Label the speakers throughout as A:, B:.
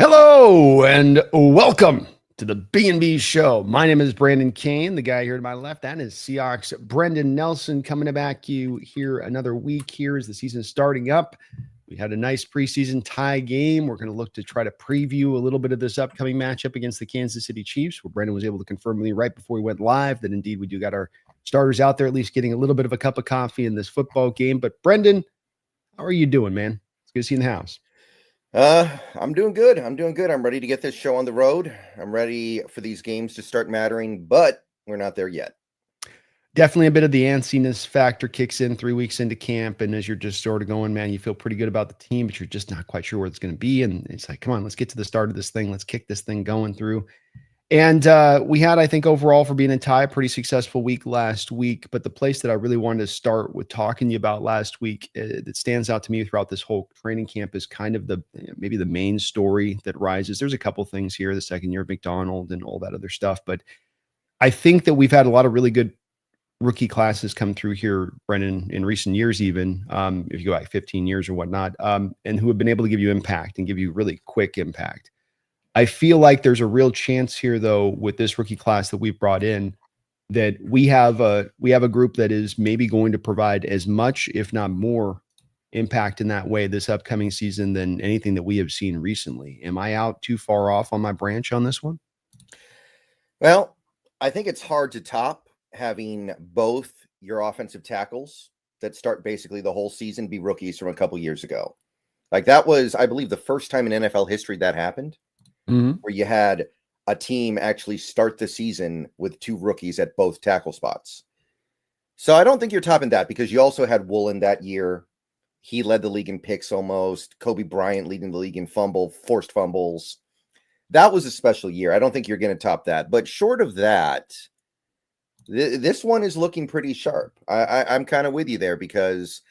A: Hello and welcome to the BNB show. My name is Brandon Kane. The guy here to my left, that is Seahawks Brendan Nelson coming back you here another week here as the season starting up. We had a nice preseason tie game. We're going to look to try to preview a little bit of this upcoming matchup against the Kansas City Chiefs, where Brendan was able to confirm with me right before we went live that indeed we do got our starters out there, at least getting a little bit of a cup of coffee in this football game. But Brendan, how are you doing, man? It's good to see you in the house.
B: I'm doing good. I'm ready to get this show on the road. I'm ready for these games to start mattering, but we're not there yet.
A: Definitely a bit of the antsiness factor kicks in 3 weeks into camp. And as you're just sort of going, man, you feel pretty good about the team, but you're just not quite sure where it's going to be. And it's like, come on, let's get to the start of this thing. Let's kick this thing going through. And we had, I think, overall for being a tie, a pretty successful week last week. But the place that I really wanted to start with talking to you about last week that stands out to me throughout this whole training camp is kind of maybe the main story that rises. There's a couple things here, the second year of McDonald and all that other stuff. But I think that we've had a lot of really good rookie classes come through here, Brendan, in recent years, even if you go back 15 years or whatnot, and who have been able to give you impact and give you really quick impact. I feel like there's a real chance here, though, with this rookie class that we've brought in, that we have a group that is maybe going to provide as much, if not more, impact in that way this upcoming season than anything that we have seen recently. Am I out too far off on my branch on this one?
B: Well, I think it's hard to top having both your offensive tackles that start basically the whole season be rookies from a couple years ago. Like that was, I believe, the first time in NFL history that happened. Where you had a team actually start the season with two rookies at both tackle spots. So I don't think you're topping that because you also had Woolen that year. He led the league in picks almost. Kobe Bryant leading the league in forced fumbles. That was a special year. I don't think you're going to top that. But short of that, this one is looking pretty sharp. I'm kind of with you there because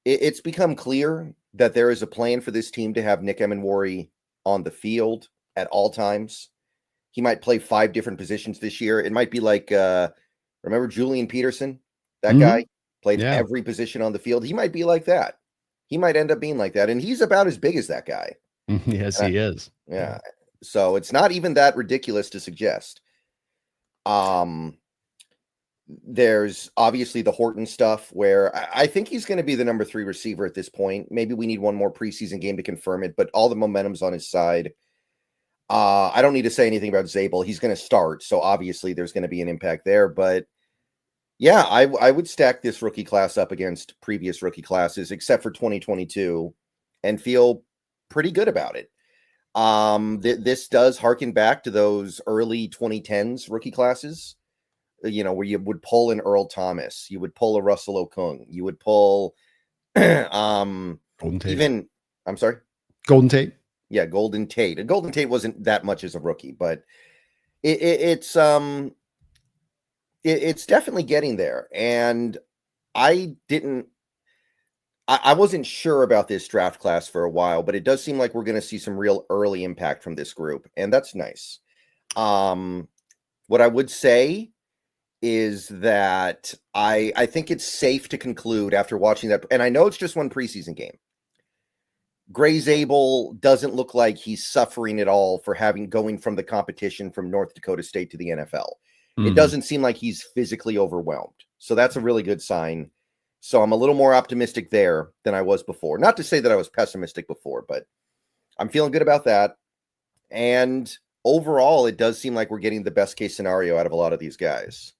B: it's become clear that there is a plan for this team to have Nick Emenwari on the field at all times. He might play 5 different positions this year. It might be like, remember Julian Peterson? That guy played every position on the field. He might be like that. He might end up being like that. And he's about as big as that guy.
A: Yes, he is.
B: Yeah. So it's not even that ridiculous to suggest. There's obviously the Horton stuff where I think he's going to be the number 3 receiver at this point. Maybe we need one more preseason game to confirm it, but all the momentum's on his side. I don't need to say anything about Zabel. He's going to start, so obviously there's going to be an impact there. But yeah, I would stack this rookie class up against previous rookie classes, except for 2022, and feel pretty good about it. This does harken back to those early 2010s rookie classes. You know, where you would pull an Earl Thomas, you would pull a Russell Okung, you would pull
A: Golden Tate.
B: Even, I'm sorry?
A: Golden Tate.
B: Yeah, Golden Tate. And Golden Tate wasn't that much as a rookie, but it's definitely getting there. And I wasn't sure about this draft class for a while, but it does seem like we're going to see some real early impact from this group, and that's nice. What I would say is that I think it's safe to conclude after watching that, and I know it's just one preseason game. Gray Zabel doesn't look like he's suffering at all for going from the competition from North Dakota State to the NFL. It doesn't seem like he's physically overwhelmed. So that's a really good sign. So I'm a little more optimistic there than I was before. Not to say that I was pessimistic before, but I'm feeling good about that. And overall, it does seem like we're getting the best case scenario out of a lot of these guys.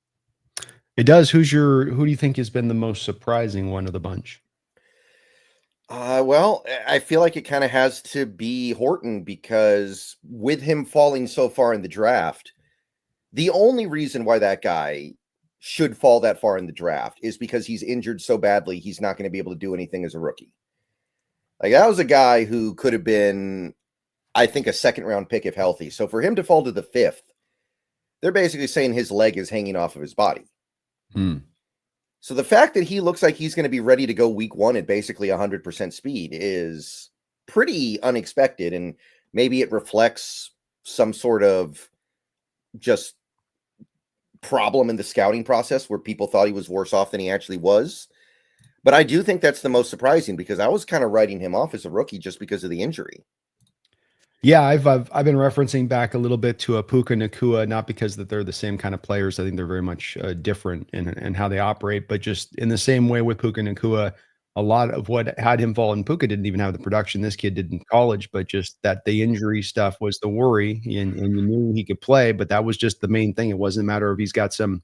A: It does. Who do you think has been the most surprising one of the bunch?
B: Well, I feel like it kind of has to be Horton because with him falling so far in the draft, the only reason why that guy should fall that far in the draft is because he's injured so badly he's not going to be able to do anything as a rookie. Like that was a guy who could have been, I think, a second-round pick if healthy. So for him to fall to the 5th, they're basically saying his leg is hanging off of his body. So the fact that he looks like he's going to be ready to go week 1 at basically 100% speed is pretty unexpected. And maybe it reflects some sort of just problem in the scouting process where people thought he was worse off than he actually was. But I do think that's the most surprising because I was kind of writing him off as a rookie just because of the injury.
A: Yeah, I've been referencing back a little bit to a Puka Nakua, not because that they're the same kind of players. I think they're very much different in how they operate, but just in the same way with Puka Nakua, a lot of what had him fall, and Puka didn't even have the production this kid did in college, but just that the injury stuff was the worry, and you knew he could play, but that was just the main thing. It wasn't a matter of he's got some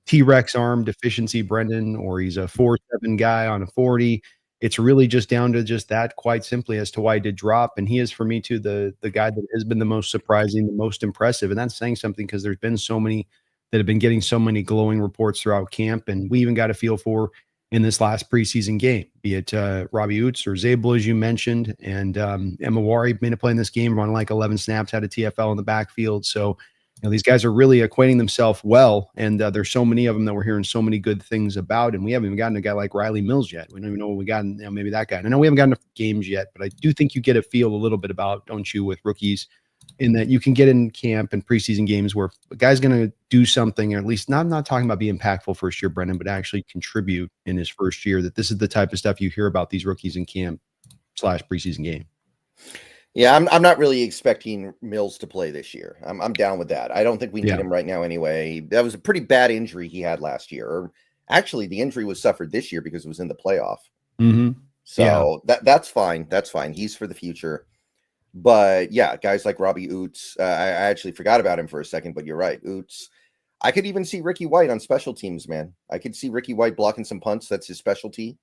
A: T-Rex arm deficiency, Brendan, or he's a 4.7 guy on a 40. It's really just down to just that, quite simply, as to why he did drop. And he is, for me, too, the guy that has been the most surprising, the most impressive. And that's saying something because there's been so many that have been getting so many glowing reports throughout camp. And we even got a feel for in this last preseason game, be it Robbie Oots or Zabel, as you mentioned, and Emawari made a play in this game, run like 11 snaps, had a TFL in the backfield. So these guys are really acquainting themselves well, and there's so many of them that we're hearing so many good things about, and we haven't even gotten a guy like Riley Mills yet. We don't even know what we got. Maybe that guy. And I know we haven't gotten enough games yet, but I do think you get a feel a little bit about, don't you, with rookies, in that you can get in camp and preseason games where a guy's going to do something, or at least I'm not talking about be impactful first year, Brendan, but actually contribute in his first year. That this is the type of stuff you hear about these rookies in camp / preseason game.
B: Yeah, I'm not really expecting Mills to play this year. I'm down with that. I don't think we need him right now anyway. That was a pretty bad injury he had last year. Or actually, the injury was suffered this year because it was in the playoff.
A: Mm-hmm.
B: So that's fine. That's fine. He's for the future. But yeah, guys like Robbie Oots, I actually forgot about him for a second, but you're right. Oots. I could even see Ricky White on special teams, man. I could see Ricky White blocking some punts. That's his specialty.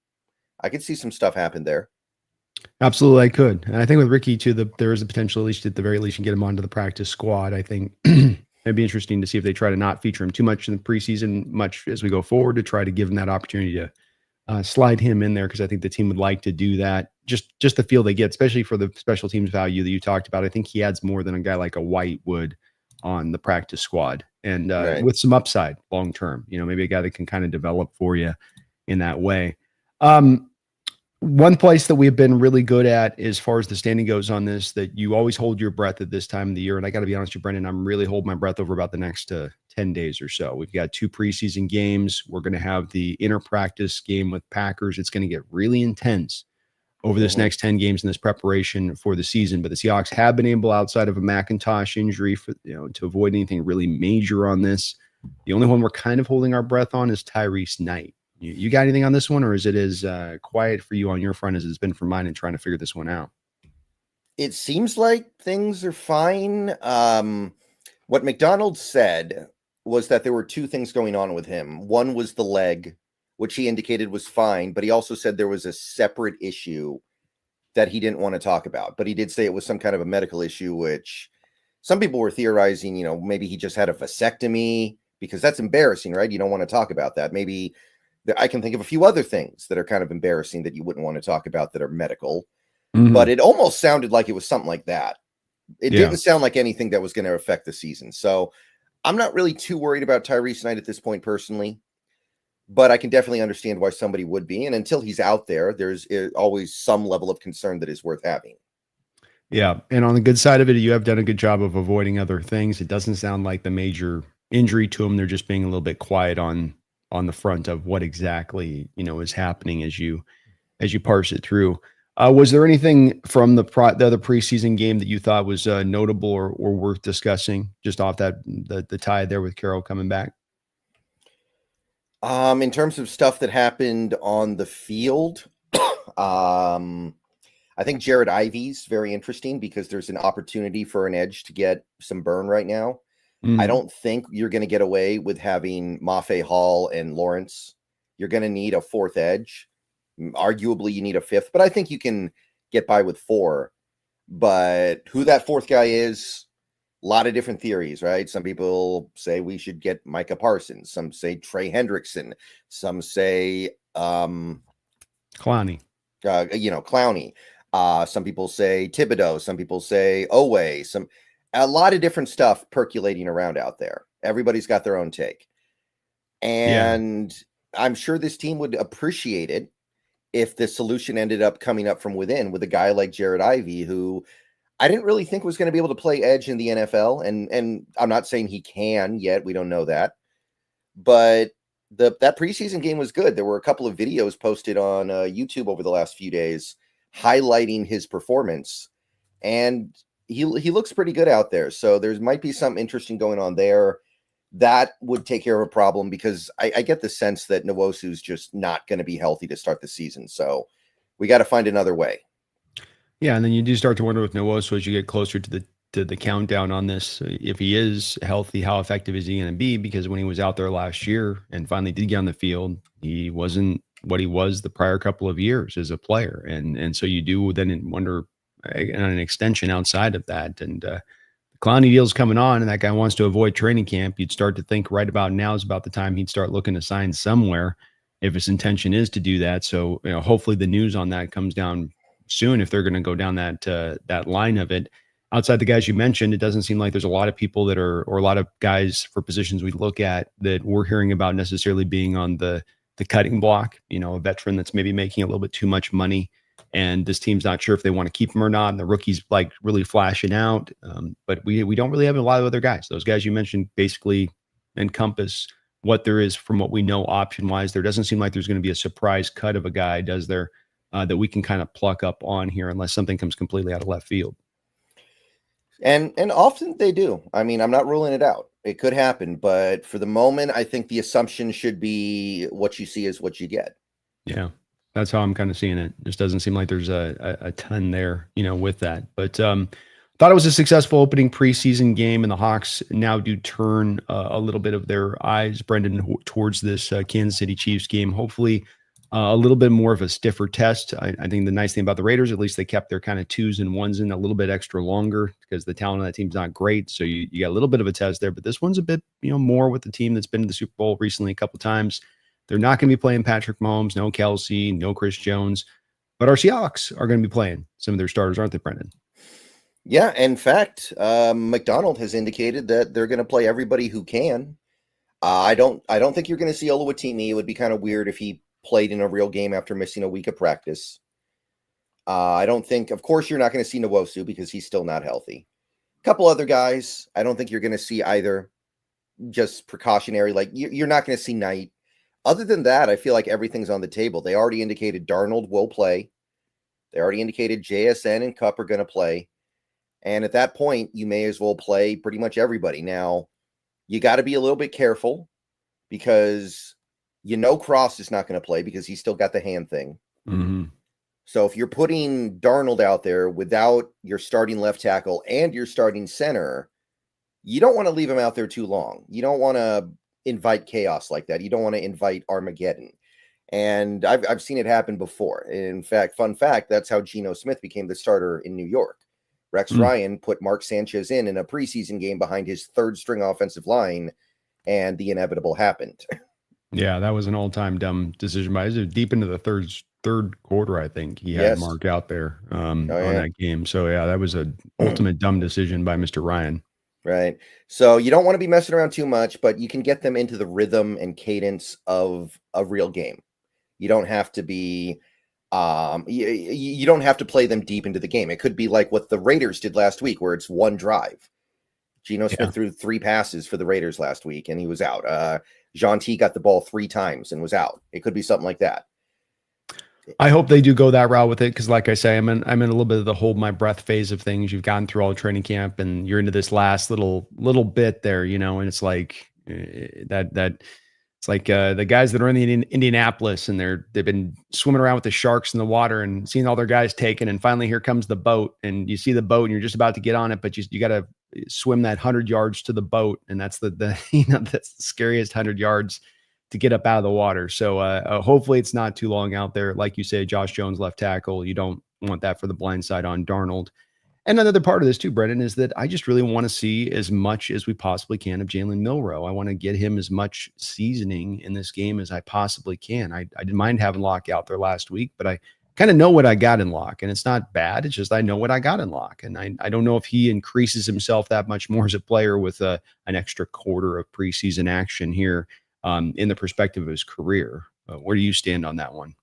B: I could see some stuff happen there.
A: Absolutely, I could. And I think with Ricky too, there is a potential, at least at the very least, you get him onto the practice squad. I think it'd be interesting to see if they try to not feature him too much in the preseason, much as we go forward, to try to give him that opportunity to slide him in there, because I think the team would like to do that. Just the feel they get, especially for the special teams value that you talked about. I think he adds more than a guy like a White would on the practice squad, and with some upside long term. Maybe a guy that can kind of develop for you in that way. One place that we've been really good at as far as the standing goes on this, that you always hold your breath at this time of the year. And I got to be honest with you, Brendan, I'm really holding my breath over about the next 10 days or so. We've got 2 preseason games. We're going to have the inter-practice game with Packers. It's going to get really intense over this next 10 games in this preparation for the season. But the Seahawks have been able, outside of a McIntosh injury, to avoid anything really major on this. The only one we're kind of holding our breath on is Tyrese Knight. You got anything on this one, or is it as quiet for you on your front as it's been for mine in trying to figure this one out?
B: It seems like things are fine. What McDonald said was that there were 2 things going on with him. One was the leg, which he indicated was fine, but he also said there was a separate issue that he didn't want to talk about. But he did say it was some kind of a medical issue, which some people were theorizing, maybe he just had a vasectomy, because that's embarrassing, right? You don't want to talk about that. Maybe I can think of a few other things that are kind of embarrassing that you wouldn't want to talk about that are medical, but it almost sounded like it was something like that. It didn't sound like anything that was going to affect the season. So I'm not really too worried about Tyrese Knight at this point personally, but I can definitely understand why somebody would be. And until he's out there, there's always some level of concern that is worth having.
A: Yeah. And on the good side of it, you have done a good job of avoiding other things. It doesn't sound like the major injury to him. They're just being a little bit quiet on the front of what exactly, is happening as you parse it through. Was there anything from the other preseason game that you thought was notable or worth discussing, just off that the tie there with Carroll coming back?
B: In terms of stuff that happened on the field, I think Jared Ivey's very interesting because there's an opportunity for an edge to get some burn right now. I don't think you're going to get away with having Mafe Hall and Lawrence. You're going to need a 4th edge. Arguably, you need a 5th, but I think you can get by with 4. But who that 4th guy is, a lot of different theories, right? Some people say we should get Micah Parsons. Some say Trey Hendrickson. Some say
A: Clowney.
B: Clowney. Some people say Thibodeau. Some people say Owe. A lot of different stuff percolating around out there. Everybody's got their own take. And I'm sure this team would appreciate it if the solution ended up coming up from within with a guy like Jared Ivey, who I didn't really think was going to be able to play edge in the NFL. And I'm not saying he can yet. We don't know that. But that preseason game was good. There were a couple of videos posted on YouTube over the last few days highlighting his performance. And he looks pretty good out there. So there might be something interesting going on there. That would take care of a problem because I get the sense that Nwosu's just not going to be healthy to start the season. So we got to find another way.
A: Yeah, and then you do start to wonder with Nwosu as you get closer to the countdown on this, if he is healthy, how effective is he going to be? Because when he was out there last year and finally did get on the field, he wasn't what he was the prior couple of years as a player, and so you do then wonder on an extension outside of that, and the Clowney deal's coming on, and that guy wants to avoid training camp. You'd start to think right about now is about the time he'd start looking to sign somewhere if his intention is to do that. So hopefully the news on that comes down soon if they're going to go down that line of it. Outside the guys you mentioned, it doesn't seem like there's a lot of people that are, or a lot of guys for positions we look at that we're hearing about necessarily being on the cutting block. A veteran that's maybe making a little bit too much money, and this team's not sure if they want to keep him or not. And the rookie's like really flashing out, but we don't really have a lot of other guys. Those guys you mentioned basically encompass what there is from what we know option wise. There doesn't seem like there's going to be a surprise cut of a guy, does there, that we can kind of pluck up on here unless something comes completely out of left field.
B: And often they do. I mean, I'm not ruling it out. It could happen, but for the moment, I think the assumption should be what you see is what you get.
A: Yeah, that's how I'm kind of seeing it. Just doesn't seem like there's a ton there, with that. But thought it was a successful opening preseason game, and the Hawks now do turn a little bit of their eyes, Brendan, towards this Kansas City Chiefs game. Hopefully a little bit more of a stiffer test. I think the nice thing about the Raiders, at least they kept their kind of 2s and 1s in a little bit extra longer because the talent on that team's not great. So you got a little bit of a test there, but this one's a bit, more with the team that's been to the Super Bowl recently a couple of times. They're not going to be playing Patrick Mahomes, no Kelsey, no Chris Jones, but our Seahawks are going to be playing some of their starters, aren't they, Brendan?
B: Yeah, in fact, McDonald has indicated that they're going to play everybody who can. I don't think you're going to see Oluwatimi. It would be kind of weird if he played in a real game after missing a week of practice. I don't think, of course, you're not going to see Nwosu because he's still not healthy. A couple other guys, I don't think you're going to see either. Just precautionary, like you're not going to see Knight. Other than that, I feel like everything's on the table. They already indicated Darnold will play. They already indicated JSN and Kupp are going to play. And at that point, you may as well play pretty much everybody. Now, you got to be a little bit careful because Cross is not going to play because he's still got the hand thing.
A: Mm-hmm.
B: So if you're putting Darnold out there without your starting left tackle and your starting center, you don't want to leave him out there too long. You don't want to invite chaos like that. You don't want to invite Armageddon. And I've seen it happen before. In fact, fun fact, that's how Geno Smith became the starter in New York. Rex Ryan put Mark Sanchez in a preseason game behind his third string offensive line, and the inevitable happened.
A: Yeah, that was an all-time dumb decision. But it was deep into the third quarter, I think he had Mark out there on that game. So yeah, that was an ultimate dumb decision by Mr. Ryan.
B: Right. So you don't want to be messing around too much, but you can get them into the rhythm and cadence of a real game. You don't have to be you don't have to play them deep into the game. It could be like what the Raiders did last week, where it's one drive. Geno Smith threw 3 passes for the Raiders last week, and he was out. Jean T got the ball 3 times and was out. It could be something like that.
A: I hope they do go that route with it because, like I say, I'm in a little bit of the hold my breath phase of things. You've gotten through all the training camp, and you're into this last little bit there, and it's like that. It's like the guys that are in the Indianapolis and they've been swimming around with the sharks in the water and seeing all their guys taken. And finally, here comes the boat, and you see the boat and you're just about to get on it, but you got to swim that 100 yards to the boat. And that's that's the scariest 100 yards to get up out of the water. So hopefully it's not too long out there. Like you say, Josh Jones, left tackle. You don't want that for the blind side on Darnold. And another part of this too, Brendan, is that I just really want to see as much as we possibly can of Jalen Milro. I want to get him as much seasoning in this game as I possibly can. I didn't mind having Locke out there last week, but I kind of know what I got in Locke, and it's not bad. It's just I know what I got in Locke, and I don't know if he increases himself that much more as a player with an extra quarter of preseason action here in the perspective of his career. Where do you stand on that one?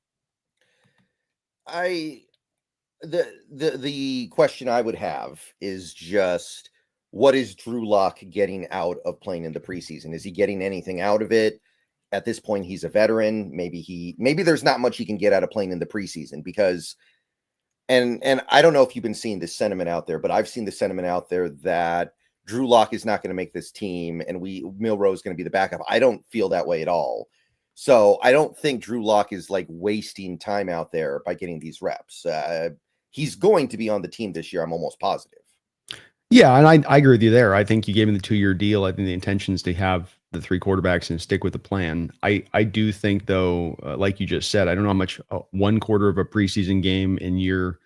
B: The question I would have is just, what is Drew Lock getting out of playing in the preseason? Is he getting anything out of it? At this point, he's a veteran. Maybe there's not much he can get out of playing in the preseason, because And I don't know if you've been seeing this sentiment out there, but I've seen the sentiment out there that Drew Lock is not going to make this team and Milro is going to be the backup. I don't feel that way at all. So I don't think Drew Lock is like wasting time out there by getting these reps. He's going to be on the team this year. I'm almost positive.
A: Yeah, and I agree with you there. I think you gave him the 2-year deal. I think the intention is to have the 3 quarterbacks and stick with the plan. I do think, though, like you just said, I don't know how much 1 quarter of a preseason game in year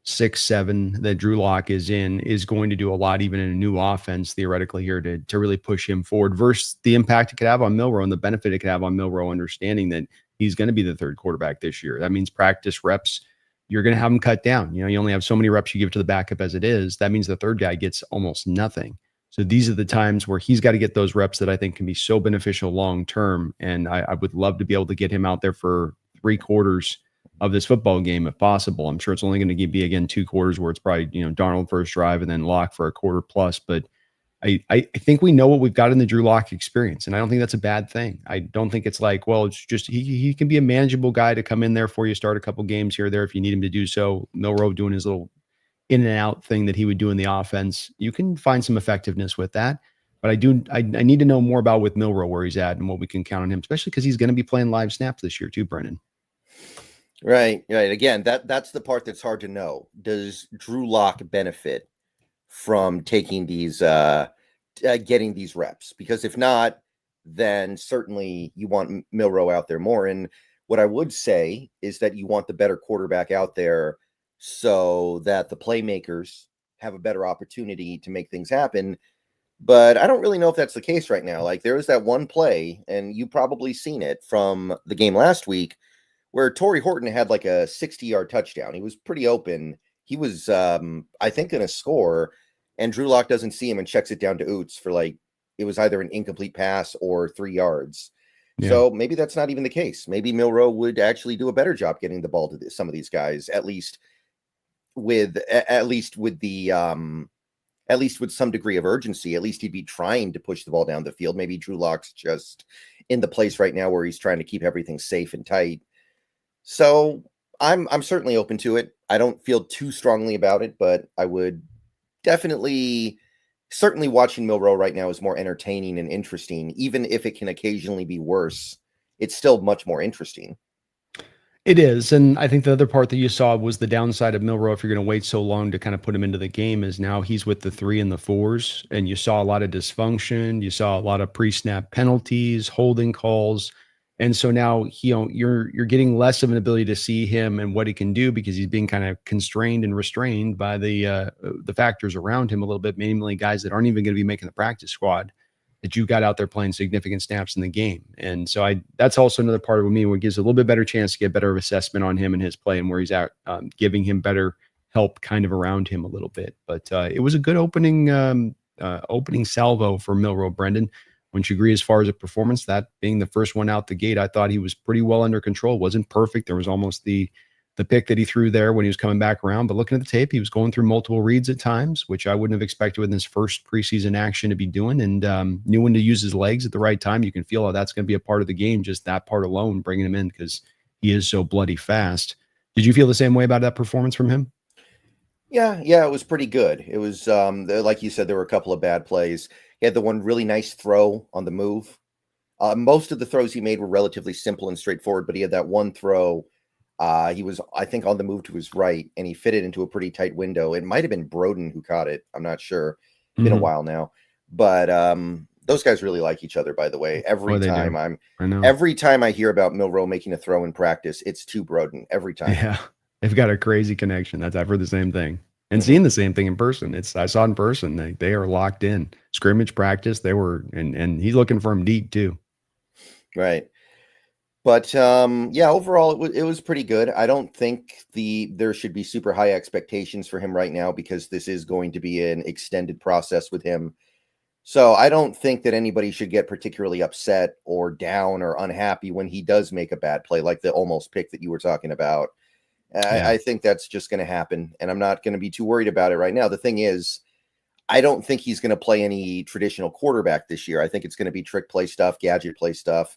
A: 6, 7 that Drew Lock is in is going to do a lot, even in a new offense, theoretically here to really push him forward versus the impact it could have on Milro and the benefit it could have on Milro, understanding that he's going to be the 3rd quarterback this year. That means practice reps. You're going to have them cut down. You only have so many reps you give to the backup as it is. That means the 3rd guy gets almost nothing. So these are the times where he's got to get those reps that I think can be so beneficial long-term. And I would love to be able to get him out there for 3 quarters of this football game if possible. I'm sure it's only going to be, again, 2 quarters where it's probably, Darnold first drive and then Lock for a quarter plus. But I think we know what we've got in the Drew Lock experience, and I don't think that's a bad thing. I don't think it's like, well, it's just he can be a manageable guy to come in there for you, start a couple games here or there if you need him to do so. Milro doing his little in and out thing that he would do in the offense. You can find some effectiveness with that. But I need to know more about with Milro where he's at and what we can count on him, especially because he's going to be playing live snaps this year too, Brendan.
B: Right. Again, that's the part that's hard to know. Does Drew Lock benefit from taking these getting these reps? Because if not, then certainly you want Milro out there more. And what I would say is that you want the better quarterback out there so that the playmakers have a better opportunity to make things happen. But I don't really know if that's the case right now. Like, there was that one play, and you probably seen it from the game last week, where Torrey Horton had like a 60-yard touchdown. He was pretty open. He was, I think, going to score, and Drew Lock doesn't see him and checks it down to Oots for it was either an incomplete pass or 3 yards. Yeah. So maybe that's not even the case. Maybe Milro would actually do a better job getting the ball to some of these guys, at least with some degree of urgency. At least he'd be trying to push the ball down the field. Maybe Drew Lock's just in the place right now where he's trying to keep everything safe and tight. So I'm certainly open to it. I don't feel too strongly about it, but I would certainly watching Milro right now is more entertaining and interesting. Even if it can occasionally be worse, it's still much more interesting.
A: It is. And I think the other part that you saw was the downside of Milro, if you're going to wait so long to kind of put him into the game, is now he's with the 3 and the 4s. And you saw a lot of dysfunction. You saw a lot of pre-snap penalties, holding calls. And so now, you're getting less of an ability to see him and what he can do because he's being kind of constrained and restrained by the factors around him a little bit, mainly guys that aren't even going to be making the practice squad that you got out there playing significant snaps in the game. And so that's also another part of me where it gives a little bit better chance to get better assessment on him and his play and where he's at, giving him better help kind of around him a little bit. But it was a good opening salvo for Milro, Brendan. Wouldn't you agree as far as a performance, that being the first one out the gate? I thought he was pretty well under control. Wasn't perfect. There was almost the pick that he threw there when he was coming back around. But looking at the tape, he was going through multiple reads at times, which I wouldn't have expected in his first preseason action to be doing, and knew when to use his legs at the right time. You can feel how that's going to be a part of the game, just that part alone, bringing him in because he is so bloody fast. Did you feel the same way about that performance from him?
B: Yeah, it was pretty good. It was, like you said, there were a couple of bad plays. He had the one really nice throw on the move. Most of the throws he made were relatively simple and straightforward, but he had that one throw. He was, I think, on the move to his right, and he fit it into a pretty tight window. It might have been Broden who caught it. I'm not sure. It's been a while now. But those guys really like each other, by the way. Every time I hear about Milro making a throw in practice, it's to Broden every time.
A: Yeah, they've got a crazy connection. I've heard the same thing. And seeing the same thing in person. I saw it in person. They are locked in. Scrimmage practice, they were, and he's looking for him deep too.
B: Right. But overall it was pretty good. I don't think there should be super high expectations for him right now because this is going to be an extended process with him. So I don't think that anybody should get particularly upset or down or unhappy when he does make a bad play, like the almost pick that you were talking about. I think that's just going to happen, and I'm not going to be too worried about it right now. The thing is, I don't think he's going to play any traditional quarterback this year. I think it's going to be trick play stuff, gadget play stuff.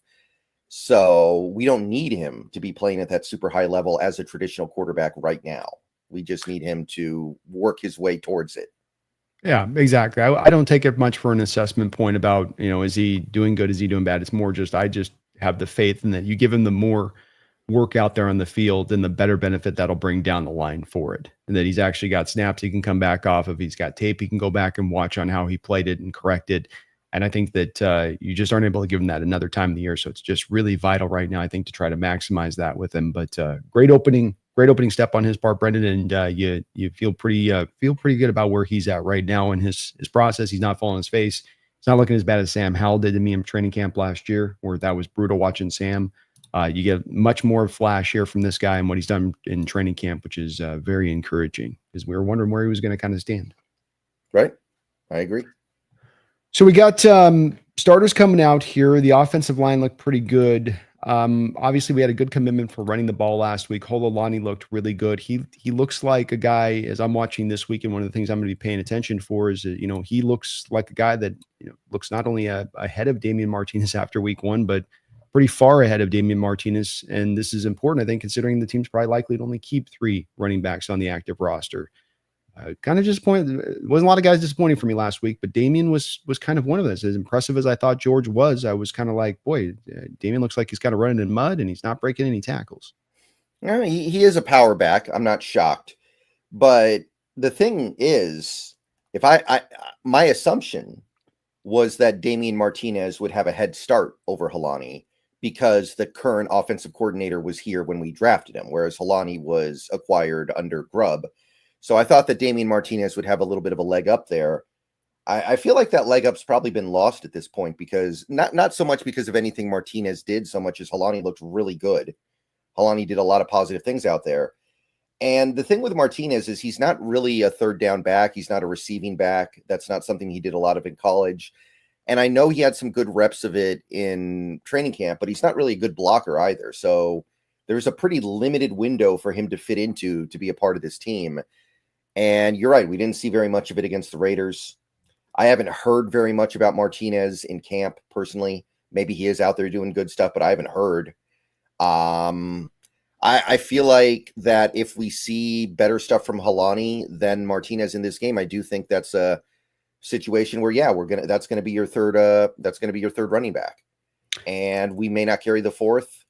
B: So we don't need him to be playing at that super high level as a traditional quarterback right now. We just need him to work his way towards it.
A: Yeah, exactly. I don't take it much for an assessment point about, is he doing good? Is he doing bad? It's more just, I just have the faith in that you give him the more work out there on the field and the better benefit that'll bring down the line for it. And that he's actually got snaps he can come back off of. He's got tape he can go back and watch on how he played it and correct it. And I think that you just aren't able to give him that another time of the year. So it's just really vital right now, I think, to try to maximize that with him. But great opening step on his part, Brendan. And you feel pretty good about where he's at right now in his process. He's not falling on his face. It's not looking as bad as Sam Howell did to me in training camp last year, where that was brutal watching Sam. You get much more flash here from this guy and what he's done in training camp, which is very encouraging, because we were wondering where he was going to kind of stand.
B: Right. I agree.
A: So we got starters coming out here. The offensive line looked pretty good. Obviously, we had a good commitment for running the ball last week. Hololani looked really good. He looks like a guy, as I'm watching this week, and one of the things I'm going to be paying attention for is that, he looks like a guy that looks not only ahead of Damian Martinez after week 1, but pretty far ahead of Damian Martinez. And this is important, I think, considering the team's probably likely to only keep 3 running backs on the active roster. Kind of disappointed. It wasn't a lot of guys disappointing for me last week, but Damian was kind of one of those. As impressive as I thought George was, I was kind of like, boy, Damian looks like he's kind of running in mud and he's not breaking any tackles.
B: He is a power back. I'm not shocked. But the thing is, if my assumption was that Damian Martinez would have a head start over Holani because the current offensive coordinator was here when we drafted him, whereas Holani was acquired under Grubb. So I thought that Damian Martinez would have a little bit of a leg up there. I feel like that leg up's probably been lost at this point, because not so much because of anything Martinez did, so much as Holani looked really good. Holani did a lot of positive things out there. And the thing with Martinez is he's not really a third down back. He's not a receiving back. That's not something he did a lot of in college. And I know he had some good reps of it in training camp, but he's not really a good blocker either. So there's a pretty limited window for him to fit into to be a part of this team. And you're right, we didn't see very much of it against the Raiders. I haven't heard very much about Martinez in camp personally. Maybe he is out there doing good stuff, but I haven't heard. I feel like that if we see better stuff from Holani than Martinez in this game, I do think that's a situation where, that's going to be your third running back. And we may not carry the fourth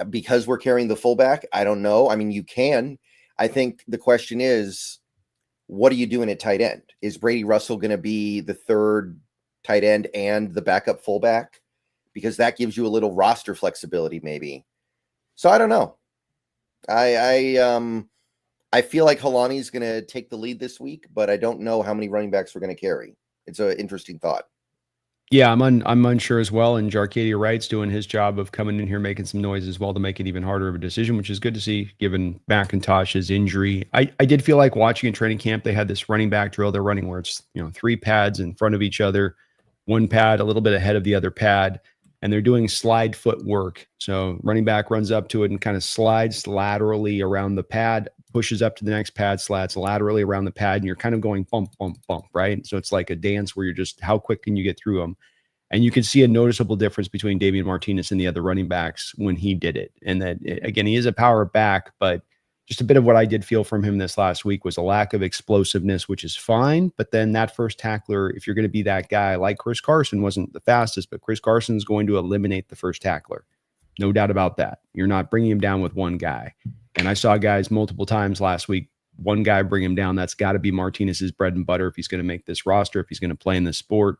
B: because we're carrying the fullback. I don't know. I mean, you can. I think the question is, what are you doing at tight end? Is Brady Russell going to be the third tight end and the backup fullback? Because that gives you a little roster flexibility, maybe. So I don't know. I feel like Holani's going to take the lead this week, but I don't know how many running backs we're going to carry. It's an interesting thought.
A: Yeah, I'm unsure as well. And Jarcadia Wright's doing his job of coming in here, making some noise as well to make it even harder of a decision, which is good to see given McIntosh's injury. I did feel like watching in training camp, they had this running back drill they're running where it's, 3 pads in front of each other, 1 pad a little bit ahead of the other pad, and they're doing slide foot work. So running back runs up to it and kind of slides laterally around the pad, pushes up to the next pad, slides laterally around the pad, and you're kind of going bump, bump, bump, right? So it's like a dance where you're just, how quick can you get through them? And you can see a noticeable difference between Damian Martinez and the other running backs when he did it. And that, again, he is a power back, but just a bit of what I did feel from him this last week was a lack of explosiveness, which is fine. But then that first tackler, if you're going to be that guy, like Chris Carson wasn't the fastest, but Chris Carson is going to eliminate the first tackler. No doubt about that. You're not bringing him down with one guy. And I saw guys multiple times last week, one guy bring him down. That's got to be Martinez's bread and butter if he's going to make this roster, if he's going to play in this sport.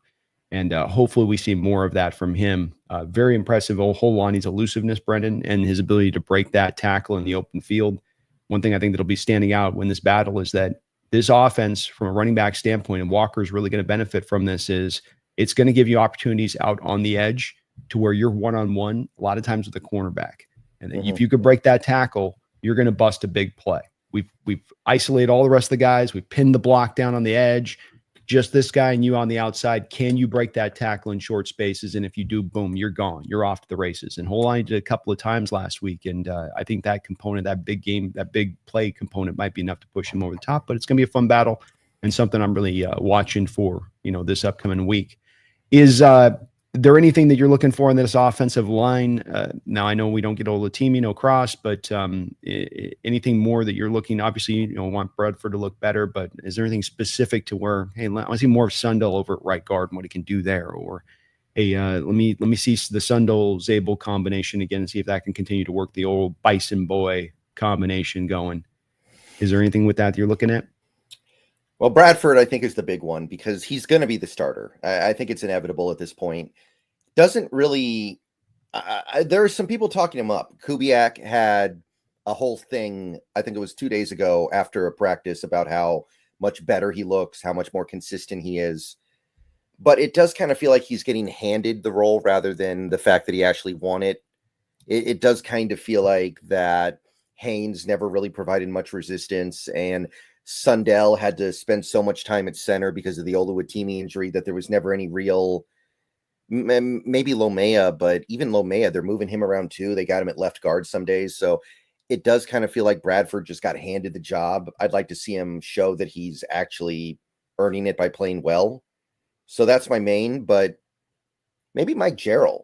A: And hopefully we see more of that from him. Very impressive. Holani's elusiveness, Brendan, and his ability to break that tackle in the open field. One thing I think that'll be standing out in this battle is that this offense, from a running back standpoint, and Walker's really going to benefit from this, is it's going to give you opportunities out on the edge to where you're one-on-one a lot of times with a cornerback. And if you could break that tackle, you're going to bust a big play. We've isolated all the rest of the guys. We've pinned the block down on the edge. Just this guy and you on the outside. Can you break that tackle in short spaces? And if you do, boom, you're gone. You're off to the races. And Holani did a couple of times last week. And I think that component, that big game, that big play component might be enough to push him over the top. But it's going to be a fun battle and something I'm really watching for, this upcoming week. Is there anything that you're looking for in this offensive line? Now I know we don't get Olatimi, no Cross, but anything more that you're looking? Obviously, you want Bradford to look better, but is there anything specific to where, hey, I want to see more of Sundell over at right guard and what he can do there, or hey, let me see the Sundell Zabel combination again and see if that can continue to work, the old Bison Boy combination going. Is there anything with that you're looking at?
B: Well, Bradford, I think, is the big one because he's going to be the starter. I think it's inevitable at this point. Doesn't really. There are some people talking him up. Kubiak had a whole thing, I think it was 2 days ago after a practice, about how much better he looks, how much more consistent he is. But it does kind of feel like he's getting handed the role rather than the fact that he actually won it. It does kind of feel like that Haynes never really provided much resistance, and Sundell had to spend so much time at center because of the Oluwatimi injury that there was never any real, maybe Lomea, but even Lomea, they're moving him around too. They got him at left guard some days. So it does kind of feel like Bradford just got handed the job. I'd like to see him show that he's actually earning it by playing well. So that's my main, but maybe Mike Jarrell.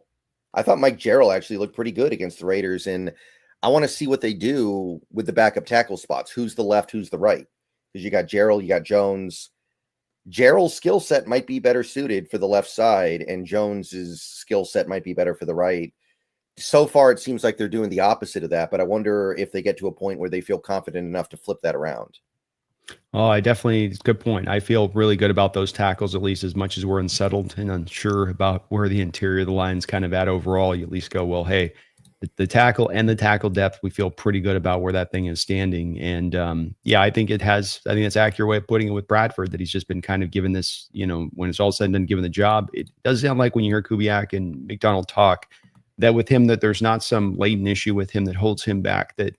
B: I thought Mike Jarrell actually looked pretty good against the Raiders, and I want to see what they do with the backup tackle spots. Who's the left, who's the right? Because you got Jarrell, you got Jones. Jarrell's skill set might be better suited for the left side, and Jones's skill set might be better for the right. So far, it seems like they're doing the opposite of that, but I wonder if they get to a point where they feel confident enough to flip that around.
A: Oh, good point. I feel really good about those tackles, at least as much as we're unsettled and unsure about where the interior of the line's kind of at overall. You at least go, well, hey, the tackle and the tackle depth, we feel pretty good about where that thing is standing. And I think that's an accurate way of putting it with Bradford, that he's just been kind of given this, when it's all said and done, given the job. It does sound like when you hear Kubiak and McDonald talk, that with him, that there's not some latent issue with him that holds him back, that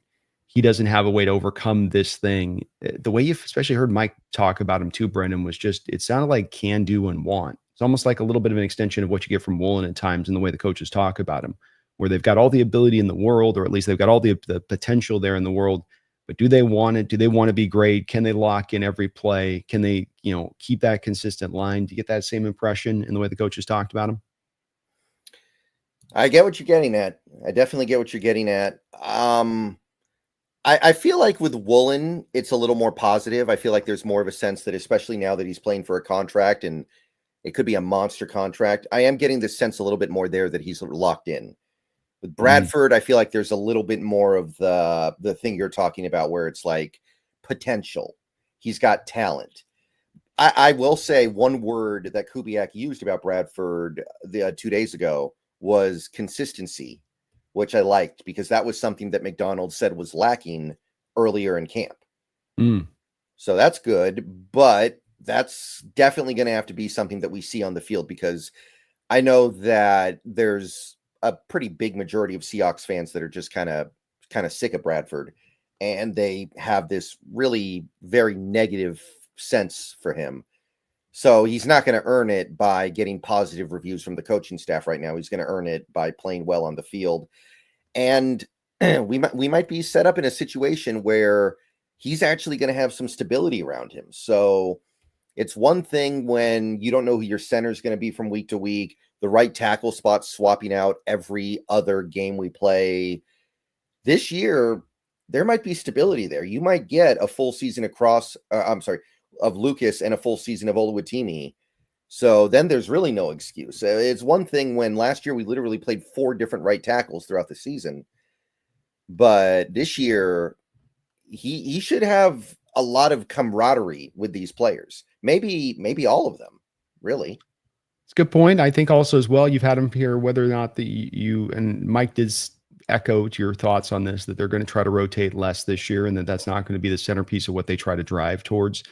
A: he doesn't have a way to overcome this thing. The way you've especially heard Mike talk about him too, Brendan, was just, it sounded like can do and want. It's almost like a little bit of an extension of what you get from Woolen at times in the way the coaches talk about him, where they've got all the ability in the world, or at least they've got all the potential there in the world, but do they want it? Do they want to be great? Can they lock in every play? Can they, keep that consistent line? Do you get that same impression in the way the coaches talked about him?
B: I get what you're getting at. I definitely get what you're getting at. I feel like with Woolen, it's a little more positive. I feel like there's more of a sense that, especially now that he's playing for a contract and it could be a monster contract, I am getting this sense a little bit more there that he's locked in. With Bradford, I feel like there's a little bit more of the thing you're talking about, where it's like potential. He's got talent. I will say one word that Kubiak used about Bradford 2 days ago was consistency, which I liked, because that was something that McDonald said was lacking earlier in camp. So that's good, but that's definitely going to have to be something that we see on the field, because I know that there's a pretty big majority of Seahawks fans that are just kind of sick of Bradford, and they have this really very negative sense for him. So he's not going to earn it by getting positive reviews from the coaching staff right now. He's going to earn it by playing well on the field. And we might be set up in a situation where he's actually going to have some stability around him. So it's one thing when you don't know who your center is going to be from week to week, the right tackle spot swapping out every other game we play. This year, there might be stability there. You might get a full season of Lucas and a full season of Oluwatimi. So then there's really no excuse. It's one thing when last year we literally played 4 different right tackles throughout the season, but this year he should have a lot of camaraderie with these players. Maybe all of them, really.
A: It's a good point. I think also as well, you've had him here, whether or not you and Mike did echo to your thoughts on this, that they're going to try to rotate less this year, and that's not going to be the centerpiece of what they try to drive towards.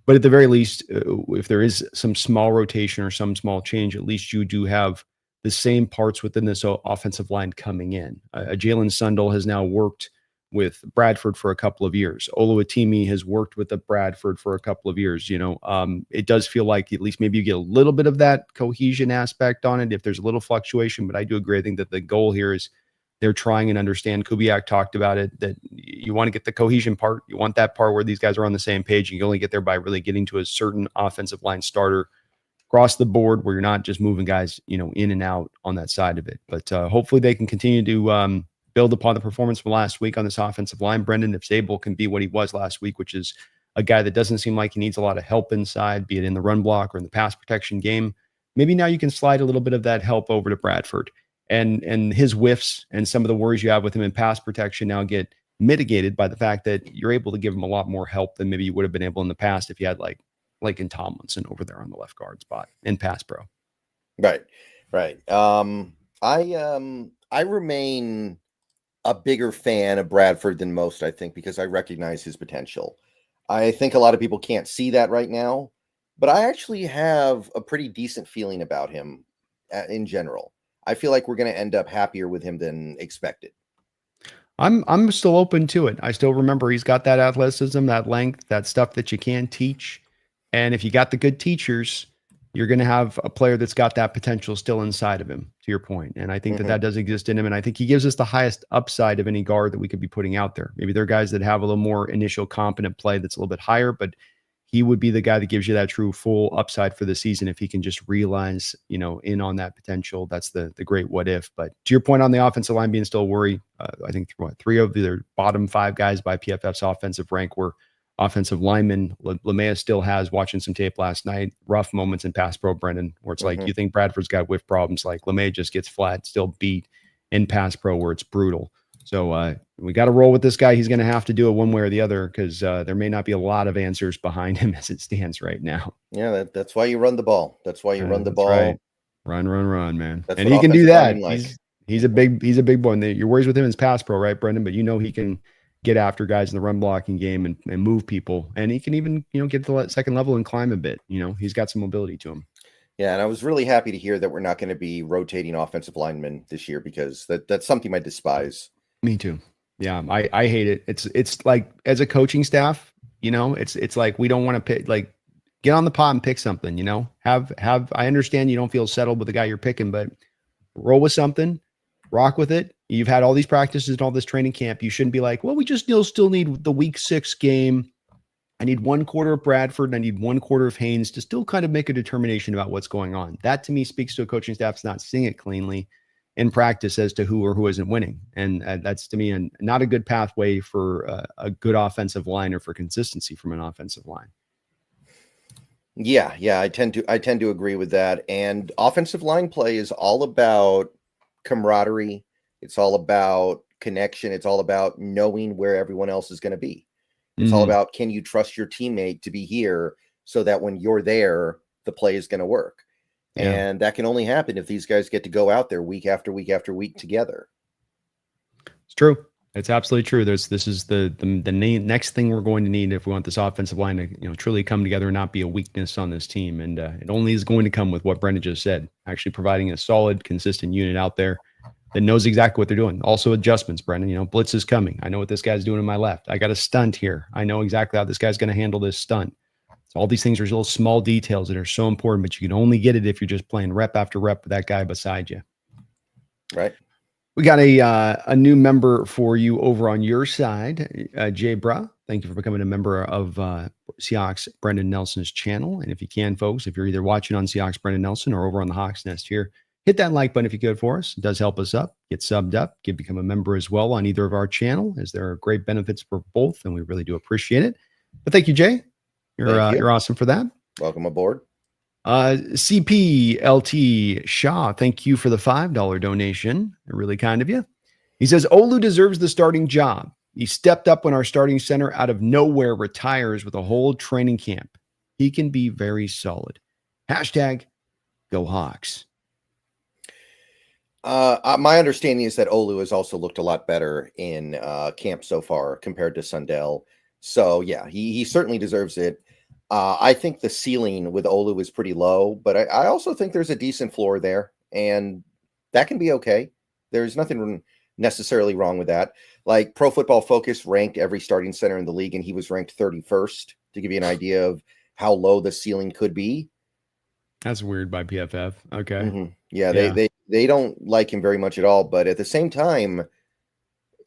A: But at the very least, if there is some small rotation or some small change, at least you do have the same parts within this offensive line coming in. Jalen Sundell has now worked with Bradford for a couple of years. Oluwatimi has worked with the Bradford for a couple of years. It does feel like at least maybe you get a little bit of that cohesion aspect on it if there's a little fluctuation. But I do agree. I think that the goal here is they're trying and understand. Kubiak talked about it, that you want to get the cohesion part. You want that part where these guys are on the same page. You can only get there by really getting to a certain offensive line starter across the board where you're not just moving guys, in and out on that side of it. But hopefully they can continue to build upon the performance from last week on this offensive line. Brendan, if Zabel can be what he was last week, which is a guy that doesn't seem like he needs a lot of help inside, be it in the run block or in the pass protection game, maybe now you can slide a little bit of that help over to Bradford. And his whiffs and some of the worries you have with him in pass protection now get mitigated by the fact that you're able to give him a lot more help than maybe you would have been able in the past if you had like in Tomlinson over there on the left guard spot in pass pro.
B: Right. I remain a bigger fan of Bradford than most, I think, because I recognize his potential. I think a lot of people can't see that right now, but I actually have a pretty decent feeling about him in general. I feel like we're going to end up happier with him than expected.
A: I'm still open to it. I still remember he's got that athleticism, that length, that stuff that you can teach. And if you got the good teachers, you're going to have a player that's got that potential still inside of him, to your point. And I think that does exist in him. And I think he gives us the highest upside of any guard that we could be putting out there. Maybe there are guys that have a little more initial competent play that's a little bit higher, but he would be the guy that gives you that true full upside for the season if he can just realize, in on that potential. That's the great what if. But to your point on the offensive line being still a worry, I think three of their bottom 5 guys by PFF's offensive rank were offensive linemen. Lamea still has, watching some tape last night, rough moments in pass pro, Brendan, where it's like you think Bradford's got whiff problems. Like Lamea just gets flat, still beat in pass pro where it's brutal. So we got to roll with this guy. He's going to have to do it one way or the other because there may not be a lot of answers behind him as it stands right now.
B: Yeah, that's why you run the ball. That's why you run the ball.
A: Right. Run, man. And he can do that. He's a big boy. And your worries with him is pass pro, right, Brendan? But he can get after guys in the run blocking game and move people. And he can even, get to the second level and climb a bit. He's got some mobility to him.
B: Yeah, and I was really happy to hear that we're not going to be rotating offensive linemen this year because that's something I despise.
A: Me too. Yeah, I hate it. It's like as a coaching staff, it's like we don't want to pick, like get on the pot and pick something. Have I understand you don't feel settled with the guy you're picking, but roll with something, rock with it. You've had all these practices and all this training camp. You shouldn't be like, well, we just still need the week 6 game. I need 1 quarter of Bradford and I need 1 quarter of Haynes to still kind of make a determination about what's going on. That to me speaks to a coaching staff's not seeing it cleanly in practice as to who or who isn't winning. And that's to me not a good pathway for a good offensive line or for consistency from an offensive line.
B: Yeah. I tend to agree with that. And offensive line play is all about camaraderie. It's all about connection. It's all about knowing where everyone else is going to be. It's all about, can you trust your teammate to be here so that when you're there, the play is going to work. Yeah. And that can only happen if these guys get to go out there week after week after week together.
A: It's true. It's absolutely true. This is the next thing we're going to need if we want this offensive line to truly come together and not be a weakness on this team. And it only is going to come with what Brendan just said, actually providing a solid, consistent unit out there that knows exactly what they're doing. Also adjustments, Brendan. Blitz is coming. I know what this guy's doing in my left. I got a stunt here. I know exactly how this guy's going to handle this stunt. So all these things are little small details that are so important, but you can only get it if you're just playing rep after rep with that guy beside you.
B: Right.
A: We got a new member for you over on your side, Jay Bra. Thank you for becoming a member of Seahawks Brendan Nelson's channel. And if you can, folks, if you're either watching on Seahawks Brendan Nelson or over on the Hawks Nest here, hit that like button if you could for us. It does help us up. Get subbed up. Become a member as well on either of our channel, as there are great benefits for both, and we really do appreciate it. But thank you, Jay. You're awesome for that.
B: Welcome aboard.
A: CPLT Shaw, thank you for the $5 donation. Really kind of you. He says, Olu deserves the starting job. He stepped up when our starting center out of nowhere retires with a whole training camp. He can be very solid. Hashtag Go Hawks.
B: My understanding is that Olu has also looked a lot better in camp so far compared to Sundell. So yeah, he certainly deserves it. I think the ceiling with Olu is pretty low, but I also think there's a decent floor there, and that can be okay. There's nothing necessarily wrong with that. Like Pro Football Focus ranked every starting center in the league, and he was ranked 31st, to give you an idea of how low the ceiling could be.
A: That's weird by PFF. Okay.
B: Mm-hmm. Yeah, they don't like him very much at all. But at the same time,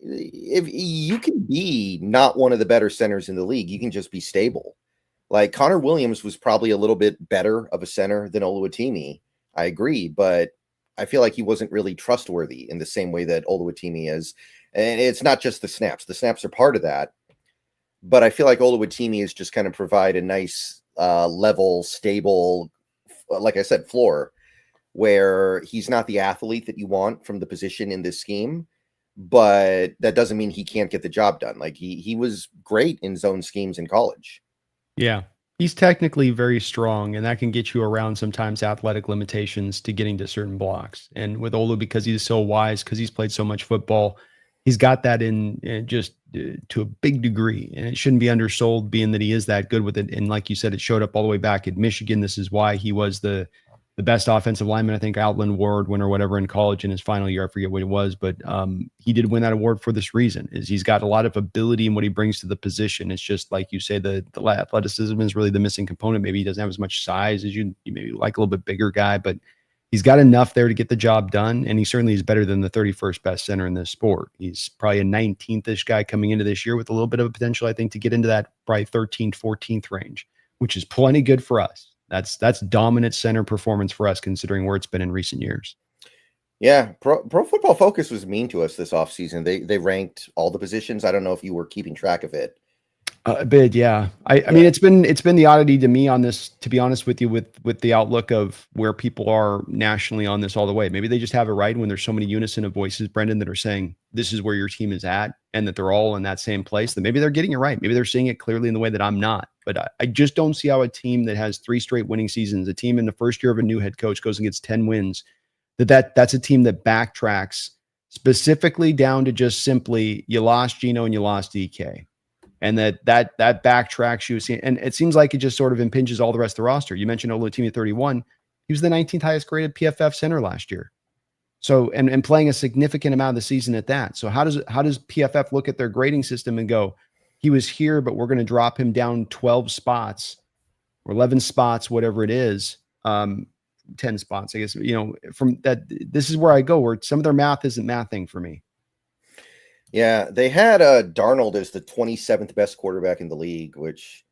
B: if you can be not one of the better centers in the league, you can just be stable. Like Connor Williams was probably a little bit better of a center than Oluwatimi. I agree, but I feel like he wasn't really trustworthy in the same way that Oluwatimi is. And it's not just the snaps. The snaps are part of that. But I feel like Oluwatimi is just kind of provide a nice level, stable, like I said, floor, where he's not the athlete that you want from the position in this scheme, but that doesn't mean he can't get the job done. Like he was great in zone schemes in college.
A: Yeah. He's technically very strong, and that can get you around sometimes athletic limitations to getting to certain blocks. And with Olu, because he's so wise, because he's played so much football, he's got that in just to a big degree. And it shouldn't be undersold, being that he is that good with it. And like you said, it showed up all the way back at Michigan. This is why he was the best offensive lineman, I think, Outland Award winner, whatever, in college in his final year. I forget what it was, but he did win that award for this reason. Is he's got a lot of ability in what he brings to the position. It's just like you say, the athleticism is really the missing component. Maybe he doesn't have as much size as you maybe like, a little bit bigger guy, but he's got enough there to get the job done. And he certainly is better than the 31st best center in this sport. He's probably a 19th-ish guy coming into this year with a little bit of a potential, I think, to get into that probably 13th, 14th range, which is plenty good for us. That's dominant center performance for us, considering where it's been in recent years.
B: Yeah, Pro Football Focus was mean to us this offseason. They ranked all the positions. I don't know if you were keeping track of it.
A: A bit, yeah. I mean, it's been the oddity to me on this, to be honest with you, with the outlook of where people are nationally on this all the way. Maybe they just have it right when there's so many unison of voices, Brendan, that are saying this is where your team is at, and that they're all in that same place. That maybe they're getting it right. Maybe they're seeing it clearly in the way that I'm not. But I just don't see how a team that has 3 straight winning seasons, a team in the first year of a new head coach, goes and gets 10 wins, that's a team that backtracks specifically down to just simply you lost Geno and you lost DK. And that backtracks you. And it seems like it just sort of impinges all the rest of the roster. You mentioned Oluwatimi 31. He was the 19th highest graded PFF center last year. So, and playing a significant amount of the season at that. So how does PFF look at their grading system and go, he was here, but we're going to drop him down 12 spots or 11 spots, whatever it is, 10 spots, I guess, from that. This is where I go, where some of their math isn't mathing for me.
B: Yeah, they had Darnold as the 27th best quarterback in the league, which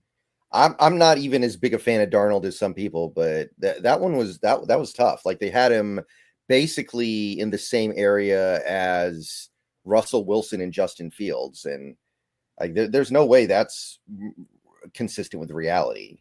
B: I'm not even as big a fan of Darnold as some people, but that one was that was tough. Like they had him basically in the same area as Russell Wilson and Justin Fields, and like there's no way that's consistent with reality.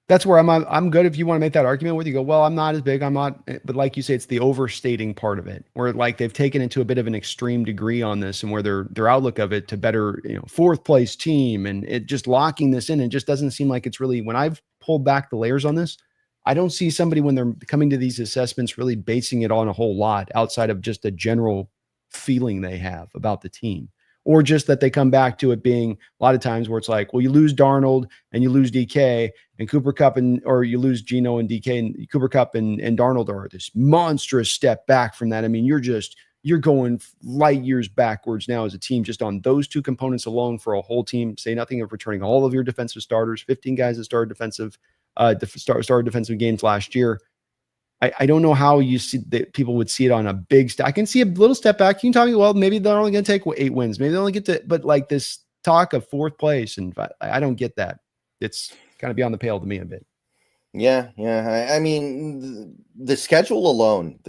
A: That's where I'm good. If you want to make that argument with, you go, well, I'm not as big. I'm not, but like you say, it's the overstating part of it, where like they've taken it to a bit of an extreme degree on this, and where their outlook of it to better, 4th place team, and it just locking this in. It just doesn't seem like it's really, when I've pulled back the layers on this, I don't see somebody when they're coming to these assessments really basing it on a whole lot outside of just a general feeling they have about the team. Or just that they come back to it being a lot of times where it's like, well, you lose Darnold and you lose DK and Cooper Kupp, or you lose Geno and DK, and Cooper Kupp and Darnold are this monstrous step back from that. I mean, you're going light years backwards now as a team, just on those 2 components alone for a whole team. Say nothing of returning all of your defensive starters, 15 guys that started defensive games last year. I don't know how you see that people would see it on a big step. I can see a little step back. You can tell me, well, maybe they're only going to take 8 wins. Maybe they only get to, but like this talk of 4th place, and I don't get that. It's kind of beyond the pale to me a bit.
B: Yeah. I mean, the schedule alone,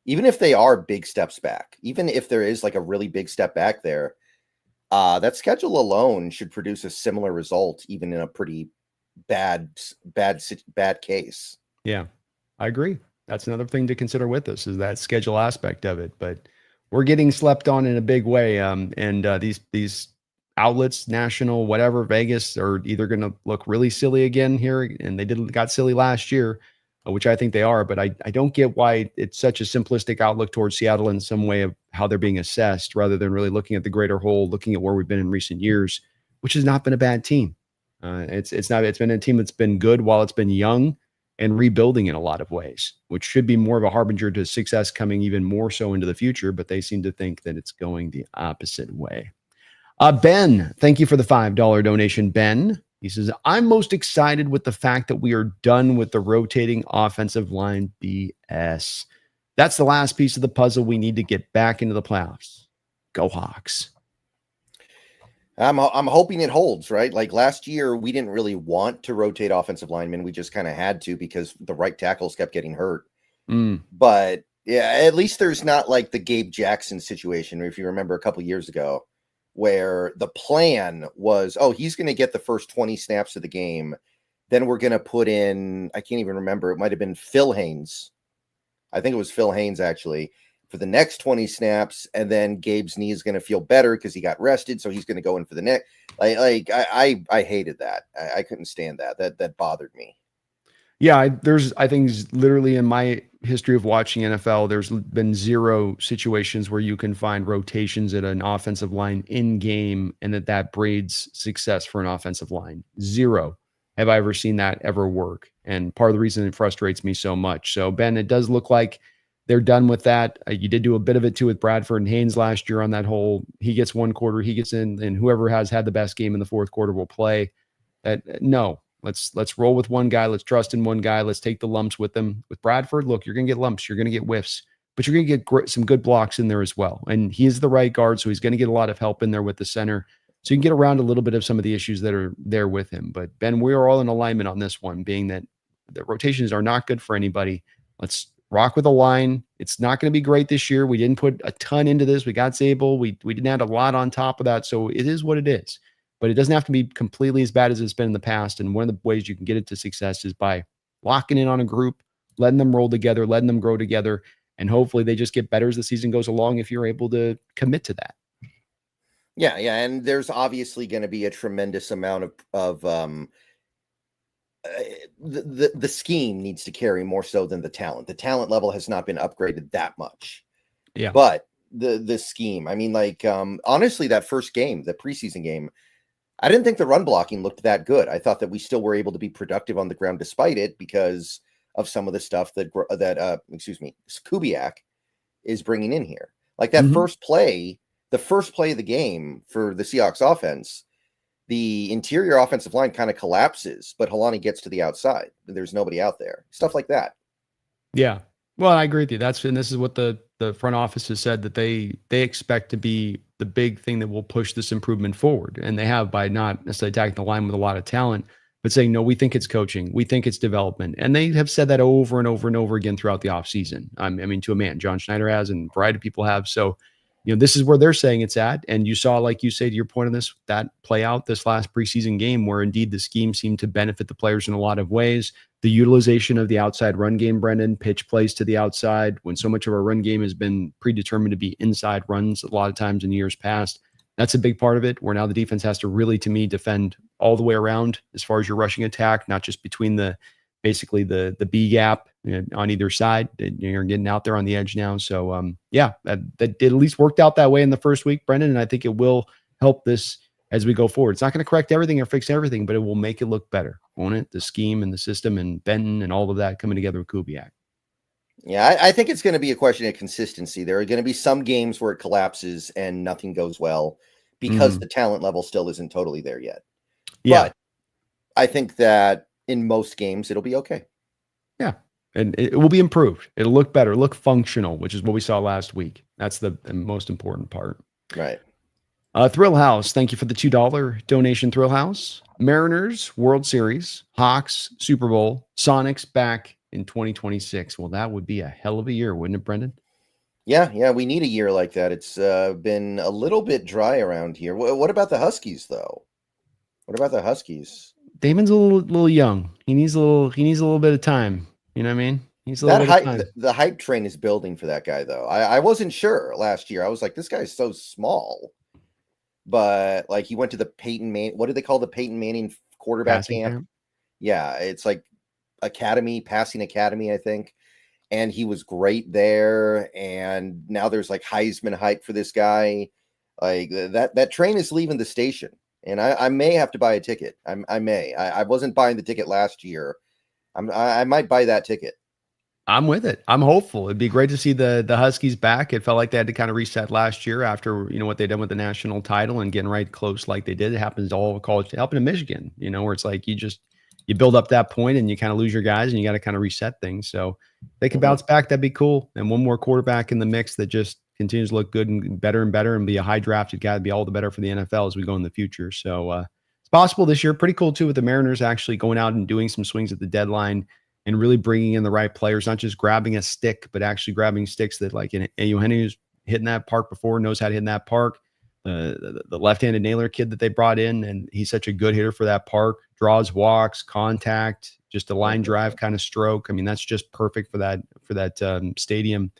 B: even if they are big steps back, even if there is like a really big step back there, that schedule alone should produce a similar result, even in a pretty bad case.
A: Yeah. I agree. That's another thing to consider with this, is that schedule aspect of it. But we're getting slept on in a big way. These outlets, national, whatever, Vegas, are either going to look really silly again here, and they got silly last year, which I think they are. But I don't get why it's such a simplistic outlook towards Seattle in some way of how they're being assessed, rather than really looking at the greater whole, looking at where we've been in recent years, which has not been a bad team. It's been a team that's been good while it's been young, and rebuilding in a lot of ways, which should be more of a harbinger to success coming even more so into the future. But they seem to think that it's going the opposite way. Ben, thank you for the $5 donation, Ben. He says, I'm most excited with the fact that we are done with the rotating offensive line BS. That's the last piece of the puzzle we need to get back into the playoffs. Go Hawks.
B: I'm hoping it holds, right? Like last year, we didn't really want to rotate offensive linemen. We just kind of had to because the right tackles kept getting hurt. But yeah, at least there's not like the Gabe Jackson situation, if you remember a couple years ago, where the plan was, oh, he's going to get the first 20 snaps of the game. Then we're going to put in, I can't even remember. It might have been Phil Haynes. I think it was Phil Haynes actually for the next 20 snaps. And then Gabe's knee is going to feel better because he got rested. So he's going to go in for the next. I hated that. I couldn't stand that. That bothered me.
A: Yeah, I think literally in my history of watching NFL, there's been zero situations where you can find rotations at an offensive line in game and that breeds success for an offensive line. Zero have I ever seen that ever work. And part of the reason it frustrates me so much. So, Ben, it does look like they're done with that. You did do a bit of it too with Bradford and Haynes last year on that whole, he gets one quarter, he gets in, and whoever has had the best game in the fourth quarter will play. No. Let's roll with one guy. Let's trust in one guy. Let's take the lumps with them. With Bradford, look, you're going to get lumps. You're going to get whiffs, but you're going to get some good blocks in there as well. And he's the right guard, so he's going to get a lot of help in there with the center. So you can get around a little bit of some of the issues that are there with him. But Ben, we are all in alignment on this one, being that the rotations are not good for anybody. Let's rock with a line. It's not going to be great this year. We didn't put a ton into this. We got Zabel. We didn't add a lot on top of that. So it is what it is. But it doesn't have to be completely as bad as it's been in the past. And one of the ways you can get it to success is by locking in on a group, letting them roll together, letting them grow together. And hopefully they just get better as the season goes along if you're able to commit to that.
B: Yeah. And there's obviously going to be a tremendous amount of the scheme needs to carry more so than the talent. The talent level has not been upgraded that much.
A: Yeah.
B: But the scheme, I mean, like, honestly, that first game, the preseason game, I didn't think the run blocking looked that good. I thought that we still were able to be productive on the ground despite it because of some of the stuff that Kubiak is bringing in here. Like that first play, the first play of the game for the Seahawks offense, the interior offensive line kind of collapses, but Helani gets to the outside. There's nobody out there. Stuff like that.
A: Yeah. Well, I agree with you. And this is what the front office has said, that they expect to be the big thing that will push this improvement forward. And they have, by not necessarily attacking the line with a lot of talent, but saying, no, we think it's coaching. We think it's development. And they have said that over and over and over again throughout the offseason. I mean, to a man, John Schneider has, and a variety of people have. So, this is where they're saying it's at. And you saw, like you say, to your point on this, that play out this last preseason game where indeed the scheme seemed to benefit the players in a lot of ways. The utilization of the outside run game, Brendan, pitch plays to the outside, when so much of our run game has been predetermined to be inside runs a lot of times in years past. That's a big part of it, where now the defense has to really, to me, defend all the way around as far as your rushing attack, not just between basically the B gap on either side. You're getting out there on the edge now. So, that at least worked out that way in the first week, Brendan, and I think it will help this as we go forward. It's not going to correct everything or fix everything, but it will make it look better, won't it? The scheme and the system and Benton and all of that coming together with Kubiak.
B: Yeah, I think it's going to be a question of consistency. There are going to be some games where it collapses and nothing goes well because the talent level still isn't totally there yet.
A: Yeah.
B: But I think that in most games, it'll be okay.
A: Yeah. And it will be improved. It'll look better, look functional, which is what we saw last week. That's the most important part.
B: Right.
A: Thrill House, thank you for the $2 donation, Thrill House. Mariners, World Series, Hawks, Super Bowl, Sonics back in 2026. Well, that would be a hell of a year, wouldn't it, Brendan?
B: Yeah, we need a year like that. It's been a little bit dry around here. What about the Huskies, though? What about the Huskies?
A: Damon's a little young. He needs a little bit of time. You know what I mean? He's a little bit of time.
B: The hype train is building for that guy, though. I wasn't sure last year. I was like, this guy's so small. But like, he went to the Peyton Manning. What do they call the Peyton Manning quarterback camp? Yeah, it's like passing academy, I think. And he was great there. And now there's like Heisman hype for this guy. Like that train is leaving the station. And I may have to buy a ticket. I may. I wasn't buying the ticket last year. I might buy that ticket.
A: I'm with it. I'm hopeful. It'd be great to see the Huskies back. It felt like they had to kind of reset last year after, what they did with the national title and getting right close like they did. It happens to all college, helping in Michigan, where it's like you build up that point and you kind of lose your guys and you got to kind of reset things. So if they could bounce back, that'd be cool. And one more quarterback in the mix that just continues to look good and better and be a high drafted guy, be all the better for the NFL as we go in the future. So it's possible this year. Pretty cool too with the Mariners actually going out and doing some swings at the deadline and really bringing in the right players, not just grabbing a stick, but actually grabbing sticks that like Eugenio's hitting that park before, knows how to hit in that park. The left-handed nailer kid that they brought in, and he's such a good hitter for that park, draws walks, contact, just a line drive kind of stroke. I mean, that's just perfect for that stadium.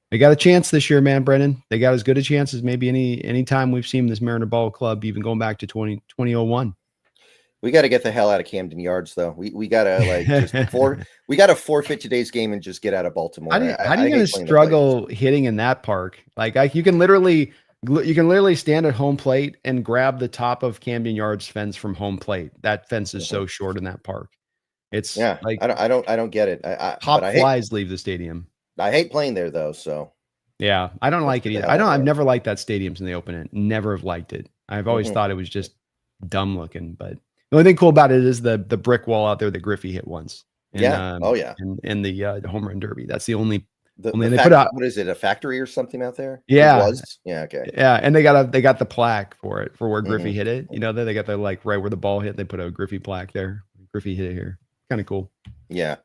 A: They got a chance this year, man, Brennan. They got as good a chance as maybe any time we've seen this Mariner Ball Club, even going back to 2001.
B: We got to get the hell out of Camden Yards, though. We got to we got to forfeit today's game and just get out of Baltimore.
A: How do you going to struggle hitting in that park? Like you can literally stand at home plate and grab the top of Camden Yards fence from home plate. That fence is so short in that park. It's like
B: I don't get it.
A: Flies leave the stadium.
B: I hate playing there though. So
A: yeah, I don't like it either. I've never liked that stadium since they opened it. Never have liked it. I've always thought it was just dumb looking, but the only thing cool about it is the brick wall out there that Griffey hit once. And, in the home run derby. That's the only.
B: They put out. What is it? A factory or something out there?
A: Yeah.
B: It was? Yeah. Okay.
A: Yeah, and they got the plaque for it for where Griffey hit it. You know, they got the like right where the ball hit. They put a Griffey plaque there. Griffey hit it here. Kind of cool.
B: Yeah.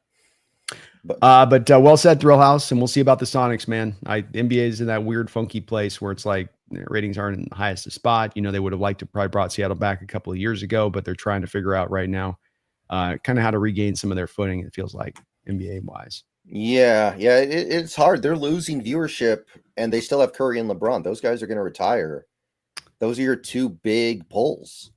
A: But well said, Thrill House, and we'll see about the Sonics, man. NBA is in that weird, funky place where it's like ratings aren't in the highest spot. You know, they would have liked to probably brought Seattle back a couple of years ago, but they're trying to figure out right now kind of how to regain some of their footing, it feels like, NBA wise.
B: Yeah. It's hard. They're losing viewership, and they still have Curry and LeBron. Those guys are going to retire. Those are your two big pulls.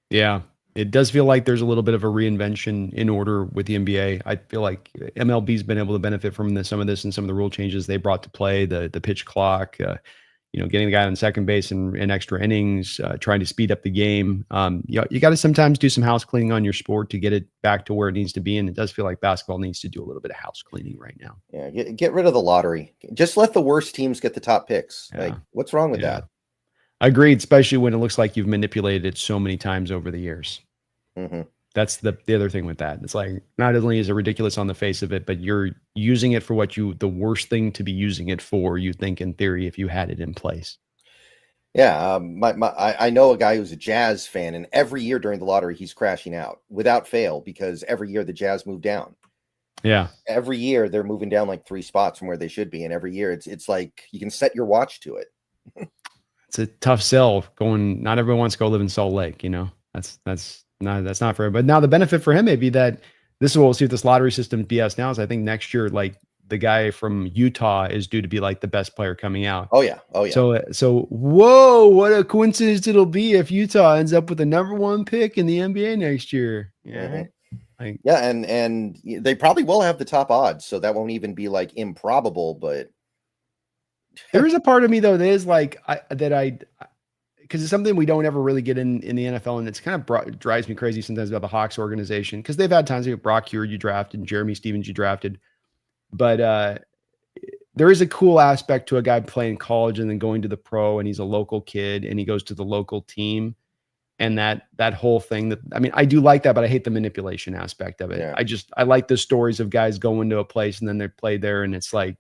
A: Yeah. It does feel like there's a little bit of a reinvention in order with the NBA. I feel like MLB's been able to benefit from some of this and some of the rule changes they brought to play, the pitch clock, getting the guy on second base in extra innings, trying to speed up the game. You got to sometimes do some house cleaning on your sport to get it back to where it needs to be. And it does feel like basketball needs to do a little bit of house cleaning right now.
B: Yeah, get rid of the lottery. Just let the worst teams get the top picks. Yeah. Like, what's wrong with that?
A: Agreed, especially when it looks like you've manipulated it so many times over the years.
B: Mm-hmm.
A: That's the other thing with that. It's like, not only is it ridiculous on the face of it, but you're using it for the worst thing to be using it for, you think, in theory, if you had it in place.
B: Yeah. I know a guy who's a Jazz fan, and every year during the lottery, he's crashing out without fail because every year the Jazz move down.
A: Yeah.
B: Every year they're moving down like 3 spots from where they should be. And every year it's like you can set your watch to it.
A: It's a tough sell going. Not everyone wants to go live in Salt Lake, you know, that's not for him. But now the benefit for him may be that this is what we'll see with this lottery system BS now is I think next year, like the guy from Utah is due to be like the best player coming out.
B: Oh yeah.
A: So whoa, what a coincidence it'll be if Utah ends up with the #1 pick in the NBA next year. Yeah.
B: Mm-hmm. And they probably will have the top odds. So that won't even be like improbable, but
A: there is a part of me though that is like because it's something we don't ever really get in the NFL, and it's kind of drives me crazy sometimes about the Hawks organization because they've had times like Brock Huard you drafted, and Jeremy Stevens you drafted, but there is a cool aspect to a guy playing college and then going to the pro, and he's a local kid and he goes to the local team, and that whole thing. That I mean, I do like that, but I hate the manipulation aspect of it. Yeah. I like the stories of guys going to a place and then they play there, and it's like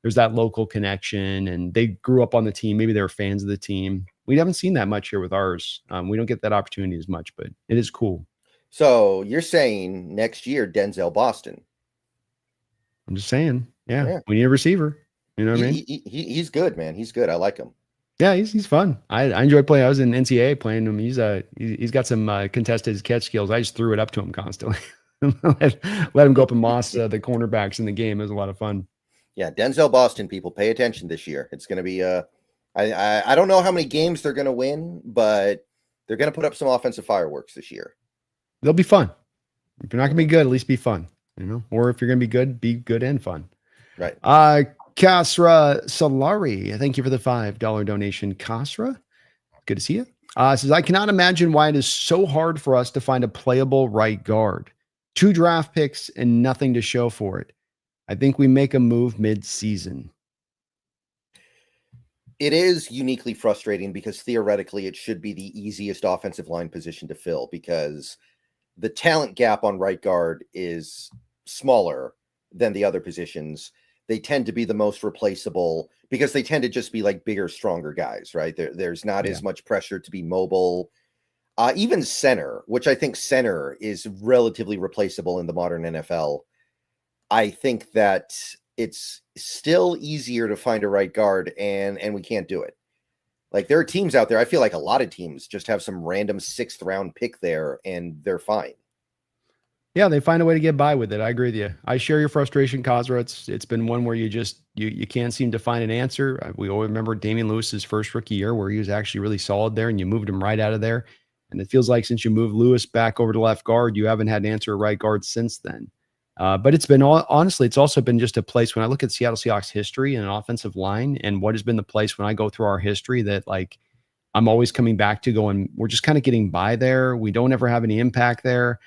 A: there's that local connection, and they grew up on the team. Maybe they were fans of the team. We haven't seen that much here with ours. We don't get that opportunity as much, but it is cool.
B: So you're saying next year, Denzel Boston?
A: I'm just saying, yeah. We need a receiver. You know what I mean?
B: He's good, man. He's good. I like him.
A: Yeah, he's fun. I enjoy playing. I was in NCAA playing him. He's got some contested catch skills. I just threw it up to him constantly. let him go up and moss the cornerbacks in the game. It was a lot of fun.
B: Yeah, Denzel Boston, people, pay attention this year. It's going to be I don't know how many games they're going to win, but they're going to put up some offensive fireworks this year.
A: They'll be fun. If you're not going to be good, at least be fun, you know? Or if you're going to be good and fun.
B: Right.
A: Kasra Solari, thank you for the $5 donation. Kasra, good to see you. Says, I cannot imagine why it is so hard for us to find a playable right guard. 2 draft picks and nothing to show for it. I think we make a move mid-season.
B: It is uniquely frustrating because theoretically it should be the easiest offensive line position to fill because the talent gap on right guard is smaller than the other positions. they tend to be the most replaceable because they tend to just be like bigger, stronger guys, right? There's not as much pressure to be mobile. Even center, which I think center is relatively replaceable in the modern NFL. I think that it's still easier to find a right guard, and we can't do it. Like, there are teams out there, I feel like a lot of teams just have some random 6th round pick there, and they're fine.
A: Yeah, they find a way to get by with it. I agree with you. I share your frustration, Kazra. It's been one where you can't seem to find an answer. We all remember Damian Lewis's first rookie year where he was actually really solid there, and you moved him right out of there. And it feels like since you moved Lewis back over to left guard, you haven't had an answer at right guard since then. But it's been honestly, it's also been just a place when I look at Seattle Seahawks history and an offensive line and what has been the place when I go through our history that like I'm always coming back to going, we're just kind of getting by there. We don't ever have any impact there.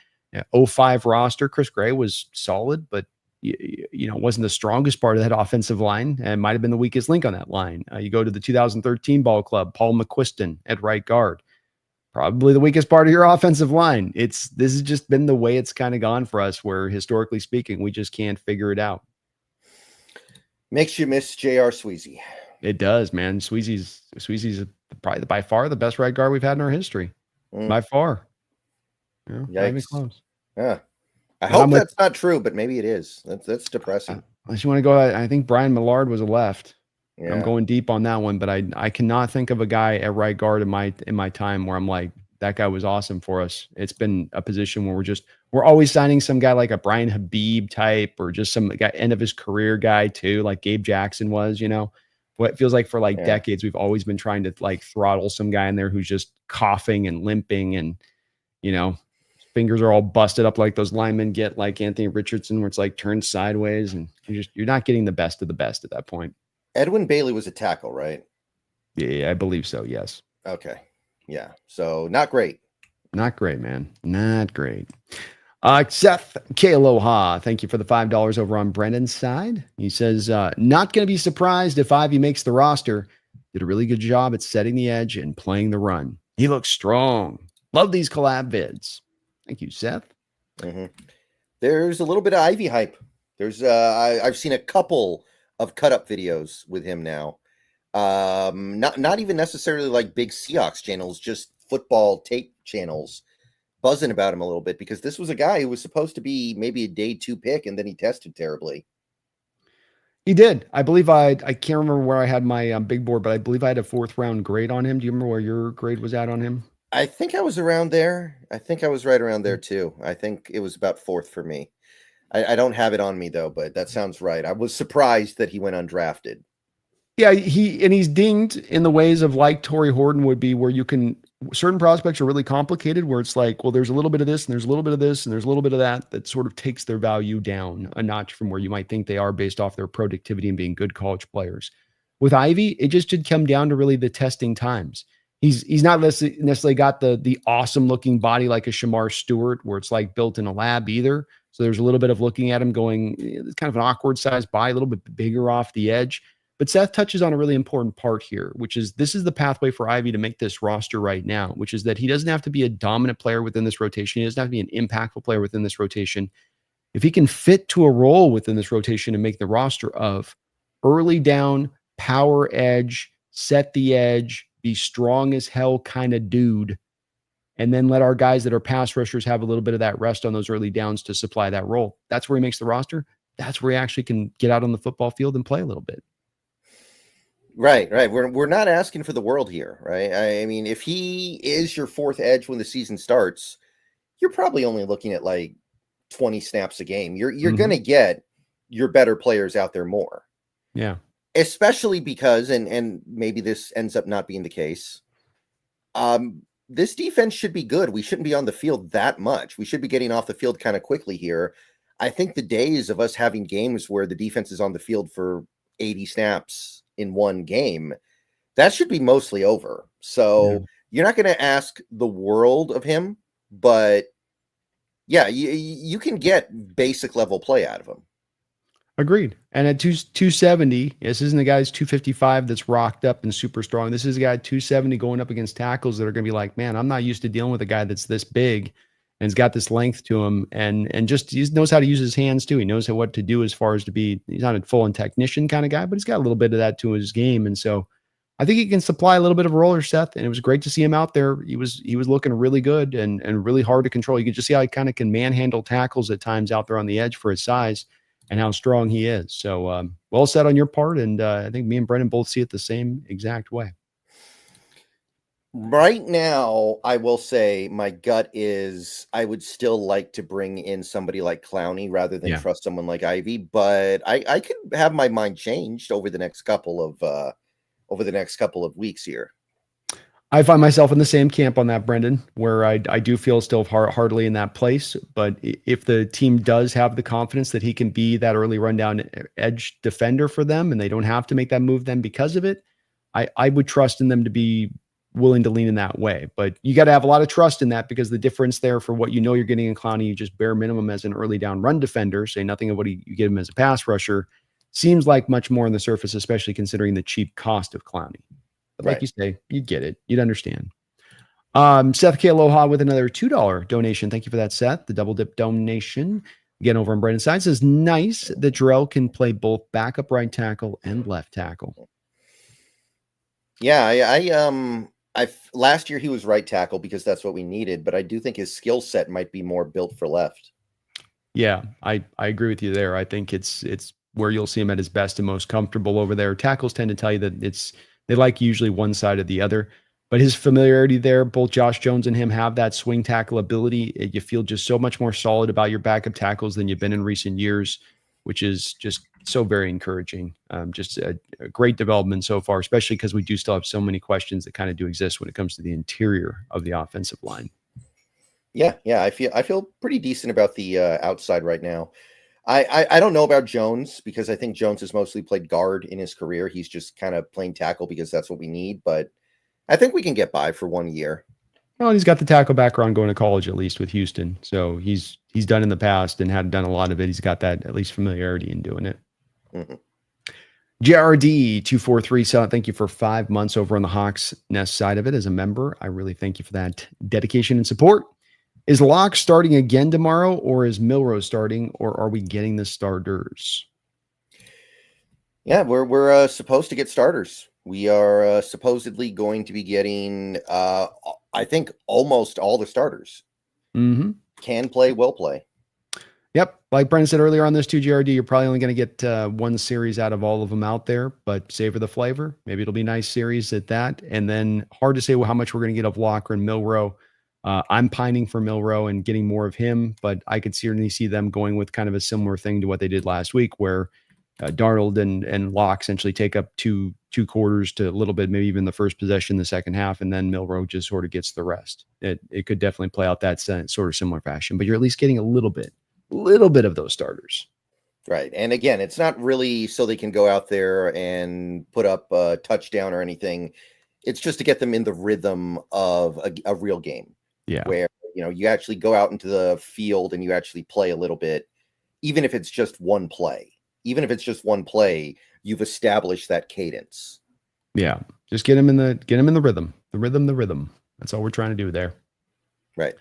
A: 05 roster, Chris Gray was solid, but wasn't the strongest part of that offensive line and might have been the weakest link on that line. You go to the 2013 ball club, Paul McQuiston at right guard, probably the weakest part of your offensive line. This has just been the way it's kind of gone for us, where historically speaking, we just can't figure it out.
B: Makes you miss J.R. Sweezy.
A: It does, man. Sweezy's probably by far the best right guard we've had in our history. By far. Not even close.
B: Yeah. I hope that's not true, but maybe it is. That's depressing.
A: Unless you want to go, I think Brian Millard was a left.
B: Yeah.
A: I'm going deep on that one, but I cannot think of a guy at right guard in my time where I'm like, that guy was awesome for us. It's been a position where we're always signing some guy like a Brian Habib type or just some guy end of his career guy too, like Gabe Jackson was, what it feels like for decades, we've always been trying to like throttle some guy in there who's just coughing and limping and, fingers are all busted up like those linemen get, like Anthony Richardson, where it's like turned sideways and you're not getting the best of the best at that point.
B: Edwin Bailey was a tackle, right?
A: Yeah, I believe so. Yes.
B: Okay. Yeah. So not great.
A: Not great, man. Not great. Seth K. Aloha, thank you for the $5 over on Brendan's side. He says, not going to be surprised if Ivy makes the roster. Did a really good job at setting the edge and playing the run. He looks strong. Love these collab vids. Thank you, Seth.
B: Mm-hmm. There's a little bit of Ivy hype. There's I've seen a couple of cut up videos with him now. Not even necessarily like big Seahawks channels, just football tape channels buzzing about him a little bit, because this was a guy who was supposed to be maybe a day 2 pick, and then he tested terribly.
A: He did. I believe I can't remember where I had my big board, but I believe I had a 4th round grade on him. Do you remember where your grade was at on him?
B: I think I was around there. I think I was right around there too. I think it was about 4th for me. I don't have it on me though, but that sounds right. I was surprised that he went undrafted.
A: Yeah, he's dinged in the ways of like Torrey Horton would be, where certain prospects are really complicated, where it's like, well, there's a little bit of this and there's a little bit of this and there's a little bit of that sort of takes their value down a notch from where you might think they are based off their productivity and being good college players. With Ivy, it just did come down to really the testing times. He's not necessarily got the awesome looking body like a Shamar Stewart, where it's like built in a lab either. So there's a little bit of looking at him going, it's kind of an awkward sized body, a little bit bigger off the edge. But Seth touches on a really important part here, which is this is the pathway for Ivy to make this roster right now, which is that he doesn't have to be a dominant player within this rotation. He doesn't have to be an impactful player within this rotation. If he can fit to a role within this rotation and make the roster of early down, power edge, set the edge, be strong as hell kind of dude, and then let our guys that are pass rushers have a little bit of that rest on those early downs to supply that role. That's where he makes the roster. That's where he actually can get out on the football field and play a little bit.
B: Right. We're not asking for the world here, right? I mean, if he is your 4th edge when the season starts, you're probably only looking at like 20 snaps a game. You're going to get your better players out there more.
A: Yeah.
B: Especially because, and maybe this ends up not being the case, this defense should be good. We shouldn't be on the field that much. We should be getting off the field kind of quickly here. I think the days of us having games where the defense is on the field for 80 snaps in one game, that should be mostly over. So You're not going to ask the world of him, but yeah, you can get basic level play out of him.
A: Agreed. And at 270, this isn't a guy's 255 that's rocked up and super strong. This is a guy 270 going up against tackles that are going to be like, man, I'm not used to dealing with a guy that's this big and he's got this length to him, and just he knows how to use his hands too. He knows what to do as far as to be. He's not a full-on technician kind of guy, but he's got a little bit of that to his game, and so I think he can supply a little bit of a roller, Seth. And it was great to see him out there. He was looking really good and really hard to control. You could just see how he kind of can manhandle tackles at times out there on the edge for his size and how strong he is. So well said on your part, and I think me and Brendan both see it the same exact way.
B: Right now, I will say my gut is I would still like to bring in somebody like Clowney rather than trust someone like Ivy, but I could have my mind changed over the next couple of weeks here.
A: I find myself in the same camp on that, Brendan, where I do feel still hardly in that place. But if the team does have the confidence that he can be that early rundown edge defender for them, and they don't have to make that move then because of it, I would trust in them to be willing to lean in that way. But you got to have a lot of trust in that, because the difference there for what you're getting in Clowney, you just bare minimum as an early down run defender, say nothing of what you get him as a pass rusher, seems like much more on the surface, especially considering the cheap cost of Clowney. But like you say, you'd get it. You'd understand. Seth K. Aloha with another $2 donation. Thank you for that, Seth. The double dip donation. Again, over on Brandon's side, says, nice that Jarrell can play both backup right tackle and left tackle.
B: Yeah, I last year he was right tackle because that's what we needed, but I do think his skill set might be more built for left.
A: Yeah, I agree with you there. I think it's where you'll see him at his best and most comfortable over there. Tackles tend to tell you that they like usually one side or the other, but his familiarity there, both Josh Jones and him have that swing tackle ability. You feel just so much more solid about your backup tackles than you've been in recent years, which is just so very encouraging. Just a great development so far, especially because we do still have so many questions that kind of do exist when it comes to the interior of the offensive line.
B: Yeah. I feel pretty decent about the outside right now. I don't know about Jones, because I think Jones has mostly played guard in his career. He's just kind of playing tackle because that's what we need. But I think we can get by for 1 year.
A: Well, he's got the tackle background going to college, at least with Houston. So he's done in the past and had done a lot of it. He's got that at least familiarity in doing it.
B: Mm-hmm.
A: JRD 243. So thank you for 5 months over on the Hawks Nest side of it as a member. I really thank you for that dedication and support. Is Locke starting again tomorrow, or is Milro starting, or are we getting the starters?
B: Yeah, we're supposed to get starters. We are supposedly going to be getting, I think, almost all the starters.
A: Mm-hmm.
B: Can play, will play.
A: Yep. Like Brendan said earlier on this 2GRD, you're probably only going to get one series out of all of them out there, but savor the flavor. Maybe it'll be a nice series at that. And then hard to say how much we're going to get of Locker and Milro. I'm pining for Milro and getting more of him, but I could certainly see them going with kind of a similar thing to what they did last week, where Darnold and Locke essentially take up two quarters to a little bit, maybe even the first possession, the second half, and then Milro just sort of gets the rest. It could definitely play out that sort of similar fashion, but you're at least getting a little bit of those starters.
B: Right. And again, it's not really so they can go out there and put up a touchdown or anything. It's just to get them in the rhythm of a real game.
A: Yeah.
B: Where, you actually go out into the field and you actually play a little bit, even if it's just one play. Even if it's just one play, you've established that cadence.
A: Yeah. Just get him in the rhythm. The rhythm. That's all we're trying to do there.
B: Right.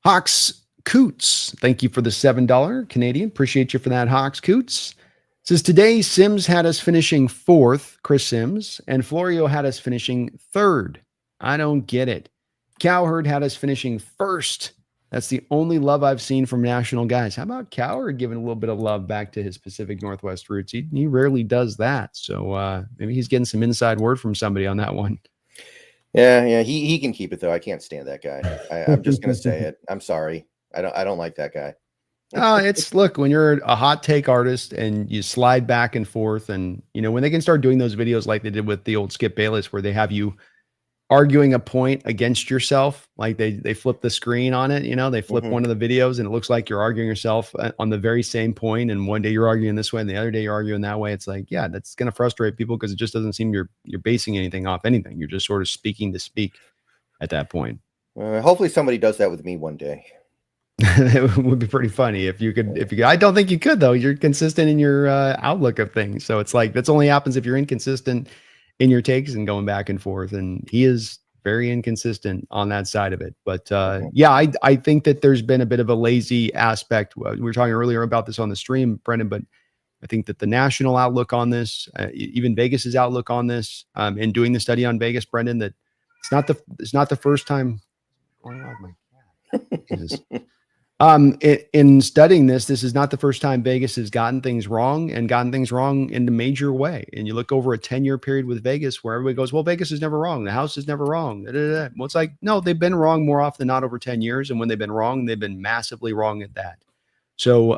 A: Hawks Coots, thank you for the $7 Canadian. Appreciate you for that, Hawks Coots. Says today Sims had us finishing 4th, Chris Sims, and Florio had us finishing 3rd. I don't get it. Cowherd had us finishing 1st. That's the only love I've seen from national guys. How about Cowherd giving a little bit of love back to his Pacific Northwest roots? He rarely does that. So maybe he's getting some inside word from somebody on that one.
B: Yeah. He can keep it though. I can't stand that guy. I'm just gonna say it. I'm sorry. I don't like that guy.
A: Look, when you're a hot take artist and you slide back and forth, and when they can start doing those videos like they did with the old Skip Bayless, where they have you arguing a point against yourself, like they flip the screen on it, they flip one of the videos and it looks like you're arguing yourself on the very same point, and one day you're arguing this way and the other day you're arguing that way. It's like, yeah, that's going to frustrate people because it just doesn't seem you're basing anything off anything. You're just sort of speaking to speak at that point.
B: Hopefully somebody does that with me one day.
A: It would be pretty funny if you could. I don't think you could, though. You're consistent in your outlook of things. So it's like that's only happens if you're inconsistent in your takes and going back and forth. And he is very inconsistent on that side of it. But yeah, I think that there's been a bit of a lazy aspect. We were talking earlier about this on the stream, Brendan, but I think that the national outlook on this, even Vegas's outlook on this, in doing the study on Vegas, Brendan, that it's not the first time. Going on my cat. In studying this is not the first time Vegas has gotten things wrong in a major way. And you look over a 10-year period with Vegas where everybody goes, well, Vegas is never wrong. The house is never wrong. Da, da, da. Well, it's like, no, they've been wrong more often than not over 10 years. And when they've been wrong, they've been massively wrong at that. So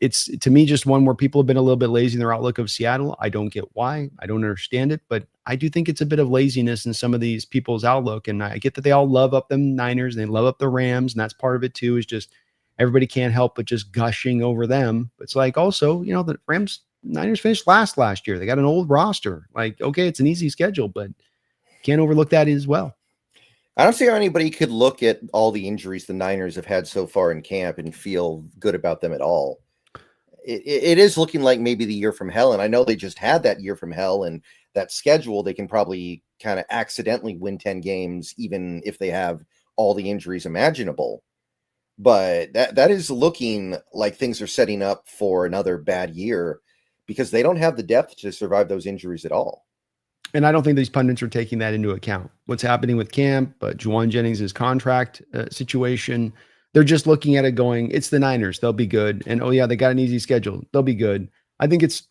A: it's, to me, just one where people have been a little bit lazy in their outlook of Seattle. I don't get why. I don't understand it, but I do think it's a bit of laziness in some of these people's outlook. And I get that they all love up them Niners and they love up the Rams. And that's part of it too, is just everybody can't help but just gushing over them. But it's like, also, the Niners finished last year. They got an old roster. Like, okay, it's an easy schedule, but can't overlook that as well.
B: I don't see how anybody could look at all the injuries the Niners have had so far in camp and feel good about them at all. It is looking like maybe the year from hell, and I know they just had that year from hell, and that schedule, they can probably kind of accidentally win 10 games, even if they have all the injuries imaginable. But that is looking like things are setting up for another bad year because they don't have the depth to survive those injuries at all.
A: And I don't think these pundits are taking that into account. What's happening with camp, Juwan Jennings' contract situation, they're just looking at it going, it's the Niners. They'll be good. And, oh, yeah, they got an easy schedule. They'll be good. I think it's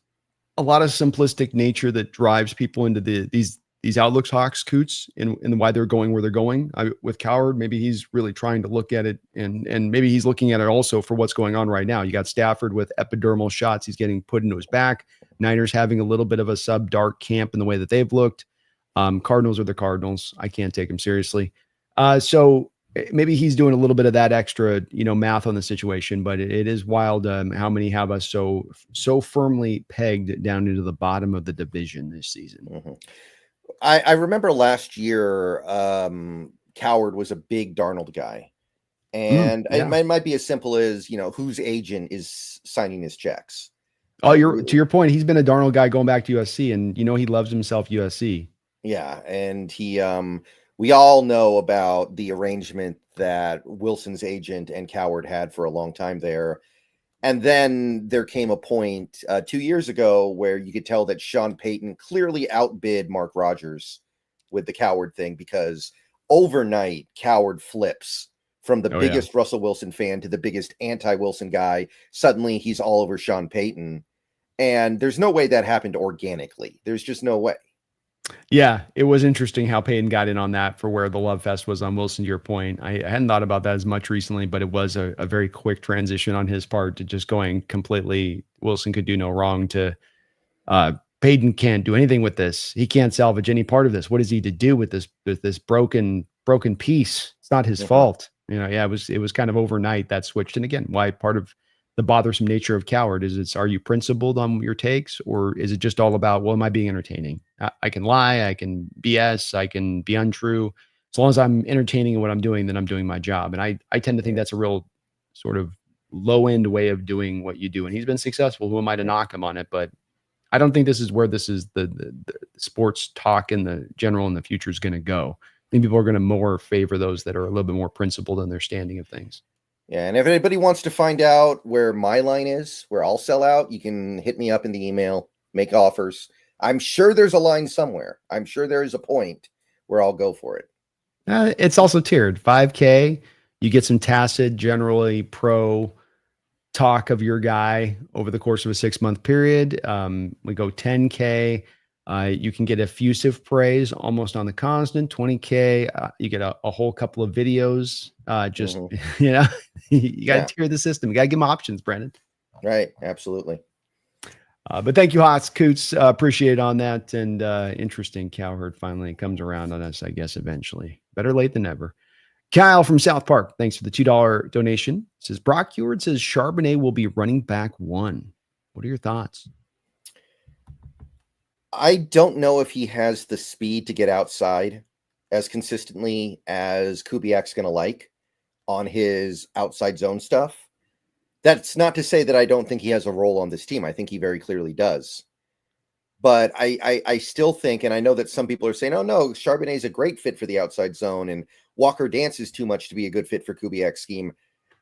A: a lot of simplistic nature that drives people into these outlooks, Hawks, Coots, and why they're going where they're going. With Coward, maybe he's really trying to look at it, and maybe he's looking at it also for what's going on right now. You got Stafford with epidermal shots he's getting put into his back. Niners having a little bit of a sub-dark camp in the way that they've looked. Cardinals are the Cardinals. I can't take them seriously. So maybe he's doing a little bit of that extra, math on the situation, but it is wild how many have us so firmly pegged down into the bottom of the division this season.
B: Mm-hmm. I remember last year, Coward was a big Darnold guy. And it might be as simple as, whose agent is signing his checks.
A: Oh, to your point, he's been a Darnold guy going back to USC, and he loves himself USC.
B: Yeah, and we all know about the arrangement that Wilson's agent and Coward had for a long time there. And then there came a point 2 years ago where you could tell that Sean Payton clearly outbid Mark Rodgers with the Coward thing, because overnight Coward flips from the biggest Russell Wilson fan to the biggest anti-Wilson guy. Suddenly he's all over Sean Payton. And there's no way that happened organically. There's just no way.
A: Yeah, it was interesting how Payton got in on that for where the love fest was on Wilson, to your point. I hadn't thought about that as much recently, but it was a very quick transition on his part to just going completely, Wilson could do no wrong, to Payton can't do anything with this. He can't salvage any part of this. What is he to do with this broken piece? It's not his fault. It was kind of overnight that switched. And again, why part of the bothersome nature of Coward is are you principled on your takes, or is it just all about, well, am I being entertaining? I can lie, I can BS, I can be untrue. As long as I'm entertaining in what I'm doing, then I'm doing my job. And I tend to think that's a real sort of low end way of doing what you do. And he's been successful. Who am I to knock him on it? But I don't think this is where the sports talk in the general in the future is going to go. I think people are going to more favor those that are a little bit more principled in their standing of things.
B: Yeah, and if anybody wants to find out where my line is, where I'll sell out, you can hit me up in the email, make offers. I'm sure there's a line somewhere. I'm sure there is a point where I'll go for it.
A: It's also tiered. 5K, you get some tacit, generally pro talk of your guy over the course of a 6-month period. We go 10K. You can get effusive praise almost on the constant. 20K, you get a whole couple of videos. You got to tier the system. You got to give them options, Brendan.
B: Right. Absolutely.
A: But thank you, Hots, Coots. Appreciate it on that. And interesting, Cowherd finally comes around on us, I guess, eventually. Better late than never. Kyle from South Park, thanks for the $2 donation. Says, Brock Heward says Charbonnet will be running back 1. What are your thoughts?
B: I don't know if he has the speed to get outside as consistently as Kubiak's going to like on his outside zone stuff. That's not to say that I don't think he has a role on this team. I think he very clearly does. But I still think, and I know that some people are saying, oh no, Charbonnet is a great fit for the outside zone, and Walker dances too much to be a good fit for Kubiak's scheme.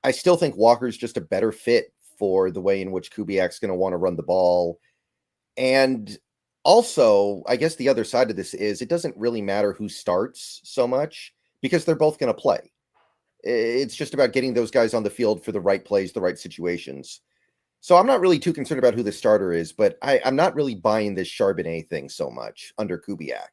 B: I still think Walker's just a better fit for the way in which Kubiak's going to want to run the ball. And also, I guess the other side of this is it doesn't really matter who starts so much because they're both going to play. It's just about getting those guys on the field for the right plays, the right situations. So I'm not really too concerned about who the starter is, but I'm not really buying this Charbonnet thing so much under Kubiak.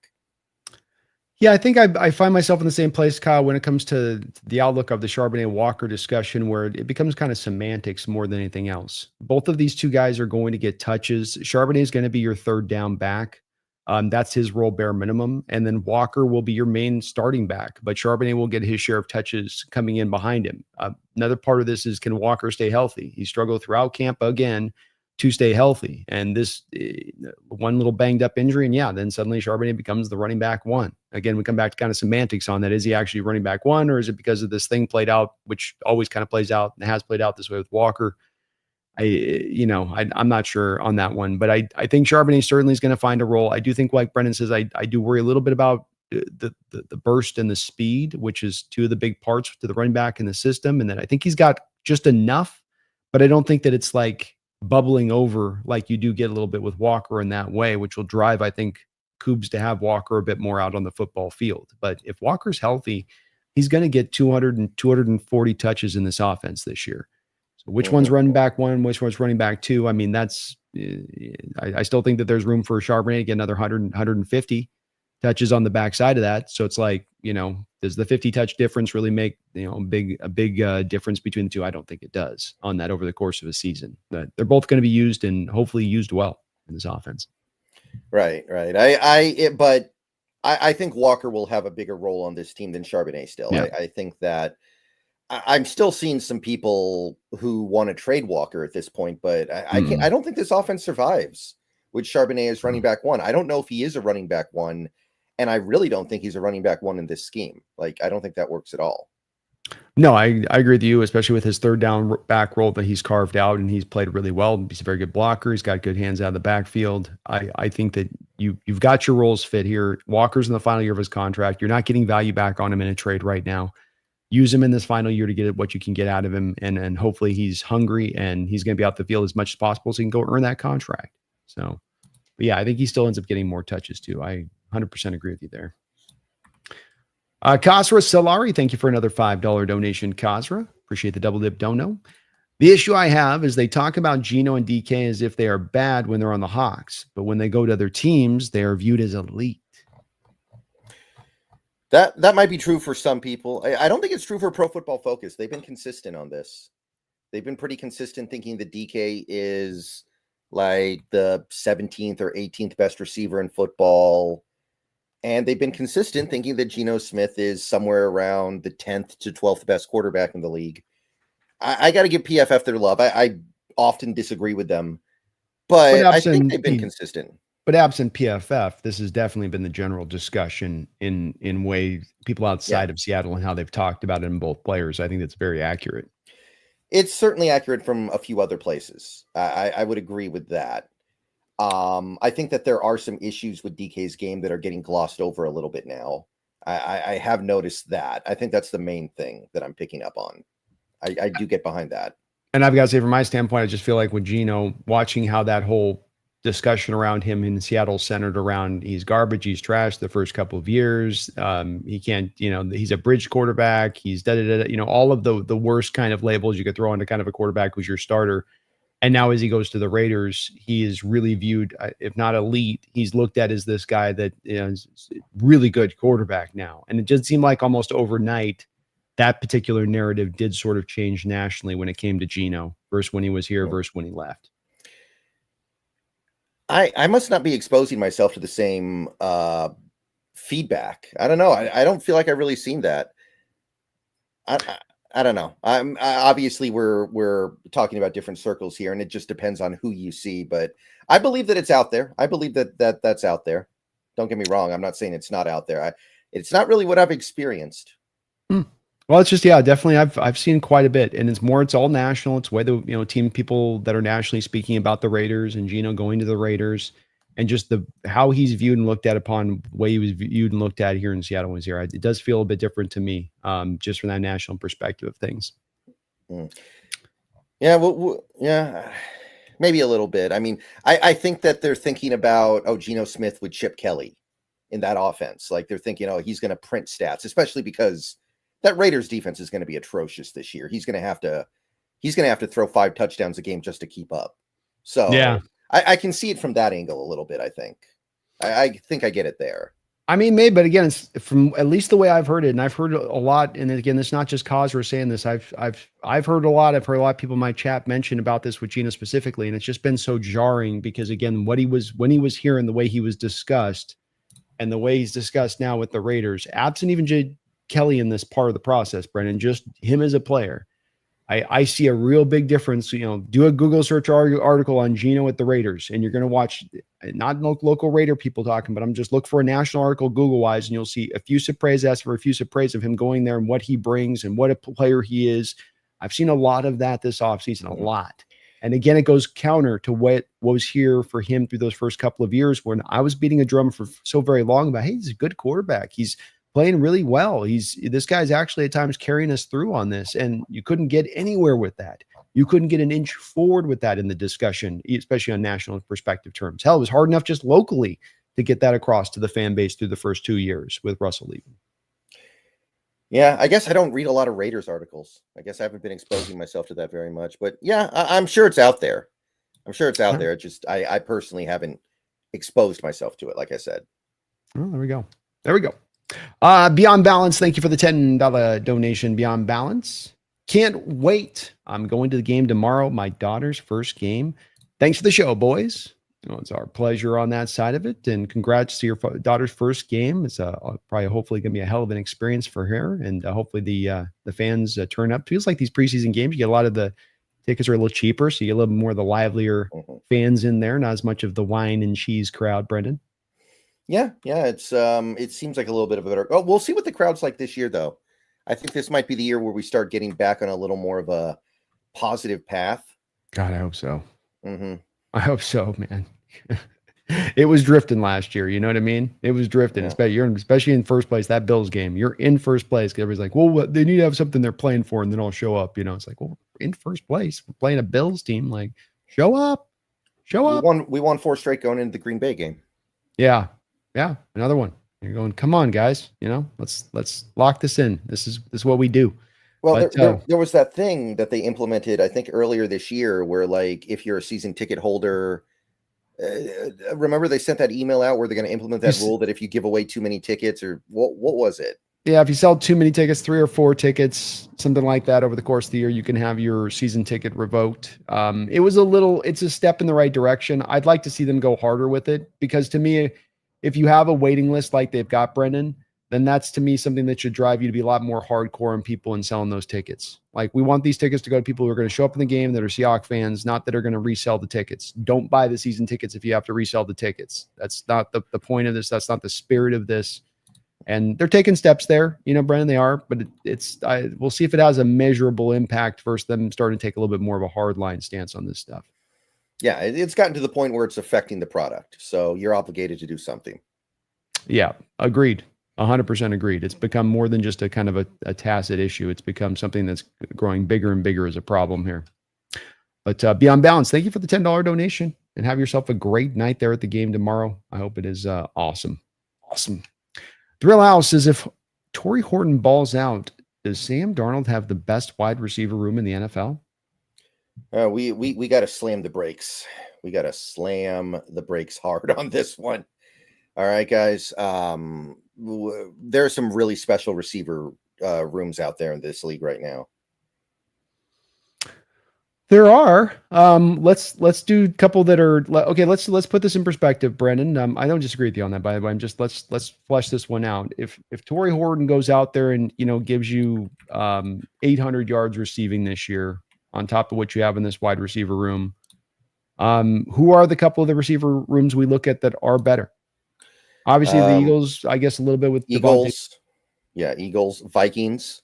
A: Yeah, I think I find myself in the same place, Kyle, when it comes to the outlook of the Charbonnet Walker discussion, where it becomes kind of semantics more than anything else. Both of these two guys are going to get touches. Charbonnet is going to be your third down back. That's his role bare minimum. And then Walker will be your main starting back, but Charbonnet will get his share of touches coming in behind him. Another part of this is, can Walker stay healthy? He struggled throughout camp again to stay healthy. And this one little banged up injury, and yeah, then suddenly Charbonnet becomes the running back one. Again, we come back to kind of semantics on that. Is he actually running back one, or is it because of this thing played out, which always kind of plays out and has played out this way with Walker? I'm not sure on that one, but I think Charbonnet certainly is going to find a role. I do think, like Brendan says, I do worry a little bit about the burst and the speed, which is two of the big parts to the running back in the system. And then I think he's got just enough, but I don't think that it's like bubbling over like you do get a little bit with Walker in that way, which will drive, I think, Coobs to have Walker a bit more out on the football field. But if Walker's healthy, he's going to get 200 and 240 touches in this offense this year. Which one's running back one? Which one's running back two? I mean, that's I still think that there's room for Charbonnet to get another 100, 150 touches on the backside of that. So it's like, does the 50 touch difference really make a big difference between the two? I don't think it does on that over the course of a season. But they're both going to be used and hopefully used well in this offense.
B: Right. But I think Walker will have a bigger role on this team than Charbonnet still.
A: Yeah.
B: I think that. I'm still seeing some people who want to trade Walker at this point, but I don't think this offense survives with Charbonnet as running back one. I don't know if he is a running back one, and I really don't think he's a running back one in this scheme. Like, I don't think that works at all.
A: No, I agree with you, especially with his third down back role that he's carved out, and he's played really well. He's a very good blocker. He's got good hands out of the backfield. I think that you've got your roles fit here. Walker's in the final year of his contract. You're not getting value back on him in a trade right now. Use him in this final year to get what you can get out of him. And hopefully he's hungry and he's going to be out the field as much as possible so he can go earn that contract. So, but yeah, I think he still ends up getting more touches too. I 100% agree with you there. Kasra Solari, thank you for another $5 donation, Kasra. Appreciate the double dip dono. The issue I have is they talk about Geno and DK as if they are bad when they're on the Hawks, but when they go to other teams, they are viewed as elite.
B: That might be true for some people. I don't think it's true for Pro Football Focus. They've been consistent on this. They've been pretty consistent thinking that DK is like the 17th or 18th best receiver in football. And they've been consistent thinking that Geno Smith is somewhere around the 10th to 12th best quarterback in the league. I got to give PFF their love. I often disagree with them, but I think they've been consistent.
A: But absent PFF, this has definitely been the general discussion in ways people outside of Seattle and how they've talked about it in both players. I think that's very accurate.
B: It's certainly accurate from a few other places. I would agree with that. I think that there are some issues with DK's game that are getting glossed over a little bit now. I have noticed that. I think that's the main thing that I'm picking up on. I do get behind that. And
A: I've got to say, from my standpoint, I just feel like with Geno, watching how that whole discussion around him in Seattle centered around he's garbage, he's trash the first couple of years. He can't, he's a bridge quarterback. He's all of the worst kind of labels you could throw into kind of a quarterback who's your starter. And now as he goes to the Raiders, he is really viewed, if not elite, he's looked at as this guy that is really good quarterback now. And it did seem like almost overnight that particular narrative did sort of change nationally when it came to Geno versus when he was here versus when he left.
B: I must not be exposing myself to the same feedback. I don't know. I don't feel like I've really seen that. I don't know. Obviously we're talking about different circles here, and it just depends on who you see. But I believe that it's out there. I believe that's out there. Don't get me wrong. I'm not saying it's not out there. It's not really what I've experienced.
A: Well, it's just, definitely. I've seen quite a bit, and it's all national. It's where the team people that are nationally speaking about the Raiders and Geno going to the Raiders, and just how he's viewed and looked at upon the way he was viewed and looked at here in Seattle when he was here. It does feel a bit different to me, just from that national perspective of things.
B: Yeah, well, yeah, maybe a little bit. I mean, I think that they're thinking about, Geno Smith with Chip Kelly in that offense. Like they're thinking, he's going to print stats, especially because that Raiders defense is going to be atrocious this year. He's going to have to throw 5 touchdowns a game just to keep up. So
A: yeah,
B: I can see it from that angle a little bit. I think I get it there.
A: I mean, maybe, but again, it's from at least the way I've heard it, and I've heard a lot. And again, it's not just Cosner saying this. I've heard a lot. I've heard a lot of people in my chat mention about this with Geno specifically, and it's just been so jarring because again, when he was here and the way he was discussed, and the way he's discussed now with the Raiders, absent even Jay Kelly in this part of the process, Brendan, just him as a player, I see a real big difference. Do a Google search article on Geno at the Raiders, and you're going to watch not local Raider people talking, but I'm just look for a national article Google wise, and you'll see effusive praise after effusive praise of him going there and what he brings and what a player he is. I've seen a lot of that this offseason, a lot. And again, it goes counter to what was here for him through those first couple of years when I was beating a drum for so very long about, hey, he's a good quarterback. He's playing really well. This guy's actually at times carrying us through on this. And you couldn't get anywhere with that. You couldn't get an inch forward with that in the discussion, especially on national perspective terms. Hell, it was hard enough just locally to get that across to the fan base through the first 2 years with Russell leaving.
B: Yeah, I guess I don't read a lot of Raiders articles. I guess I haven't been exposing myself to that very much. But yeah, I'm sure it's out there. There. It's just I personally haven't exposed myself to it, like I said.
A: Oh, there we go. Beyond Balance, thank you for the $10 donation. Beyond Balance. Can't wait. I'm going to the game tomorrow, my daughter's first game. Thanks for the show, boys. It's our pleasure on that side of it. And congrats to your daughter's first game. It's probably hopefully going to be a hell of an experience for her. And hopefully the fans turn up. Feels like these preseason games, you get a lot of the tickets are a little cheaper. So you get a little more of the livelier fans in there, not as much of the wine and cheese crowd, Brendan.
B: Yeah. It's it seems like a little bit of a better. Oh, we'll see what the crowd's like this year, though. I think this might be the year where we start getting back on a little more of a positive path.
A: God, I hope so. I hope so, man. It was drifting last year. You know what I mean? It was drifting, especially in first place. That Bills game, you're in first place. Everybody's like, well, they need to have something they're playing for, and then I'll show up. It's like, well, in first place, we're playing a Bills team. Like, show up.
B: We won 4 straight going into the Green Bay game.
A: Yeah, another one. You're going, come on, guys. Let's lock this in. This is what we do.
B: Well, there was that thing that they implemented, I think, earlier this year, where like if you're a season ticket holder. Remember they sent that email out where they're going to implement that rule that if you give away too many tickets, or what was it?
A: Yeah, if you sell too many tickets, 3 or 4 tickets, something like that over the course of the year, you can have your season ticket revoked. It's a step in the right direction. I'd like to see them go harder with it because to me, if you have a waiting list like they've got, Brendan, then that's to me something that should drive you to be a lot more hardcore on people and selling those tickets. Like we want these tickets to go to people who are going to show up in the game that are Seahawks fans, not that are going to resell the tickets. Don't buy the season tickets if you have to resell the tickets. That's not the point of this. That's not the spirit of this. And they're taking steps there, Brendan, they are, but we'll see if it has a measurable impact versus them starting to take a little bit more of a hard line stance on this stuff.
B: Yeah, it's gotten to the point where it's affecting the product. So you're obligated to do something.
A: Yeah, agreed. 100% agreed. It's become more than just a kind of a tacit issue. It's become something that's growing bigger and bigger as a problem here. But Beyond Balance, thank you for the $10 donation and have yourself a great night there at the game tomorrow. I hope it is awesome. Awesome. Thrill House says, if Torrey Horton balls out, does Sam Darnold have the best wide receiver room in the NFL?
B: We got to slam the brakes. We got to slam the brakes hard on this one. All right, guys. There are some really special receiver rooms out there in this league right now.
A: There are. Let's do a couple that are okay. Let's put this in perspective, Brendan. I don't disagree with you on that, by the way. Let's flesh this one out. If Torrey Horton goes out there and gives you 800 yards receiving this year on top of what you have in this wide receiver room, who are the couple of the receiver rooms we look at that are better? Obviously, the Eagles, I guess a little bit with
B: Eagles. Yeah, Eagles, Vikings,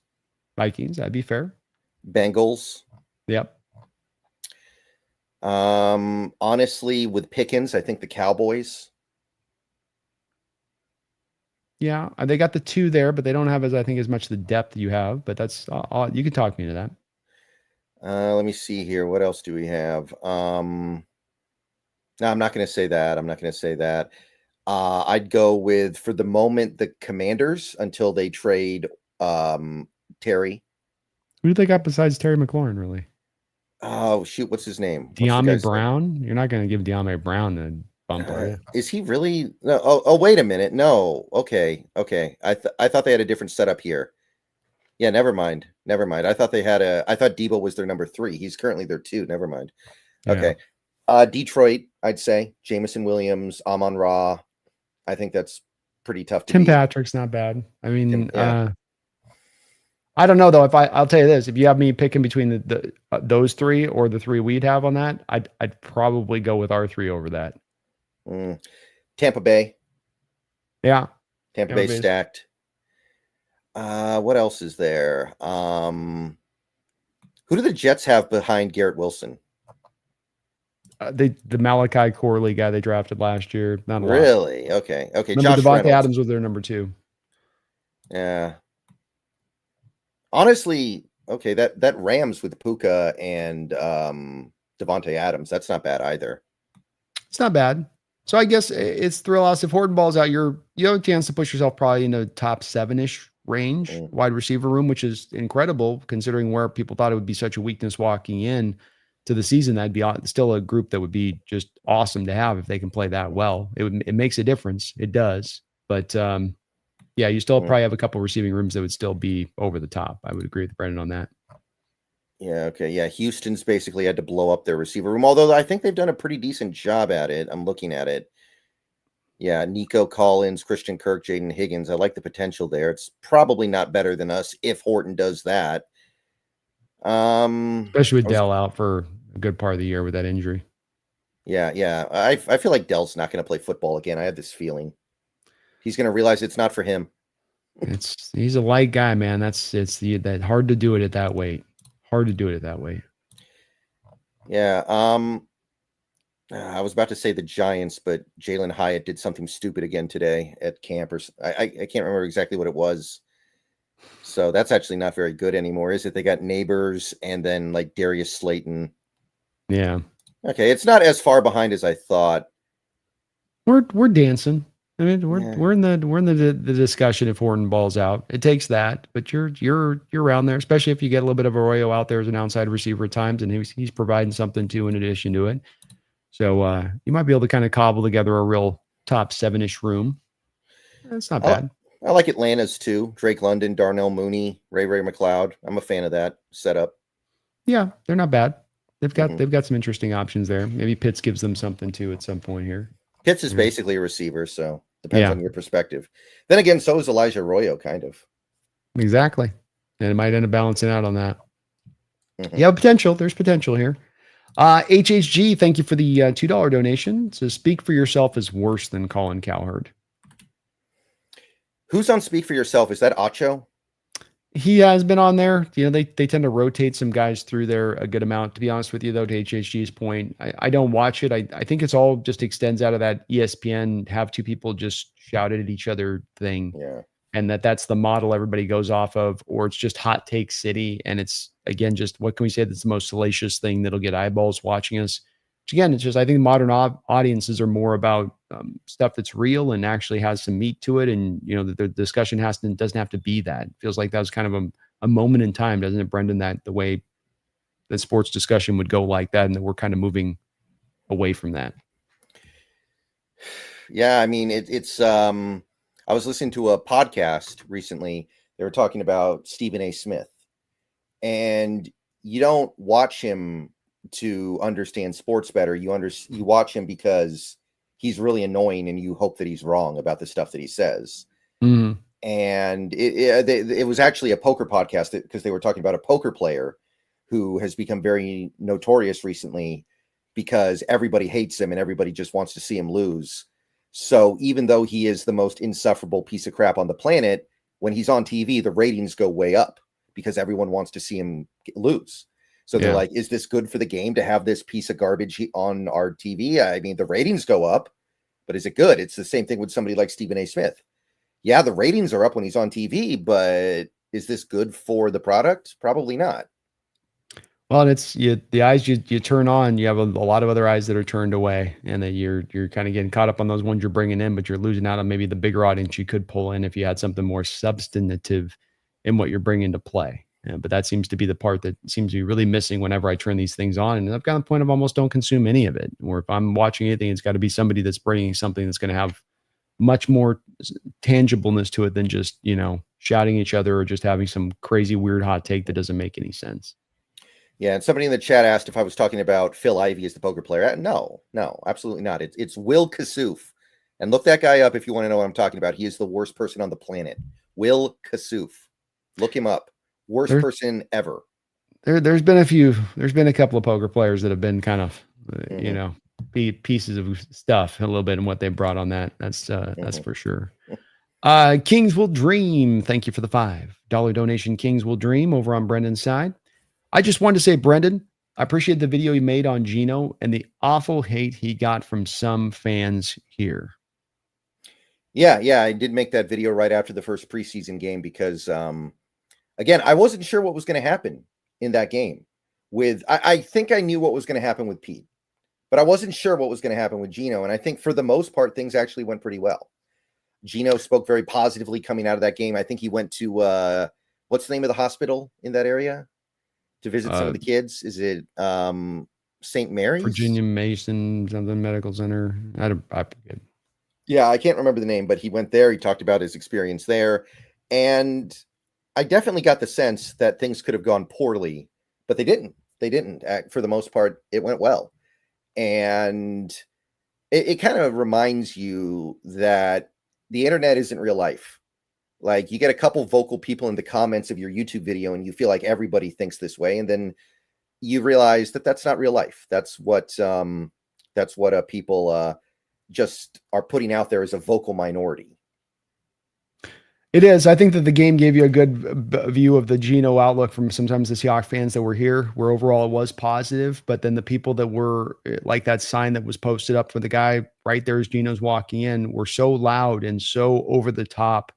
A: that'd be fair.
B: Bengals.
A: Yep.
B: Honestly, with Pickens, I think the Cowboys.
A: Yeah, they got the 2 there, but they don't have as much the depth you have. But that's you can talk me into that.
B: Let me see here. What else do we have? No, I'm not going to say that. I'm not going to say that. I'd go with, for the moment, the Commanders until they trade Terry.
A: Who do they got besides Terry McLaurin, really?
B: Oh, shoot. What's his name?
A: De'Ami Brown? You're not going to give De'Ami Brown the bump, are you?
B: Is he really? No. Oh, wait a minute. No. Okay. I thought they had a different setup here. Yeah, never mind. I thought Debo was their number 3. He's currently their 2. Never mind. Okay. Yeah. Detroit, I'd say. Jameson Williams, Amon-Ra. I think that's pretty tough to
A: Tim
B: beat.
A: Patrick's not bad. I mean, I don't know though. I'll tell you this, if you have me picking between those 3 or the 3 we'd have on that, I'd probably go with our 3 over that.
B: Tampa Bay.
A: Yeah.
B: Tampa Bay stacked. What else is there? Who do the Jets have behind Garrett Wilson?
A: The Malachi Corley guy they drafted last year. Not a
B: really?
A: lot.
B: Okay.
A: Remember,
B: Josh
A: Devontae
B: Reynolds.
A: Adams was their number 2.
B: Yeah. Honestly, okay, that Rams with Puka and Devontae Adams, that's not bad either.
A: It's not bad. So I guess it's thrill house. If Horton Ball's out, you have a chance to push yourself probably in the top 7-ish range, wide receiver room, which is incredible considering where people thought it would be such a weakness walking in to the season. That'd be still a group that would be just awesome to have if they can play that well. It makes a difference. It does. But yeah, you still probably have a couple receiving rooms that would still be over the top. I would agree with Brendan on that.
B: Yeah, okay. Yeah, Houston's basically had to blow up their receiver room, although I think they've done a pretty decent job at it. I'm looking at it. Yeah, Nico Collins, Christian Kirk, Jaden Higgins. I like the potential there. It's probably not better than us if Horton does that.
A: Especially with Dell out for a good part of the year with that injury.
B: Yeah. I feel like Dell's not going to play football again. I have this feeling. He's going to realize it's not for him.
A: He's a light guy, man. That hard to do it at that weight.
B: Yeah. I was about to say the Giants, but Jalen Hyatt did something stupid again today at camp. I can't remember exactly what it was. So that's actually not very good anymore, is it? They got Neighbors and then like Darius Slayton.
A: Yeah.
B: Okay, it's not as far behind as I thought.
A: We're dancing. I mean, we're in the discussion if Horton Ball's out. It takes that, but you're around there, especially if you get a little bit of Arroyo out there as an outside receiver at times, and he's providing something too in addition to it. So you might be able to kind of cobble together a real top 7-ish room. That's not bad.
B: I like Atlanta's too. Drake London, Darnell Mooney, Ray McLeod. I'm a fan of that setup.
A: Yeah, they're not bad. They've got some interesting options there. Maybe Pitts gives them something too at some point here.
B: Pitts is basically a receiver, so depends on your perspective. Then again, so is Elijah Arroyo, kind of.
A: Exactly. And it might end up balancing out on that. Yeah, potential. There's potential here. HHG, thank you for the $2 donation. So Speak for Yourself is worse than Colin Cowherd.
B: Who's on Speak for Yourself? Is that Acho?
A: He has been on there. You know, they tend to rotate some guys through there a good amount. To be honest with you, though, to HHG's point, I don't watch it. I think it's all just extends out of that ESPN have 2 people just shouted at each other thing.
B: Yeah.
A: And that's the model everybody goes off of, or it's just hot take city. And it's, again, just what can we say that's the most salacious thing that'll get eyeballs watching us? Which again, it's just, I think modern audiences are more about stuff that's real and actually has some meat to it. And, you know, the discussion doesn't have to be that. It feels like that was kind of a moment in time, doesn't it, Brendan, that the way the sports discussion would go like that, and that we're kind of moving away from that.
B: Yeah. I mean, it's I was listening to a podcast recently. They were talking about Stephen A. Smith, and you don't watch him to understand sports better. You watch him because he's really annoying, and you hope that he's wrong about the stuff that he says. And it was actually a poker podcast because they were talking about a poker player who has become very notorious recently because everybody hates him and everybody just wants to see him lose. So even though he is the most insufferable piece of crap on the planet, when he's on TV, the ratings go way up because everyone wants to see him lose. So they're like, is this good for the game to have this piece of garbage on our TV? I mean, the ratings go up, but is it good? It's the same thing with somebody like Stephen A. Smith. Yeah, the ratings are up when he's on TV, but is this good for the product? Probably not.
A: Well, and it's the eyes you turn on, you have a lot of other eyes that are turned away, and that you're kind of getting caught up on those ones you're bringing in, but you're losing out on maybe the bigger audience you could pull in if you had something more substantive in what you're bringing to play. But that seems to be the part that seems to be really missing whenever I turn these things on, and I've got the point of almost don't consume any of it. Or if I'm watching anything, it's got to be somebody that's bringing something that's going to have much more tangibleness to it than just shouting at each other or just having some crazy weird hot take that doesn't make any sense.
B: Yeah, and somebody in the chat asked if I was talking about Phil Ivey as the poker player. No, absolutely not. It's Will Kassouf. And look that guy up if you want to know what I'm talking about. He is the worst person on the planet. Will Kassouf. Look him up. Worst person ever.
A: There's been a couple of poker players that have been kind of, pieces of stuff a little bit in what they brought on that. That's for sure. Kings Will Dream. Thank you for the $5 donation. Kings Will Dream over on Brendan's side. I just wanted to say, Brendan, I appreciate the video he made on Geno and the awful hate he got from some fans here.
B: Yeah, I did make that video right after the first preseason game because, again, I wasn't sure what was going to happen in that game. I think I knew what was going to happen with Pete, but I wasn't sure what was going to happen with Geno. And I think for the most part, things actually went pretty well. Geno spoke very positively coming out of that game. I think he went to, what's the name of the hospital in that area to visit some of the kids? Is it St. Mary's?
A: Virginia Mason, something medical center. I forget.
B: Yeah, I can't remember the name, but he went there. He talked about his experience there. And I definitely got the sense that things could have gone poorly, but they didn't. They didn't. For the most part, it went well. And it kind of reminds you that the internet isn't real life. Like, you get a couple vocal people in the comments of your YouTube video and you feel like everybody thinks this way. And then you realize that that's not real life. That's what people just are putting out there as a vocal minority.
A: It is. I think that the game gave you a good view of the Geno outlook from sometimes the Seahawks fans that were here, where overall it was positive. But then the people that were like that sign that was posted up for the guy right there as Geno's walking in were so loud and so over the top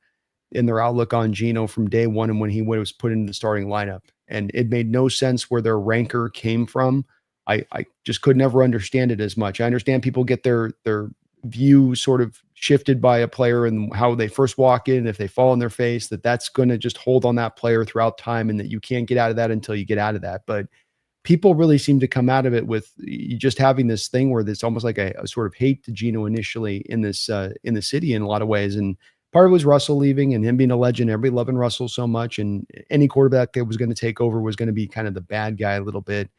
A: in their outlook on Geno from day one and when he was put into the starting lineup. And it made no sense where their rancor came from. I just could never understand it as much. I understand people get their view sort of shifted by a player and how they first walk in. If they fall on their face, that's going to just hold on that player throughout time and that you can't get out of that until you get out of that. But people really seem to come out of it with you just having this thing where it's almost like a sort of hate to Geno initially in this in the city in a lot of ways. And part of it was Russell leaving and him being a legend, everybody loving Russell so much. And any quarterback that was going to take over was going to be kind of the bad guy a little bit.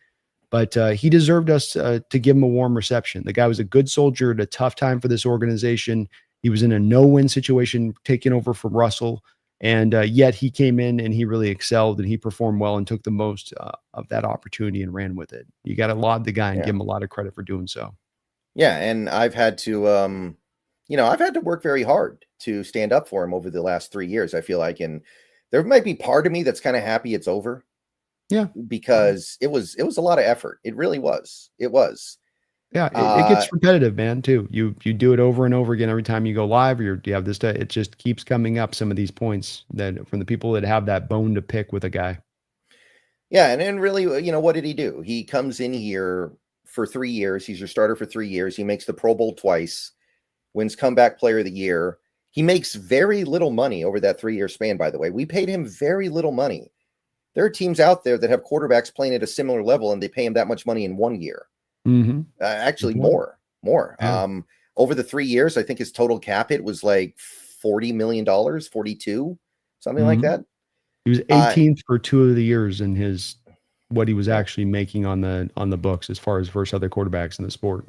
A: But he deserved us to give him a warm reception. The guy was a good soldier at a tough time for this organization. He was in a no-win situation taking over from Russell. And yet he came in and he really excelled and he performed well and took the most of that opportunity and ran with it. You got to laud the guy and give him a lot of credit for doing so.
B: Yeah. And I've had to, I've had to work very hard to stand up for him over the last 3 years, I feel like. And there might be part of me that's kind of happy it's over.
A: Yeah,
B: because it was a lot of effort. It really was. It was.
A: Yeah, it gets repetitive, man. Too. You do it over and over again every time you go live, or you have this. It just keeps coming up. Some of these points that from the people that have that bone to pick with a guy.
B: Yeah, and then really, what did he do? He comes in here for 3 years. He's your starter for 3 years. He makes the Pro Bowl twice. Wins Comeback Player of the Year. He makes very little money over that 3-year span. By the way, we paid him very little money. There are teams out there that have quarterbacks playing at a similar level and they pay him that much money in 1 year.
A: Mm-hmm.
B: Actually, more. Yeah. Over the 3 years, I think his total cap hit was like $40 million, 42, something like that.
A: He was 18th for 2 of the years in what he was actually making on the books as far as versus other quarterbacks in the sport.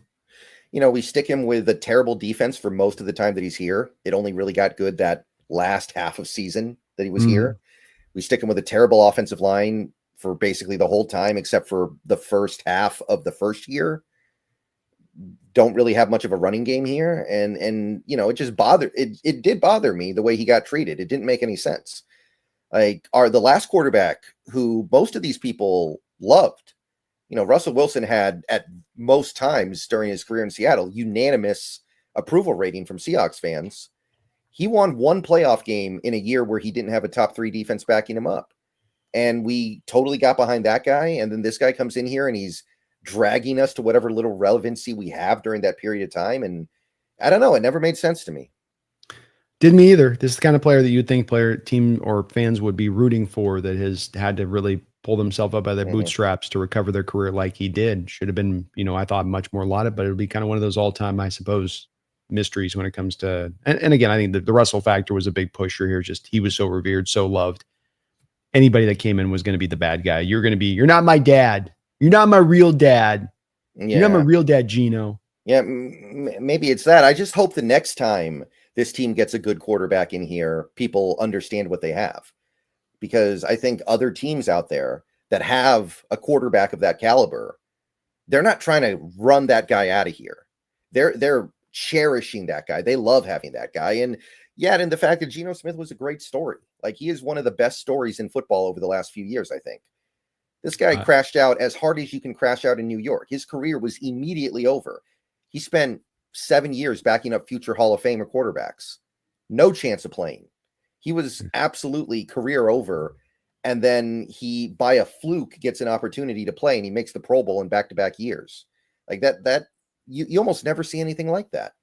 B: We stick him with a terrible defense for most of the time that he's here. It only really got good that last half of season that he was here. We stick him with a terrible offensive line for basically the whole time, except for the first half of the first year. Don't really have much of a running game here. And it just it did bother me the way he got treated. It didn't make any sense. Like the last quarterback who most of these people loved. Russell Wilson had, at most times during his career in Seattle, unanimous approval rating from Seahawks fans. He won one playoff game in a year where he didn't have a top 3 defense backing him up. And we totally got behind that guy. And then this guy comes in here and he's dragging us to whatever little relevancy we have during that period of time. And I don't know. It never made sense to me.
A: Didn't me either. This is the kind of player that you'd think team or fans would be rooting for, that has had to really pull themselves up by their bootstraps to recover their career like he did. Should have been, I thought much more lauded, but it'll be kind of one of those all-time, I suppose, mysteries when it comes to, and again, I think the Russell factor was a big pusher here. Just, he was so revered, so loved. Anybody that came in was going to be the bad guy. You're not my dad. You're not my real dad. Yeah. You're not my real dad, Geno.
B: Yeah, maybe it's that. I just hope the next time this team gets a good quarterback in here, people understand what they have. Because I think other teams out there that have a quarterback of that caliber, they're not trying to run that guy out of here. They're cherishing that guy. They love having that guy. And the fact that Geno Smith was a great story. Like, he is one of the best stories in football over the last few years, I think. This guy crashed out as hard as you can crash out in New York. His career was immediately over. He spent 7 years backing up future Hall of Famer quarterbacks. No chance of playing. He was absolutely career over. And then he, by a fluke, gets an opportunity to play, and he makes the Pro Bowl in back-to-back years. Like that you almost never see anything like that.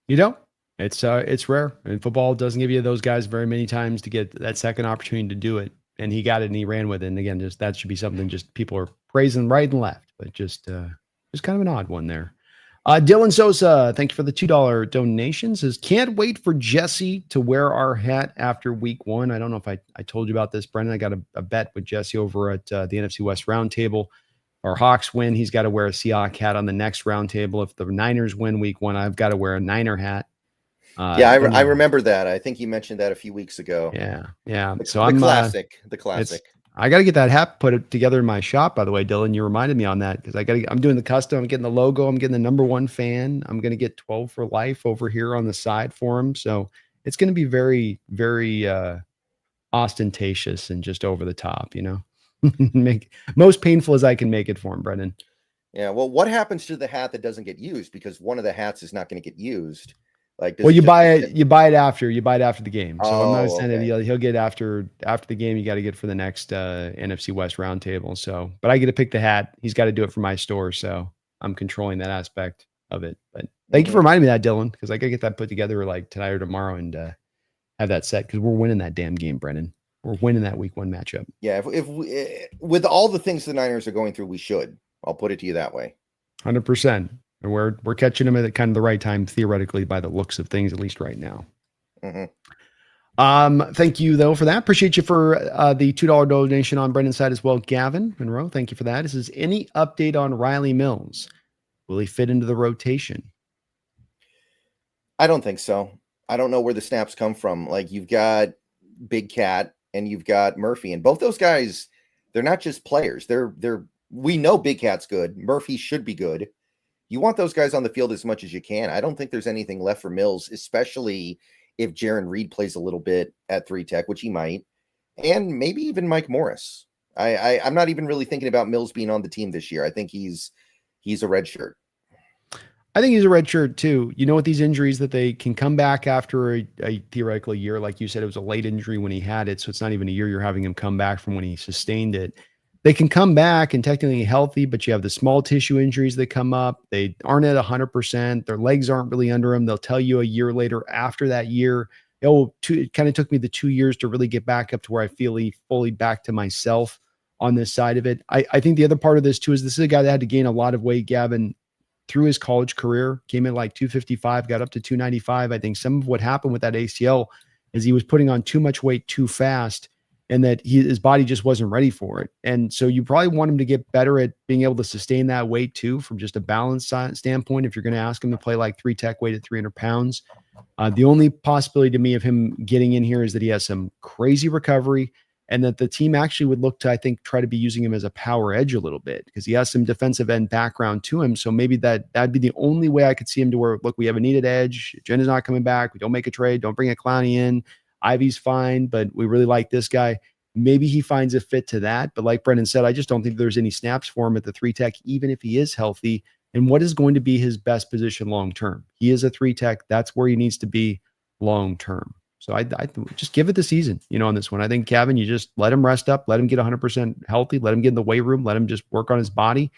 A: You don't. It's rare. And football doesn't give you those guys very many times to get that second opportunity to do it. And he got it and he ran with it. And again, just that should be something just people are praising right and left, but just kind of an odd one there. Dylan Sosa, thank you for the $2 donation. Says, can't wait for Jesse to wear our hat after week 1. I don't know if I told you about this, Brendan. I got a bet with Jesse over at the NFC West Roundtable. Our Hawks win, he's got to wear a Seahawk hat on the next roundtable. If the Niners win week 1, I've got to wear a Niner hat.
B: I remember that. I think you mentioned that a few weeks ago.
A: Yeah.
B: The classic.
A: I got to get that hat put together in my shop, by the way, Dylan. You reminded me on that because I'm doing the custom. I'm getting the logo. I'm getting the number 1 fan. I'm going to get 12 for life over here on the side for him. So it's going to be very, very ostentatious and just over the top, Make most painful as I can make it for him, Brendan.
B: Yeah. Well, what happens to the hat that doesn't get used? Because one of the hats is not going to get used. Like,
A: you buy it after the game. So I'm not saying that he'll get after the game. You got to get for the next NFC West roundtable. So, but I get to pick the hat. He's got to do it for my store. So I'm controlling that aspect of it. But thank you for reminding me of that, Dylan, because I got to get that put together like tonight or tomorrow and have that set, because we're winning that damn game, Brendan. We're winning that week 1 matchup.
B: Yeah. If we, with all the things the Niners are going through, we should. I'll put it to you that way.
A: 100%. And we're catching them at kind of the right time, theoretically, by the looks of things, at least right now. Thank you, though, for that. Appreciate you for the $2 donation on Brendan's side as well. Gavin Monroe, thank you for that. This is any update on Riley Mills? Will he fit into the rotation?
B: I don't think so. I don't know where the snaps come from. Like, you've got Big Cat and you've got Murphy, and both those guys, they're not just players. We know Big Cat's good. Murphy should be good. You want those guys on the field as much as you can. I don't think there's anything left for Mills, especially if Jaron Reed plays a little bit at 3 tech, which he might, and maybe even Mike Morris. I'm not even really thinking about Mills being on the team this year. I think he's a red shirt.
A: I think he's a red shirt too. With these injuries that they can come back after a theoretical year. Like you said, it was a late injury when he had it. So it's not even a year you're having him come back from when he sustained it. They can come back and technically healthy, but you have the small tissue injuries that come up. They aren't at 100%. Their legs aren't really under them. They'll tell you a year later after that year, it kind of took me the 2 years to really get back up to where I feel fully back to myself on this side of it. I think the other part of this too is this is a guy that had to gain a lot of weight, Gavin, through his college career. Came in like 255, got up to 295. I think some of what happened with that ACL is he was putting on too much weight too fast, and that his body just wasn't ready for it. And so you probably want him to get better at being able to sustain that weight too, from just a balance standpoint. If you're going to ask him to play like 3 tech weight at 300 pounds, the only possibility to me of him getting in here is that he has some crazy recovery, and that the team actually would look to, I think, try to be using him as a power edge a little bit, because he has some defensive end background to him. So maybe that'd be the only way I could see him to where, look, we have a needed edge. Jen is not coming back. We don't make a trade. Don't bring a Clowney in. Ivy's fine, but we really like this guy. Maybe he finds a fit to that. But like Brendan said, I just don't think there's any snaps for him at the 3 tech, even if he is healthy. And what is going to be his best position long term? He is a 3 tech. That's where he needs to be long term. So I just give it the season, on this one. I think, Kevin, you just let him rest up, let him get 100% healthy, let him get in the weight room, let him just work on his body.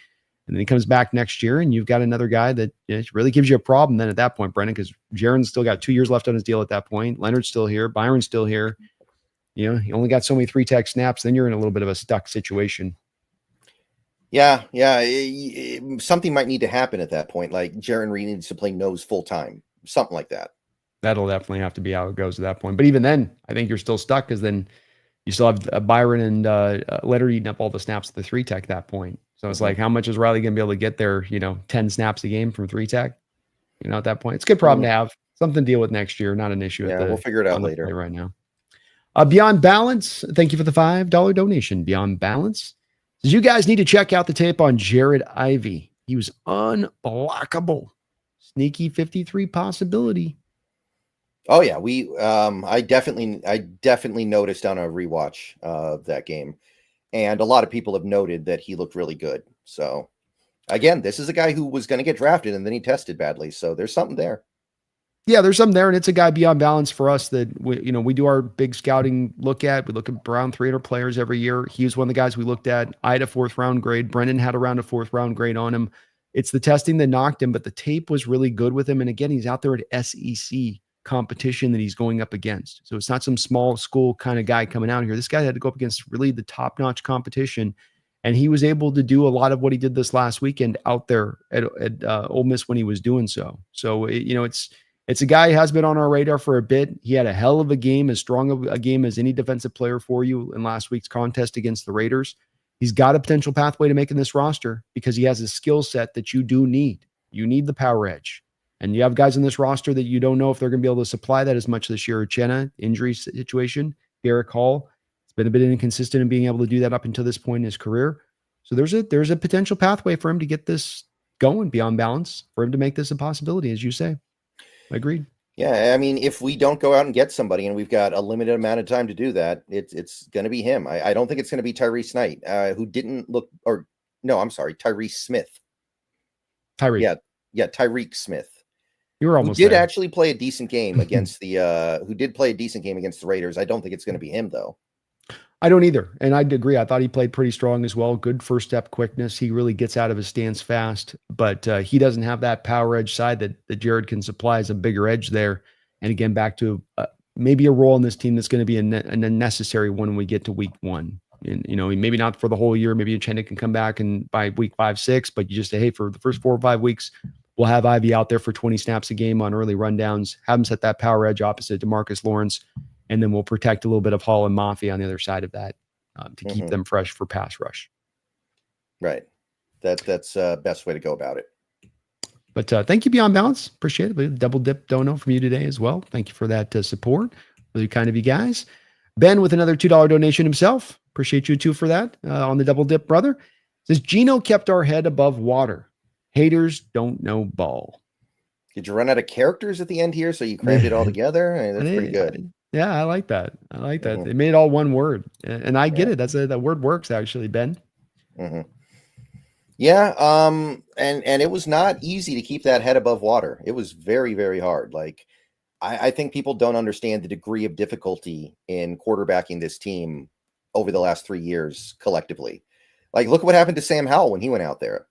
A: And then he comes back next year and you've got another guy that really gives you a problem then at that point, Brendan, because Jaron's still got 2 years left on his deal at that point. Leonard's still here. Byron's still here. He only got so many 3 tech snaps. Then you're in a little bit of a stuck situation.
B: Yeah. Something might need to happen at that point. Like Jaron Reed needs to play nose full time, something like that.
A: That'll definitely have to be how it goes at that point. But even then, I think you're still stuck because then you still have Byron and Leonard eating up all the snaps at the 3 tech at that point. So it's like, how much is Riley going to be able to get there, 10 snaps a game from 3 tech? At that point, it's a good problem to have. Something to deal with next year, not an issue.
B: Yeah, we'll figure it out later.
A: Right now. Beyond Balance, thank you for the $5 donation. Beyond Balance says, you guys need to check out the tape on Jared Ivey. He was unblockable. Sneaky 53 possibility.
B: Oh yeah, I definitely noticed on a rewatch of that game, and a lot of people have noted that he looked really good. So again, this is a guy who was going to get drafted and then he tested badly. So there's something there.
A: Yeah, there's something there, and it's a guy Beyond Balance for us that we do our big scouting look at. We look at around 300 players every year. He was one of the guys we looked at. I had a 4th round grade. Brendan had around a 4th round grade on him. It's the testing that knocked him, but the tape was really good with him. And again, he's out there at SEC competition that he's going up against. So it's not some small school kind of guy coming out here. This guy had to go up against really the top-notch competition, and he was able to do a lot of what he did this last weekend out there at Ole Miss when he was doing so. So it's a guy who has been on our radar for a bit. He had a hell of a game, as strong of a game as any defensive player for you in last week's contest against the Raiders. He's got a potential pathway to making this roster because he has a skill set that you do need. You need the power edge. And you have guys in this roster that you don't know if they're going to be able to supply that as much this year. Chenna, injury situation. Garrett Hall, it's been a bit inconsistent in being able to do that up until this point in his career. So there's a potential pathway for him to get this going Beyond Balance, for him to make this a possibility, as you say. Agreed.
B: Yeah, I mean, if we don't go out and get somebody, and we've got a limited amount of time to do that, it's going to be him. I don't think it's going to be Tyrese Knight, who didn't look, or no, I'm sorry, Tyrese Smith.
A: Tyreek.
B: Yeah, Tyreek Smith.
A: You were almost
B: who did
A: there.
B: actually play a decent game against the Raiders. I don't think it's going to be him though.
A: I don't either. And I'd agree. I thought he played pretty strong as well. Good first step quickness. He really gets out of his stance fast, but he doesn't have that power edge side that Jared can supply as a bigger edge there. And again, back to maybe a role in this team that's going to be a necessary one when we get to week 1. And, maybe not for the whole year. Maybe Uchenna can come back and by week 5, 6, but you just say, hey, for the first 4 or 5 weeks, we'll have Ivy out there for 20 snaps a game on early rundowns, have him set that power edge opposite DeMarcus Lawrence, and then we'll protect a little bit of Hall and Mafia on the other side of that to keep them fresh for pass rush.
B: Right. That's best way to go about it.
A: But thank you, Beyond Balance. Appreciate it. Double dip dono from you today as well. Thank you for that support. Really kind of you guys. Ben with another $2 donation himself. Appreciate you too for that on the double dip, brother. Says Geno kept our head above water. Haters don't know ball.
B: Did you run out of characters at the end here, so you crammed it all together? I mean, that's pretty good.
A: Yeah, I like that. They made it all one word, and I get it. That word works actually, Ben.
B: Yeah, and it was not easy to keep that head above water. It was very, very hard. Like, I think people don't understand the degree of difficulty in quarterbacking this team over the last 3 years collectively. Like, look what happened to Sam Howell when he went out there.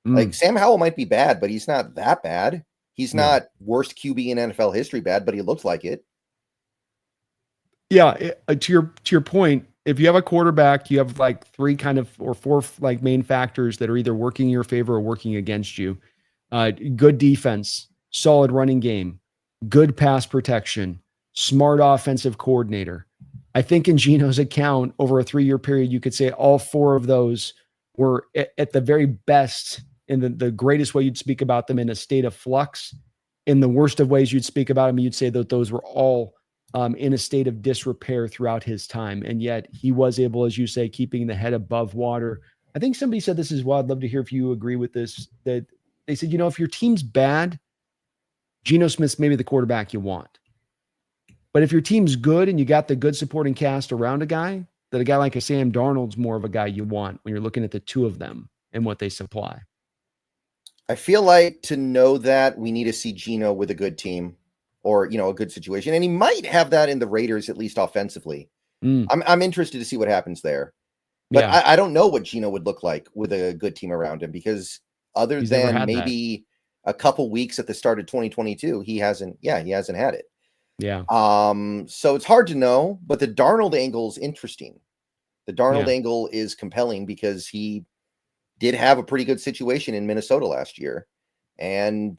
B: Like, Sam Howell might be bad, but he's not that bad. He's not worst QB in NFL history bad, but he looks like it.
A: Yeah, to your point, if you have a quarterback, you have like 3 kind of or 4 like main factors that are either working in your favor or working against you. Good defense, solid running game, good pass protection, smart offensive coordinator. I think in Geno's account over a 3-year period, you could say all 4 of those were at the very best, in the greatest way you'd speak about them, in a state of flux. In the worst of ways you'd speak about them, you'd say that those were all in a state of disrepair throughout his time. And yet he was able, as you say, keeping the head above water. I think somebody said this as well. I'd love to hear if you agree with this, that they said, if your team's bad, Geno Smith's maybe the quarterback you want. But if your team's good and you got the good supporting cast around a guy, that a guy like a Sam Darnold's more of a guy you want when you're looking at the two of them and what they supply?
B: I feel like to know that we need to see Geno with a good team or, a good situation. And he might have that in the Raiders, at least offensively.
A: Mm,
B: I'm interested to see what happens there. But
A: yeah,
B: I don't know what Geno would look like with a good team around him, because other
A: he's never
B: than
A: had that.
B: maybe a couple weeks at the start of 2022, he hasn't had it.
A: Yeah,
B: So it's hard to know, but the Darnold angle is interesting. The Darnold
A: yeah.
B: angle is compelling because he did have a pretty good situation in Minnesota last year. And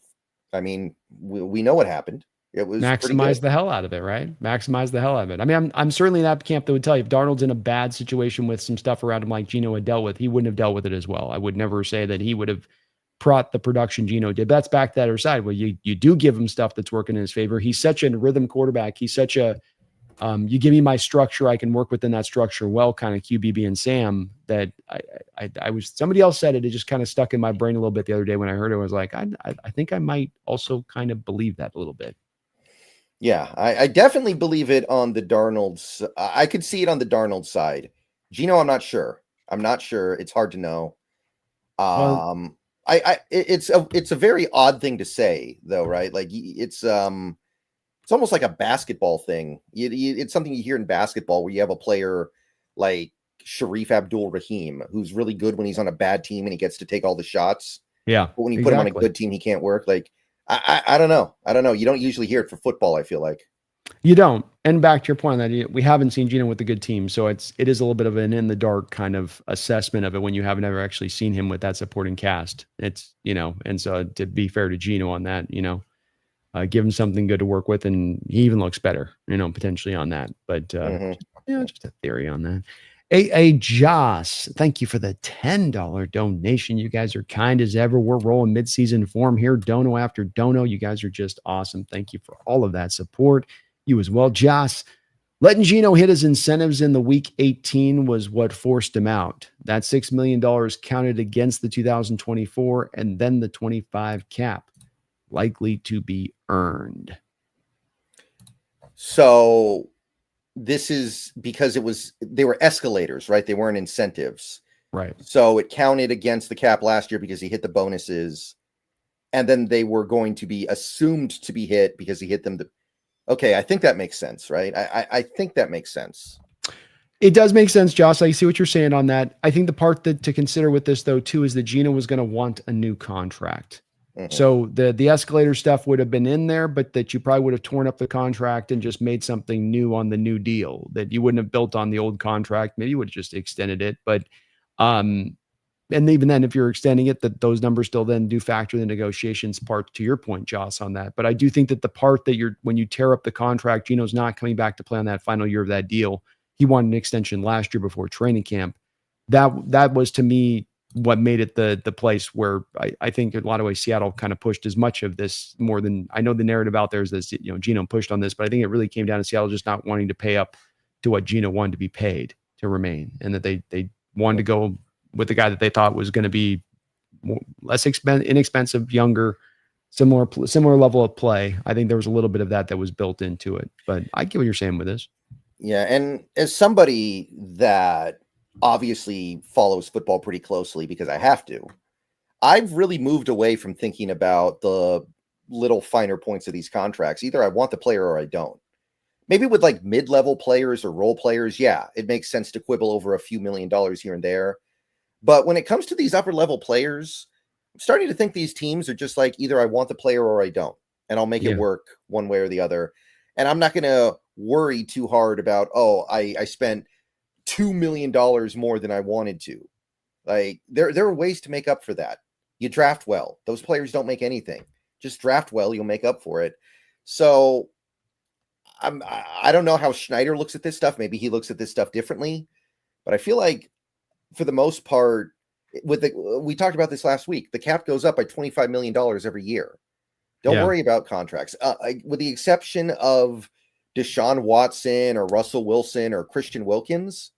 B: I mean, we know what happened. It was pretty
A: Maximize
B: good.
A: the hell out of it, right? Maximize the hell out of it. I mean, I'm certainly in that camp that would tell you if Darnold's in a bad situation with some stuff around him like Geno had dealt with, he wouldn't have dealt with it as well. I would never say that he would have brought the production Geno did. That's back to that other side. Well, you do give him stuff that's working in his favor. He's such a rhythm quarterback. He's such a you give me my structure, I can work within that structure well, kind of QBB and Sam. That I was, somebody else said it. It just kind of stuck in my brain a little bit the other day when I heard it. I was like, I think I might also kind of believe that a little bit.
B: Yeah, I definitely believe it on the Darnold's. I could see it on the Darnold side. Geno, I'm not sure. It's hard to know.
A: Well,
B: It's a very odd thing to say, though, right? Like it's almost like a basketball thing. It's something you hear in basketball where you have a player like Sharif Abdul-Rahim who's really good when he's on a bad team and he gets to take all the shots.
A: yeah,
B: But when you put him on a good team, he can't work. Like I don't know. You don't usually hear it for football, I feel like.
A: You don't. And back to your point that we haven't seen Geno with a good team, so it is a little bit of an in the dark kind of assessment of it when you haven't ever actually seen him with that supporting cast. It's and so to be fair to Geno on that, give him something good to work with, and he even looks better, potentially on that. But just a theory on that. A Joss, thank you for the $10 donation. You guys are kind as ever. We're rolling midseason form here, dono after dono. You guys are just awesome. Thank you for all of that support. You as well, Joss. Letting Geno hit his incentives in the week 18 was what forced him out. That $6 million counted against the 2024 and then the 25 cap, likely to be earned.
B: So this is because they were escalators, right? They weren't incentives.
A: Right.
B: So it counted against the cap last year because he hit the bonuses, and then they were going to be assumed to be hit because he hit them. Okay, I think that makes sense, right? I think that makes sense.
A: It does make sense, Josh. I see what you're saying on that. I think the part that to consider with this, though, too, is that Geno was going to want a new contract. Mm-hmm. So the escalator stuff would have been in there, but that you probably would have torn up the contract and just made something new on the new deal that you wouldn't have built on the old contract. Maybe you would have just extended it. But and even then, if you're extending it, that those numbers still then do factor the negotiations part to your point, Joss, on that. But I do think that the part that when you tear up the contract, Geno's not coming back to play on that final year of that deal. He wanted an extension last year before training camp. That was, to me, what made it the place where I think in a lot of ways Seattle kind of pushed as much of this more than I know the narrative out there is this, Geno pushed on this, but I think it really came down to Seattle just not wanting to pay up to what Geno wanted to be paid to remain, and that they wanted to go with the guy that they thought was going to be less inexpensive, younger, similar level of play. I think there was a little bit of that was built into it, but I get what you're saying with this.
B: Yeah. And as somebody that obviously follows football pretty closely, because I have to, I've really moved away from thinking about the little finer points of these contracts. Either I want the player or I don't. Maybe with like mid-level players or role players, yeah, it makes sense to quibble over a few $1 million here and there. But when it comes to these upper level players, I'm starting to think these teams are just like, either I want the player or I don't, and I'll make it work one way or the other. And I'm not going to worry too hard about, I spent $2 million more than I wanted to. Like there are ways to make up for that. You draft well. Those players don't make anything. Just draft well, you'll make up for it. So I don't know how Schneider looks at this stuff. Maybe he looks at this stuff differently, but I feel like for the most part, we talked about this last week, the cap goes up by $25 million every year. Don't worry about contracts. With the exception of Deshaun Watson or Russell Wilson or Christian Wilkins,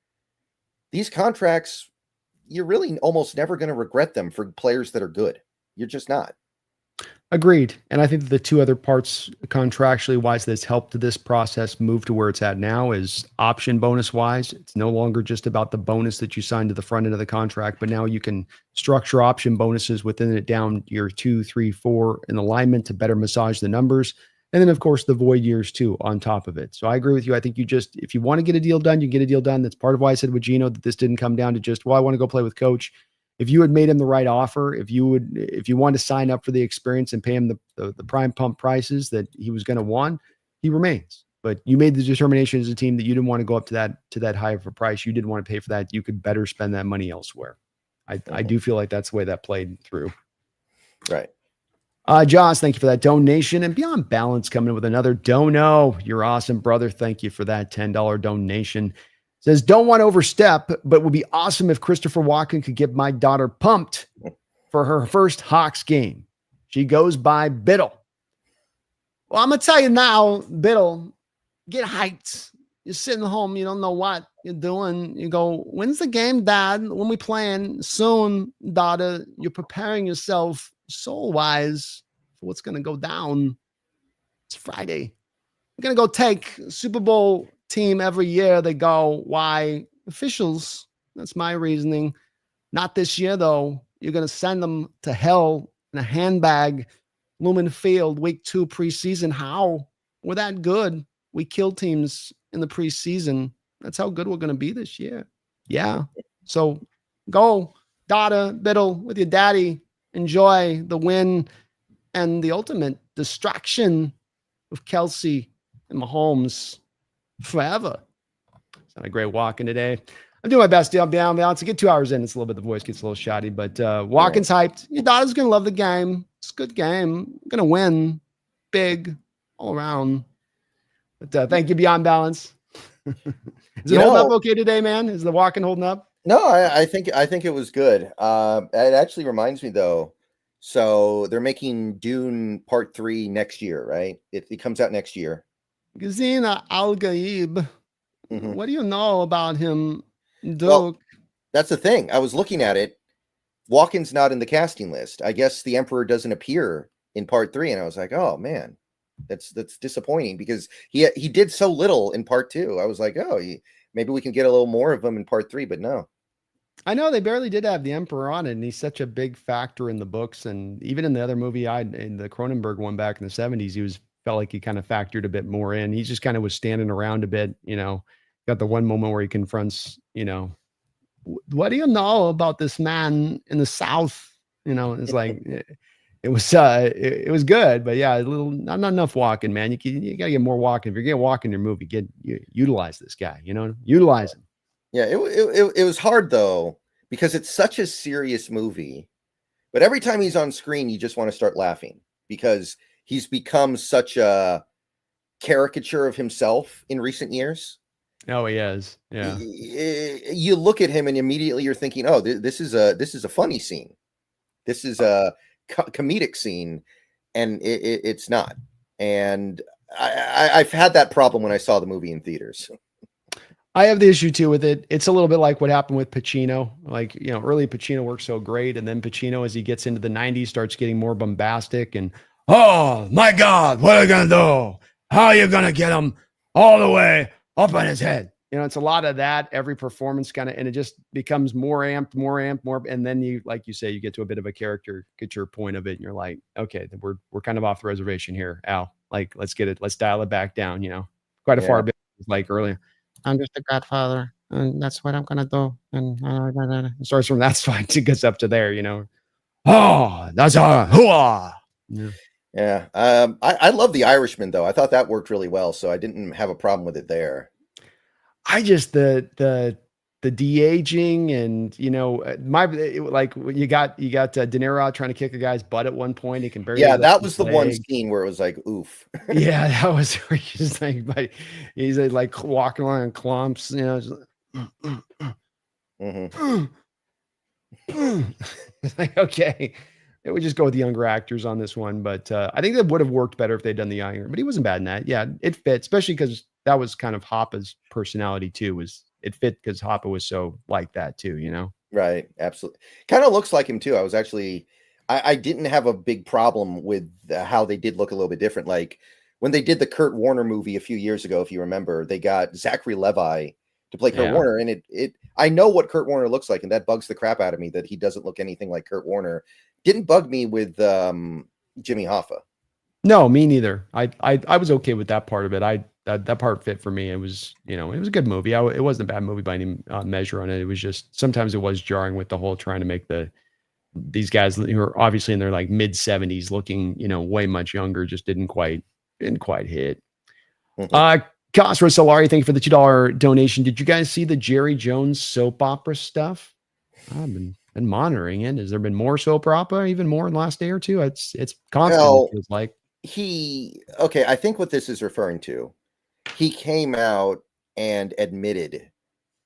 B: these contracts, you're really almost never going to regret them for players that are good. You're just not.
A: Agreed. And I think that the two other parts contractually wise that's helped this process move to where it's at now is option bonus wise. It's no longer just about the bonus that you signed to the front end of the contract, but now you can structure option bonuses within it down year 2, 3, 4 in alignment to better massage the numbers. And then, of course, the void years too on top of it. So I agree with you. I think if you want to get a deal done, you get a deal done. That's part of why I said with Geno that this didn't come down to just, well, I want to go play with coach. If you had made him the right offer, if you wanted to sign up for the experience and pay him the prime pump prices that he was going to want, he remains. But you made the determination as a team that you didn't want to go up to that high of a price. You didn't want to pay for that. You could better spend that money elsewhere. I do feel like that's the way that played through.
B: Right.
A: Joss, thank you for that donation. And Beyond Balance coming in with another dono. You're awesome, brother. Thank you for that $10 donation. Says, don't want to overstep, but would be awesome if Christopher Walken could get my daughter pumped for her first Hawks game. She goes by Biddle. Well, I'm going to tell you now, Biddle, get hyped. You're sitting home. You don't know what you're doing. You go, when's the game, Dad? When we playing? Soon, daughter. You're preparing yourself soul-wise for what's going to go down. It's Friday. We're going to go take Super Bowl team every year. They go, why? Officials. That's my reasoning. Not this year, though. You're going to send them to hell in a handbag. Lumen Field, week 2 preseason. How? We're that good. We kill teams in the preseason. That's how good we're going to be this year. Yeah. So go, daughter, Biddle, with your daddy. Enjoy the win and the ultimate distraction of Kelsey and Mahomes forever. It's not a great walking today. I'm doing my best to down balance. To get 2 hours in, it's a little bit, the voice gets a little shoddy, but Walken's hyped. Your daughter's going to love the game. It's a good game. Going to win big all around. But thank you, Beyond Balance. Is it holding up okay today, man? Is the Walken holding up?
B: No, I think it was good. It actually reminds me though. So they're making Dune Part 3 next year, right? It comes out next year.
A: Gazina Al-Gaib. Mm-hmm. What do you know about him, Duke?
B: Well, that's the thing. I was looking at it. Walken's not in the casting list. I guess the Emperor doesn't appear in Part 3, and I was like, oh man, that's disappointing because he did so little in Part 2. I was like, oh, maybe we can get a little more of him in Part 3, but no.
A: I know they barely did have the Emperor on it, and he's such a big factor in the books, and even in the other movie, in the Cronenberg one back in the 70s, felt like he kind of factored a bit more in. He just kind of was standing around a bit, got the one moment where he confronts, what do you know about this man in the South? It's like, it was good, but yeah, not enough Walken, man. You gotta get more Walken. If you're getting Walken in your movie, utilize this guy, utilize him.
B: Yeah, it was hard though, because it's such a serious movie, but every time he's on screen, you just want to start laughing because he's become such a caricature of himself in recent years.
A: Oh, he is. Yeah.
B: You look at him and immediately you're thinking, oh, this is a funny scene. This is a comedic scene, and it's not. And I've had that problem when I saw the movie in theaters.
A: I have the issue too with it. It's a little bit like what happened with Pacino. Like, early Pacino worked so great, and then Pacino, as he gets into the 90s, starts getting more bombastic and, oh my God, what are you gonna do? How are you gonna get him all the way up on his head? It's a lot of that. Every performance and it just becomes more amped, more. And then you, like you say, you get to a bit of a character, get your point of it, and you're like, okay, we're kind of off the reservation here, Al. Like, let's dial it back down. Quite a far bit like earlier. I'm just a godfather, and that's what I'm gonna do. And it starts from that spot, it gets up to there, Oh, that's a hooah.
B: Yeah. I love The Irishman though. I thought that worked really well, so I didn't have a problem with it there.
A: I just the de-aging and like you got De Niro trying to kick a guy's butt at one point. He can barely.
B: Yeah, that was the one scene where it was like, oof.
A: Yeah, that was where he's like, but he's like walking along in clumps, just it's like, okay, it would just go with the younger actors on this one, but I think that would have worked better if they'd done the younger. But he wasn't bad in that. Yeah, it fit, especially because that was kind of Hoppa's personality too. It fit because Hoppa was so like that too,
B: Right, absolutely. Kind of looks like him too. I didn't have a big problem with how they did look a little bit different. Like when they did the Kurt Warner movie a few years ago, if you remember, they got Zachary Levi to play Kurt Warner, and I know what Kurt Warner looks like, and that bugs the crap out of me that he doesn't look anything like Kurt Warner. Didn't bug me with Jimmy Hoffa.
A: No, me neither. I was okay with that part of it. That part fit for me. It was, it was a good movie. It wasn't a bad movie by any measure on it. It was just sometimes it was jarring with the whole trying to make these guys who are obviously in their like mid 70s looking, way much younger, just didn't quite hit.
B: Mm-hmm.
A: Cosro Solari, thank you for the $2 donation. Did you guys see the Jerry Jones soap opera stuff? I've been monitoring it. Has there been more soap opera, even more in the last day or two? It's constant.
B: Well,
A: it feels like.
B: I think what this is referring to, he came out and admitted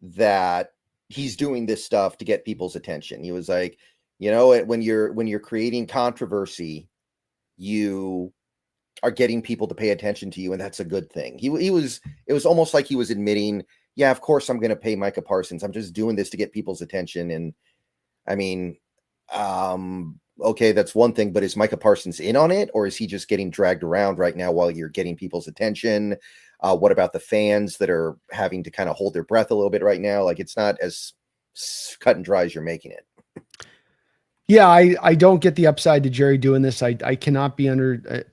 B: that he's doing this stuff to get people's attention. He was like, when you're creating controversy, you are getting people to pay attention to you, and that's a good thing. It was almost like he was admitting, yeah, of course I'm going to pay Micah Parsons. I'm just doing this to get people's attention. And I mean, okay, that's one thing, but is Micah Parsons in on it, or is he just getting dragged around right now while you're getting people's attention? What about the fans that are having to kind of hold their breath a little bit right now? Like, it's not as cut and dry as you're making it.
A: Yeah, I don't get the upside to Jerry doing this. I cannot be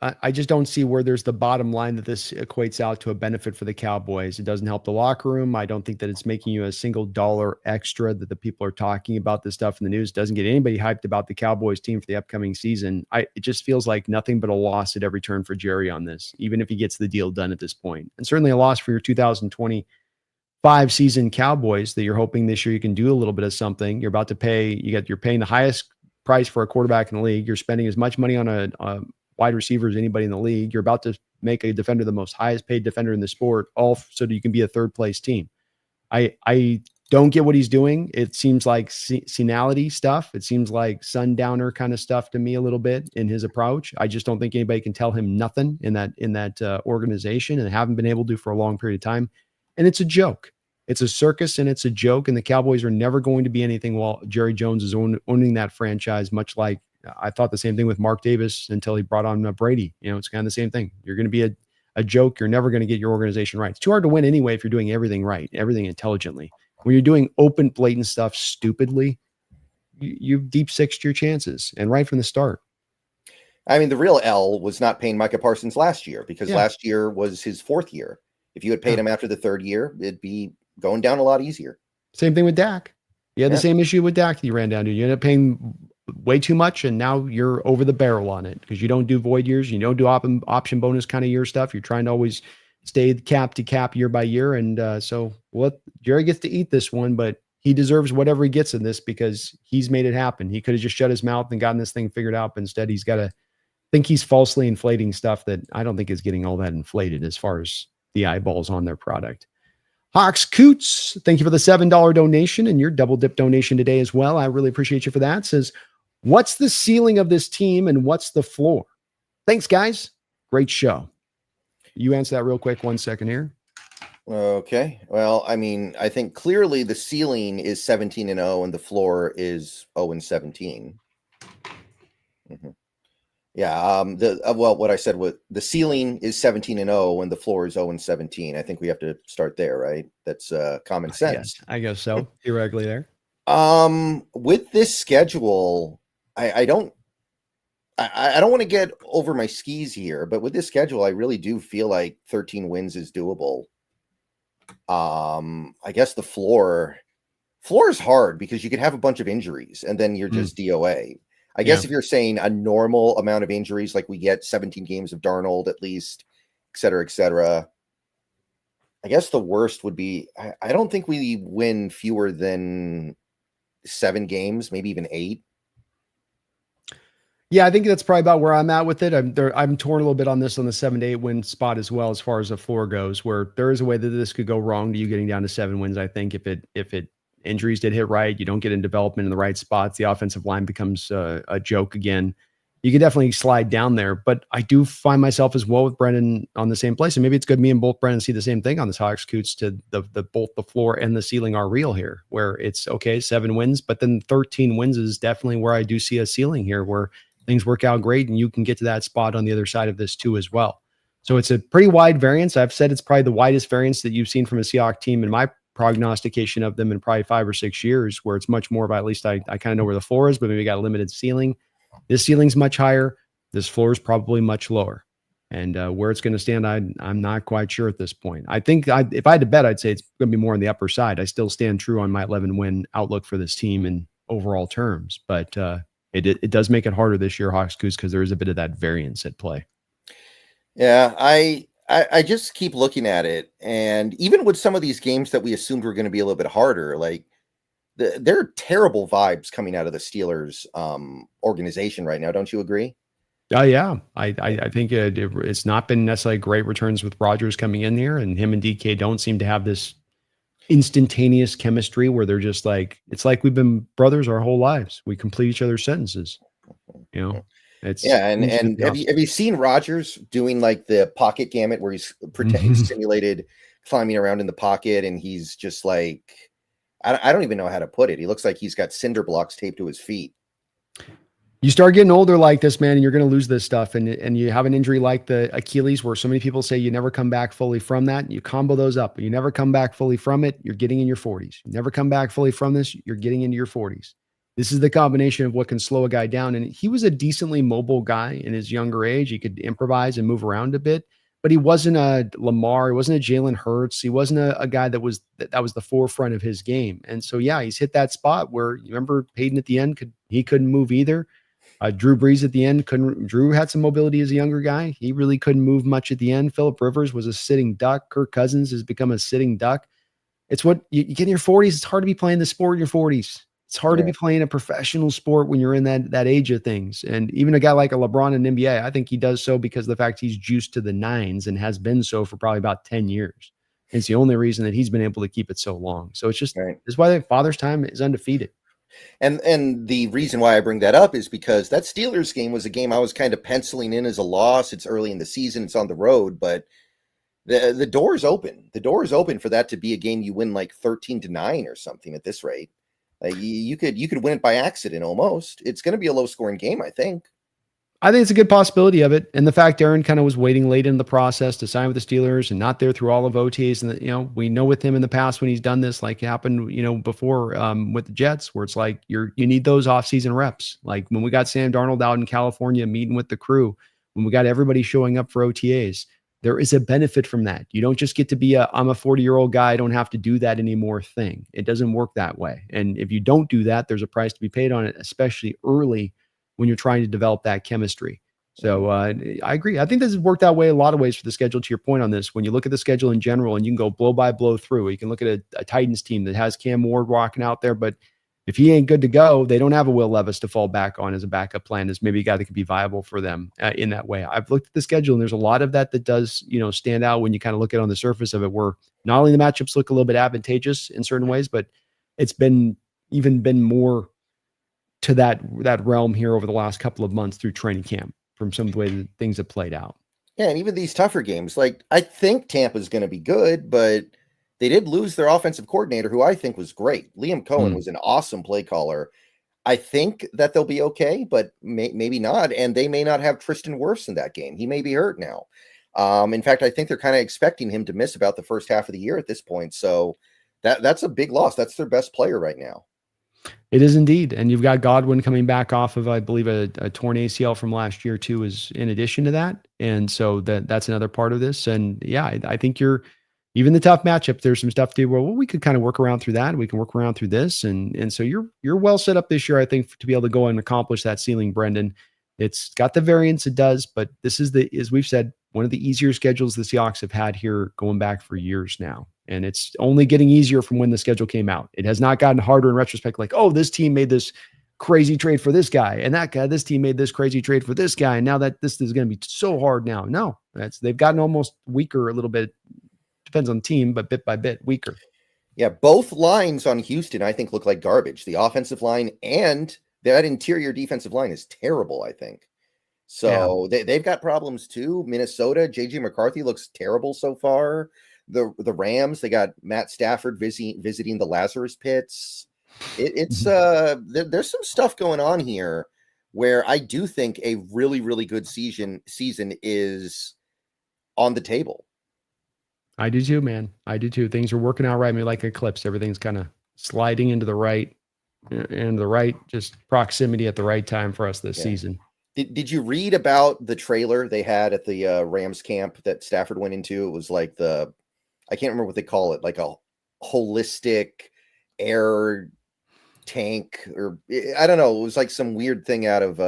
A: I just don't see where there's the bottom line that this equates out to a benefit for the Cowboys. It doesn't help the locker room. I don't think that it's making you a single dollar extra that the people are talking about this stuff in the news. It doesn't get anybody hyped about the Cowboys team for the upcoming season. It just feels like nothing but a loss at every turn for Jerry on this, even if he gets the deal done at this point. And certainly a loss for your 2025 season Cowboys that you're hoping this year you can do a little bit of something. You're about to pay, you're paying the highest price for a quarterback in the league. You're spending as much money on a wide receiver as anybody in the league. You're about to make a defender the most highest paid defender in the sport, all so that you can be a third place team. I don't get what he's doing. It seems like senility stuff. It seems like sundowner kind of stuff to me a little bit in his approach. I just don't think anybody can tell him nothing in that organization, and haven't been able to for a long period of time. And it's a joke. It's a circus and it's a joke, and the Cowboys are never going to be anything while Jerry Jones is owning that franchise, much like I thought the same thing with Mark Davis until he brought on Brady. It's kind of the same thing. You're going to be a joke. You're never going to get your organization right. It's too hard to win anyway if you're doing everything right, everything intelligently. When you're doing open, blatant stuff stupidly, you've deep sixed your chances, and right from the start.
B: I mean, the real L was not paying Micah Parsons last year, because last year was his fourth year. If you had paid him after the third year, it'd be going down a lot easier.
A: Same thing with Dak. You had the same issue with Dak that you ran down to. You ended up paying way too much, and now you're over the barrel on it because you don't do void years. You don't do option bonus kind of year stuff. You're trying to always stay cap to cap year by year. And so Jerry gets to eat this one, but he deserves whatever he gets in this because he's made it happen. He could have just shut his mouth and gotten this thing figured out, but instead he's got to think he's falsely inflating stuff that I don't think is getting all that inflated as far as the eyeballs on their product. Hawks Coots, thank you for the $7 donation and your double dip donation today as well. I really appreciate you for that. Says, what's the ceiling of this team and what's the floor? Thanks, guys. Great show. You answer that real quick. 1 second here.
B: Okay. Well, I mean, I think clearly the ceiling is 17-0 and the floor is 0-17. Mm-hmm. Yeah. What I said was the ceiling is 17-0 and the floor is 0-17. I think we have to start there, right? That's common sense.
A: Yes, I guess so. Theoretically there.
B: With this schedule, I don't want to get over my skis here, but with this schedule, I really do feel like 13 wins is doable. I guess the floor is hard because you could have a bunch of injuries and then you're just DOA. I guess if you're saying a normal amount of injuries, like we get 17 games of Darnold at least, et cetera, I guess the worst would be, I don't think we win fewer than 7 games, maybe even 8.
A: Yeah, I think that's probably about where I'm at with it. I'm torn a little bit on this on the 7 to 8 win spot as well, as far as the floor goes, where there is a way that this could go wrong to you getting down to 7 wins. I think if it injuries did hit right, you don't get in development in the right spots, the offensive line becomes a joke again. you could definitely slide down there. But I do find myself as well with Brendan on the same place. And maybe it's good me and both Brendan see the same thing on this Hawks Coots to the both the floor and the ceiling are real here, where it's okay, 7 wins, but then 13 wins is definitely where I do see a ceiling here where things work out great and you can get to that spot on the other side of this too as well. So it's a pretty wide variance. I've said it's probably the widest variance that you've seen from a Seahawks team in my prognostication of them in probably 5 or 6 years, where it's much more about, at least I kind of know where the floor is, but maybe got a limited ceiling. This ceiling's much higher. This floor is probably much lower. And where it's going to stand, I'm not quite sure at this point. I think if I had to bet, I'd say it's going to be more on the upper side. I still stand true on my 11-win outlook for this team in overall terms, but it does make it harder this year, Hawks Goose, because there is a bit of that variance at play.
B: Yeah, I just keep looking at it, and even with some of these games that we assumed were going to be a little bit harder, like there are terrible vibes coming out of the Steelers organization right now. Don't you agree?
A: Oh yeah, I think it's not been necessarily great returns with Rodgers coming in here, and him and DK don't seem to have this instantaneous chemistry where they're just like, it's like we've been brothers our whole lives. We complete each other's sentences. You know,
B: and have you seen Rodgers doing like the pocket gamut where he's pretending simulated climbing around in the pocket, and he's just like, I don't even know how to put it. He looks like he's got cinder blocks taped to his feet.
A: You start getting older like this, man, and you're going to lose this stuff. And you have an injury like the Achilles, where so many people say you never come back fully from that. You combo those up, but you never come back fully from it. You're getting in your 40s. You never come back fully from this. You're getting into your 40s. This is the combination of what can slow a guy down. And he was a decently mobile guy in his younger age. He could improvise and move around a bit, but he wasn't a Lamar. He wasn't a Jalen Hurts. He wasn't a guy that was the forefront of his game. And so, yeah, he's hit that spot where, you remember Peyton at the end, he couldn't move either. Drew Brees at the end Drew had some mobility as a younger guy. He really couldn't move much at the end. Phillip Rivers was a sitting duck. Kirk Cousins has become a sitting duck. It's what you get in your 40s. It's hard to be playing the sport in your 40s. It's hard to be playing a professional sport when you're in that age of things. And even a guy like a LeBron in NBA, I think he does so because of the fact he's juiced to the nines and has been so for probably about 10 years. It's the only reason that he's been able to keep it so long. So it's just, It's why Father's Time is undefeated.
B: And the reason why I bring that up is because that Steelers game was a game I was kind of penciling in as a loss. It's early in the season. It's on the road, but the door is open. The door is open for that to be a game you win like 13-9 or something at this rate. You could win it by accident almost. It's going to be a low scoring game, I think.
A: I think it's a good possibility of it. And the fact Aaron kind of was waiting late in the process to sign with the Steelers and not there through all of OTAs. And, we know with him in the past when he's done this, like happened, before with the Jets, where it's like you need those offseason reps. Like when we got Sam Darnold out in California meeting with the crew, when we got everybody showing up for OTAs, there is a benefit from that. You don't just get to be I'm a 40-year-old guy, I don't have to do that anymore thing. It doesn't work that way. And if you don't do that, there's a price to be paid on it, especially early when you're trying to develop that chemistry. So I agree. I think this has worked that way a lot of ways for the schedule, to your point on this. When you look at the schedule in general and you can go blow by blow through, you can look at a Titans team that has Cam Ward walking out there, but if he ain't good to go, they don't have a Will Levis to fall back on as a backup plan, as maybe a guy that could be viable for them in that way. I've looked at the schedule and there's a lot of that does, stand out when you kind of look at it on the surface of it, where not only the matchups look a little bit advantageous in certain ways, but it's been more to that realm here over the last couple of months through training camp from some of the way that things have played out.
B: Yeah, and even these tougher games, like I think Tampa's going to be good, but they did lose their offensive coordinator, who I think was great. Liam Cohen was an awesome play caller. I think that they'll be okay, but maybe not. And they may not have Tristan Wirfs in that game. He may be hurt now. In fact, I think they're kind of expecting him to miss about the first half of the year at this point. So that's a big loss. That's their best player right now.
A: It is indeed. And you've got Godwin coming back off of, I believe, a torn ACL from last year too, is in addition to that. And so that's another part of this. And yeah, I think even the tough matchup, there's some stuff to do where, we could kind of work around through that. We can work around through this. And so you're well set up this year, I think, to be able to go and accomplish that ceiling, Brendan. It's got the variance it does, but this is as we've said, one of the easier schedules the Seahawks have had here going back for years now. And it's only getting easier from when the schedule came out. It has not gotten harder in retrospect, like, oh, this team made this crazy trade for this guy, and that guy, this team made this crazy trade for this guy, and now that this is going to be so hard now. No, they've gotten almost weaker a little bit. Depends on the team, but bit by bit weaker.
B: Yeah, both lines on Houston, I think, look like garbage. The offensive line and that interior defensive line is terrible, I think. So they've got problems too. Minnesota, JJ McCarthy looks terrible so far. The Rams, they got Matt Stafford visiting the Lazarus pits. It's there's some stuff going on here where I do think a really, really good season is on the table.
A: I do too, man. I do too. Things are working out right. Maybe like eclipse. Everything's kind of sliding into the right just proximity at the right time for us this season.
B: Did you read about the trailer they had at the Rams camp that Stafford went into? It was like I can't remember what they call it, like a holistic air tank, or I don't know. It was like some weird thing out of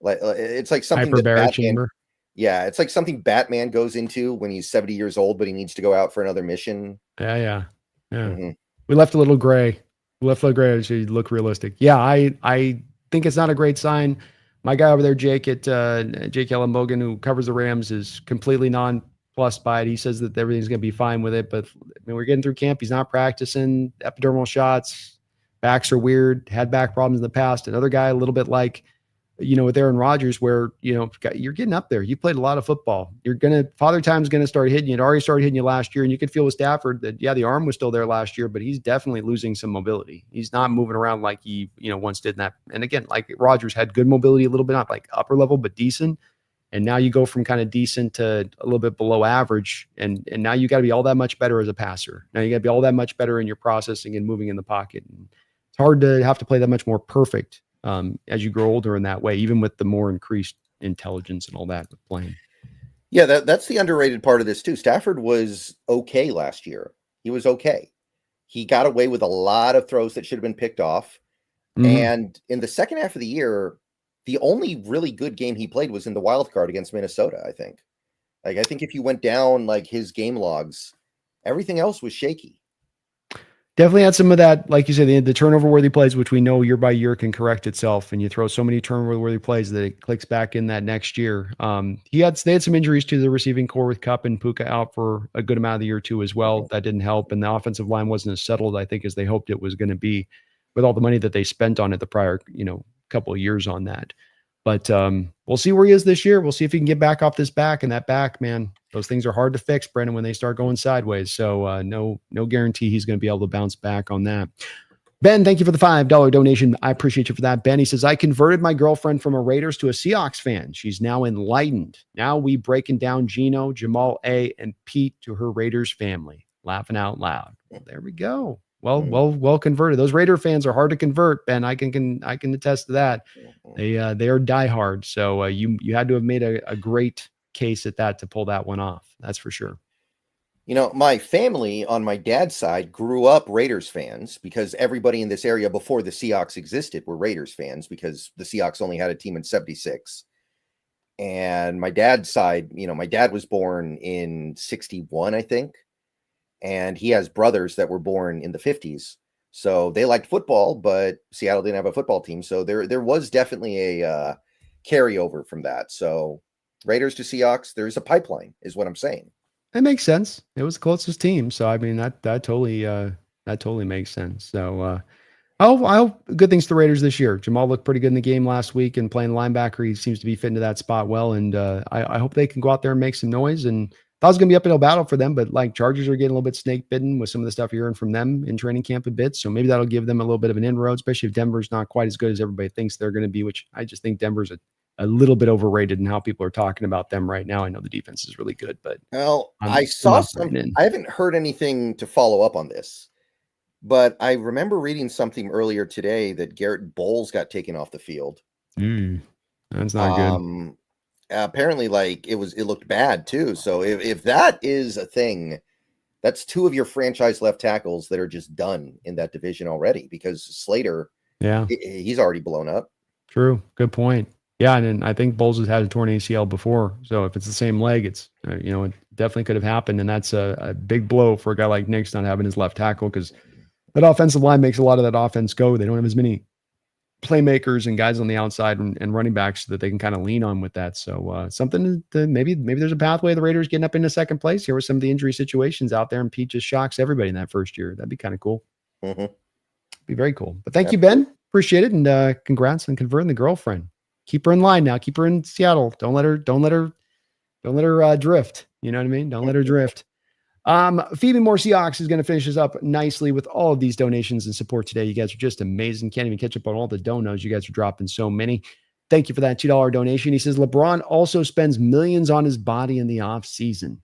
B: like it's like something that Batman,
A: chamber.
B: Yeah, it's like something Batman goes into when he's 70 years old, but he needs to go out for another mission.
A: Yeah. We left a little gray. To look realistic. Yeah, I think it's not a great sign. My guy over there, Jake Ellen Mogan, who covers the Rams, is completely nonplussed by it. He says that everything's going to be fine with it, but I mean, we're getting through camp. He's not practicing epidermal shots. Backs are weird. Had back problems in the past. Another guy, a little bit like, with Aaron Rodgers, where, you're getting up there. You played a lot of football. Father Time's going to start hitting you. It already started hitting you last year. And you could feel with Stafford that, the arm was still there last year, but he's definitely losing some mobility. He's not moving around like he, once did in that. And again, like Rodgers had good mobility a little bit, not like upper level, but decent. And now you go from kind of decent to a little bit below average. And now you got to be all that much better as a passer. Now you got to be all that much better in your processing and moving in the pocket. And it's hard to have to play that much more perfect as you grow older in that way, even with the more increased intelligence and all that with playing.
B: Yeah, that's the underrated part of this too. Stafford was okay last year. He was okay. He got away with a lot of throws that should have been picked off. And in the second half of the year, the only really good game he played was in the wild card against Minnesota, I think. Like, I think if you went down like his game logs, everything else was shaky.
A: Definitely had some of that, like you said, the turnover-worthy plays, which we know year by year can correct itself, and you throw so many turnover-worthy plays that it clicks back in that next year. They had some injuries to the receiving core with Kupp and Puka out for a good amount of the year too as well. That didn't help, and the offensive line wasn't as settled, I think, as they hoped it was going to be with all the money that they spent on it the prior, couple of years on that. But we'll see where he is this year. We'll see if he can get back off this back, and that back, man, those things are hard to fix, Brendan, when they start going sideways. So no guarantee he's going to be able to bounce back on that. Ben, thank you for the $5 donation. I appreciate you for that. Ben, he says, I converted my girlfriend from a Raiders to a Seahawks fan. She's now enlightened. Now we breaking down Geno, Jamal A, and Pete to her Raiders family. Laughing out loud. Well, there we go. Well converted. Those Raider fans are hard to convert, Ben. I can attest to that. They are diehard. So you had to have made a great case at that to pull that one off. That's for sure.
B: My family on my dad's side grew up Raiders fans because everybody in this area before the Seahawks existed were Raiders fans because the Seahawks only had a team in 76. And my dad's side, my dad was born in 61, I think. And he has brothers that were born in the 50s. So they liked football, but Seattle didn't have a football team. So there was definitely a carryover from that. So Raiders to Seahawks, there's a pipeline, is what I'm saying.
A: That makes sense. It was the closest team. So, I mean, that totally makes sense. So I hope good things to the Raiders this year. Jamal looked pretty good in the game last week and playing linebacker. He seems to be fitting to that spot well. And I hope they can go out there and make some noise. And thought it was going to be uphill battle for them, but like Chargers are getting a little bit snake bitten with some of the stuff you're hearing from them in training camp a bit. So maybe that'll give them a little bit of an inroad, especially if Denver's not quite as good as everybody thinks they're going to be, which I just think Denver's a little bit overrated in how people are talking about them right now. I know the defense is really good, but
B: I haven't heard anything to follow up on this, but I remember reading something earlier today that Garrett Bowles got taken off the field.
A: That's not good.
B: Apparently, like it looked bad too. So if that is a thing, that's two of your franchise left tackles that are just done in that division already because Slater, he's already blown up.
A: True. Good point. Yeah. And I think Bowles has had a torn ACL before. So if it's the same leg, it's, it definitely could have happened. And that's a big blow for a guy like Nick's not having his left tackle because that offensive line makes a lot of that offense go. They don't have as many playmakers and guys on the outside and running backs that they can kind of lean on with that. So something to maybe there's a pathway the Raiders getting up into second place here with some of the injury situations out there, and Pete just shocks everybody in that first year. That'd be kind of cool. Be very cool. But thank you, Ben. Appreciate it. And congrats on converting the girlfriend. keep her in line now. Keep her in Seattle. Don't let her drift. You know what I mean? Don't let her drift. Phoebe Moore Seahawks is going to finish us up nicely with all of these donations and support today. You guys are just amazing. Can't even catch up on all the donos. You guys are dropping so many. Thank you for that $2 donation. He says LeBron also spends millions on his body in the off season.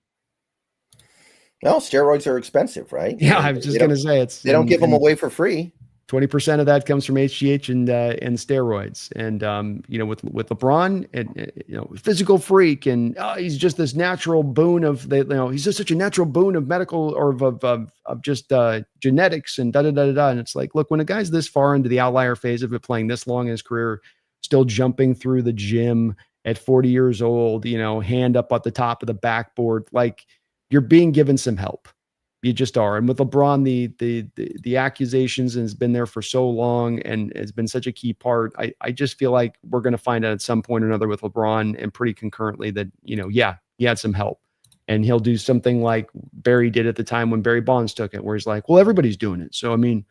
B: Well, steroids are expensive, right?
A: Yeah, I was just going to say
B: they don't give them away for free.
A: 20% of that comes from HGH and steroids. And, with LeBron and, physical freak, and he's just this natural boon he's just such a natural boon of medical or of just genetics and da-da-da-da-da. And it's like, look, when a guy's this far into the outlier phase of it, playing this long in his career, still jumping through the gym at 40 years old, hand up at the top of the backboard, like you're being given some help. You just are. And with LeBron, the accusations has been there for so long and it's been such a key part. I just feel like we're going to find out at some point or another with LeBron and pretty concurrently that, he had some help. And he'll do something like Barry did at the time when Barry Bonds took it, where he's like, well, everybody's doing it. So, I mean,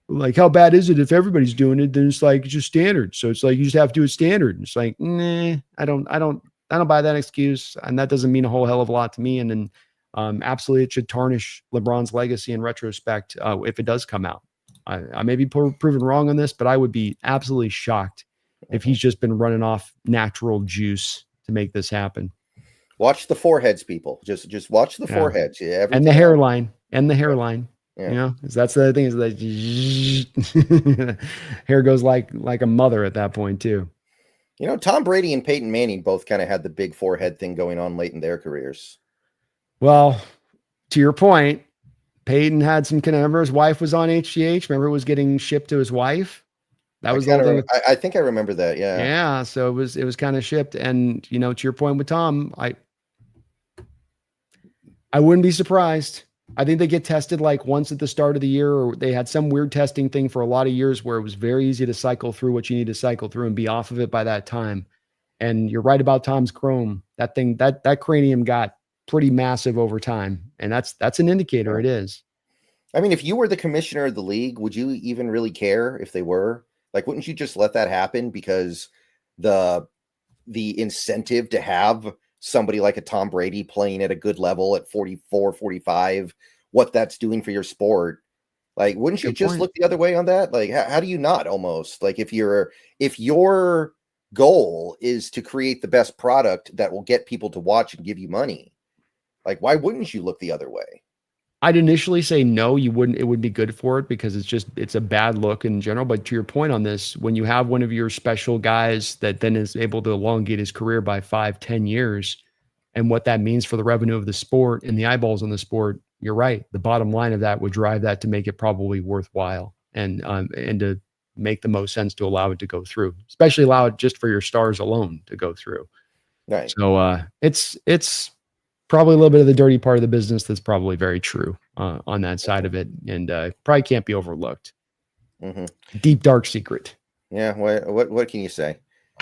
A: like, how bad is it if everybody's doing it? Then it's like, it's just standard. So it's like, you just have to do it standard. And it's like, nah, I don't buy that excuse. And that doesn't mean a whole hell of a lot to me. And then, absolutely, it should tarnish LeBron's legacy in retrospect if it does come out. I may be proven wrong on this, but I would be absolutely shocked if he's just been running off natural juice to make this happen.
B: Watch the foreheads, people. Just watch the foreheads. Yeah,
A: and the hairline. Yeah. That's the other thing is that hair goes like a mother at that point too.
B: Tom Brady and Peyton Manning both kind of had the big forehead thing going on late in their careers.
A: Well, to your point, Peyton had some remember his wife was on HGH. Remember it was getting shipped to his wife. That was the whole thing.
B: I think I remember that. Yeah.
A: Yeah. So it was kind of shipped. And, to your point with Tom, I wouldn't be surprised. I think they get tested like once at the start of the year, or they had some weird testing thing for a lot of years where it was very easy to cycle through what you need to cycle through and be off of it by that time. And you're right about Tom's chrome. That thing, that cranium got pretty massive over time. And that's an indicator. It is.
B: I mean, if you were the commissioner of the league, would you even really care if they were? Like, wouldn't you just let that happen because the incentive to have somebody like a Tom Brady playing at a good level at 44, 45, what that's doing for your sport? Like, wouldn't you just look the other way on that? Like, how do you not almost? Like, if your goal is to create the best product that will get people to watch and give you money, like, why wouldn't you look the other way?
A: I'd initially say no, you wouldn't. It would be good for it because it's a bad look in general. But to your point on this, when you have one of your special guys that then is able to elongate his career by 5-10 years, and what that means for the revenue of the sport and the eyeballs on the sport, you're right. The bottom line of that would drive that to make it probably worthwhile and to make the most sense to allow it to go through, especially allow it just for your stars alone to go through.
B: Right.
A: So it's probably a little bit of the dirty part of the business that's probably very true on that side of it, and probably can't be overlooked.
B: Mm-hmm.
A: Deep dark secret.
B: Yeah. What can you say?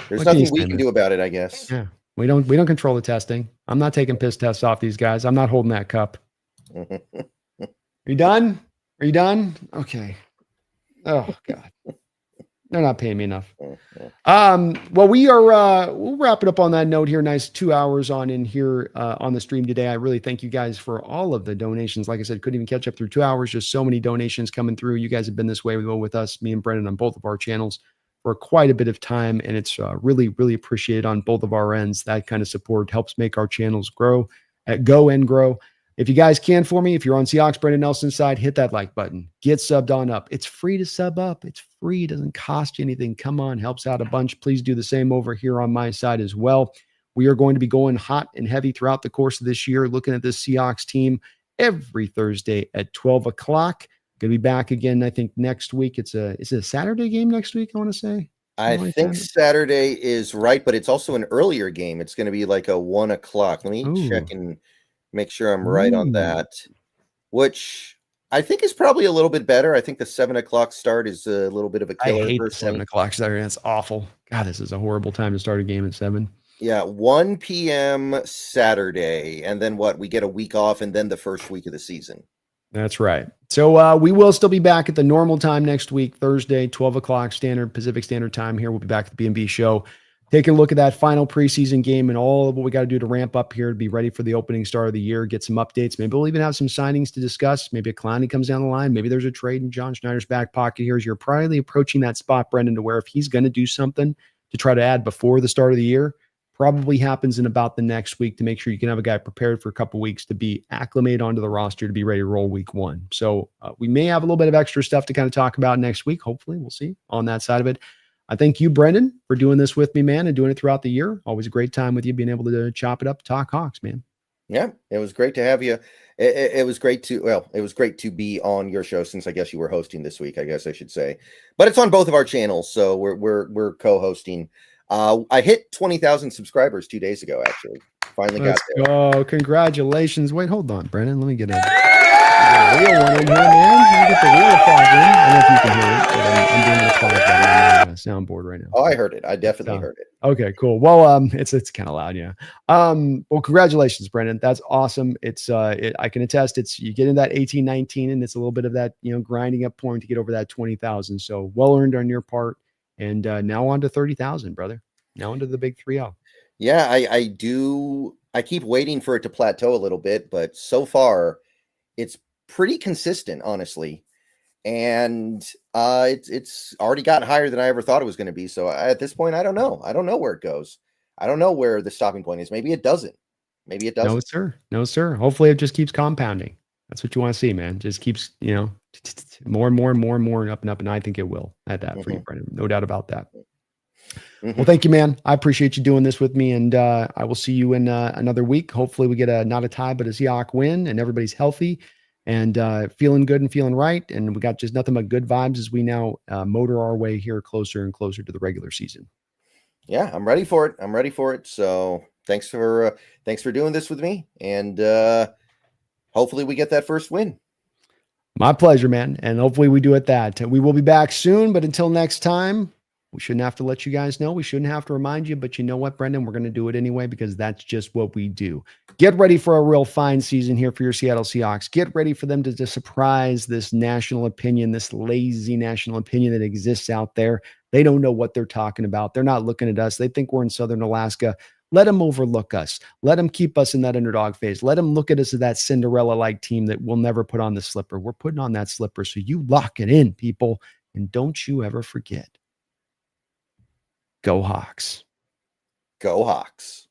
B: There's nothing we can do about it, I guess.
A: Yeah. We don't control the testing. I'm not taking piss tests off these guys. I'm not holding that cup. Are you done? Are you done? Okay. Oh God. They're not paying me enough. Well, we'll wrap it up on that note here. Nice 2 hours on in here on the stream today. I really thank you guys for all of the donations. Like I said, couldn't even catch up through 2 hours. Just so many donations coming through. You guys have been this way with us, me and Brendan, on both of our channels for quite a bit of time. And it's really, really appreciated on both of our ends. That kind of support helps make our channels go and grow. If you guys can for me, if you're on Seahawks Brendan Nelson's side, hit that like button. Get subbed on up. It's free to sub up. It's free. It doesn't cost you anything. Come on, helps out a bunch. Please do the same over here on my side as well. We are going to be going hot and heavy throughout the course of this year, looking at this Seahawks team every Thursday at 12 o'clock. Going to be back again, I think, next week. Is it a Saturday game next week, I want to say?
B: I think Saturday is right, but it's also an earlier game. It's going to be like a 1 o'clock. Let me check and make sure I'm right on that, which I think is probably a little bit better. I think the 7 o'clock start is a little bit of a killer.
A: I hate the 7 o'clock start. That's awful. God, this is a horrible time to start a game at 7.
B: Yeah, 1 p.m. Saturday. And then we get a week off and then the first week of the season.
A: That's right. So we will still be back at the normal time next week, Thursday, 12 o'clock Pacific Standard Time here. We'll be back at the BNB show. taking a look at that final preseason game and all of what we got to do to ramp up here to be ready for the opening start of the year, get some updates. Maybe we'll even have some signings to discuss. Maybe a Clowney comes down the line. Maybe there's a trade in John Schneider's back pocket here as you're probably approaching that spot, Brendan, to where if he's going to do something to try to add before the start of the year, probably happens in about the next week to make sure you can have a guy prepared for a couple weeks to be acclimated onto the roster to be ready to roll week one. So we may have a little bit of extra stuff to kind of talk about next week. Hopefully we'll see on that side of it. I thank you, Brendan, for doing this with me, man, and doing it throughout the year. Always a great time with you, being able to chop it up, talk Hawks, man.
B: Yeah, it was great to have you. It was great to be on your show, since I guess you were hosting this week, I guess I should say. But it's on both of our channels, so we're co-hosting. I hit 20,000 subscribers 2 days ago, actually. Finally got there.
A: Oh, congratulations. Wait, hold on, Brendan. Let me get a real one in here, man. Let me get the real applause in. I don't know if you can hear it, but I'm doing the applause on the soundboard right now.
B: Oh, I heard it. I definitely heard it.
A: Okay, cool. Well, it's kind of loud, yeah. Well, congratulations, Brendan. That's awesome. I can attest. You get in that 18, 19, and it's a little bit of that, grinding up point to get over that 20,000. So well earned on your part. And now on to 30,000, brother. Now into the big 3-0.
B: Yeah, I do. I keep waiting for it to plateau a little bit, but so far it's pretty consistent, honestly. And it's already gotten higher than I ever thought it was going to be. So at this point, I don't know. I don't know where it goes. I don't know where the stopping point is. Maybe it doesn't. Maybe it doesn't.
A: No, sir. No, sir. Hopefully it just keeps compounding. That's what you want to see, man. Just keeps, more and more and more and more and up and up. And I think it will at that for you, Brendan. No doubt about that. Well, thank you, man. I appreciate you doing this with me. And I will see you in another week. Hopefully we get not a tie, but a Seahawk win and everybody's healthy and feeling good and feeling right. And we got just nothing but good vibes as we now motor our way here closer and closer to the regular season.
B: Yeah, I'm ready for it. So thanks for doing this with me. And hopefully we get that first win.
A: My pleasure, man. And hopefully we do it that. We will be back soon, but until next time, we shouldn't have to let you guys know. We shouldn't have to remind you, but you know what, Brendan? We're going to do it anyway because that's just what we do. Get ready for a real fine season here for your Seattle Seahawks. Get ready for them to surprise this national opinion, this lazy national opinion that exists out there. They don't know what they're talking about. They're not looking at us. They think we're in Southern Alaska. Let them overlook us. Let them keep us in that underdog phase. Let them look at us as that Cinderella-like team that will never put on the slipper. We're putting on that slipper, so you lock it in, people. And don't you ever forget. Go Hawks.
B: Go Hawks.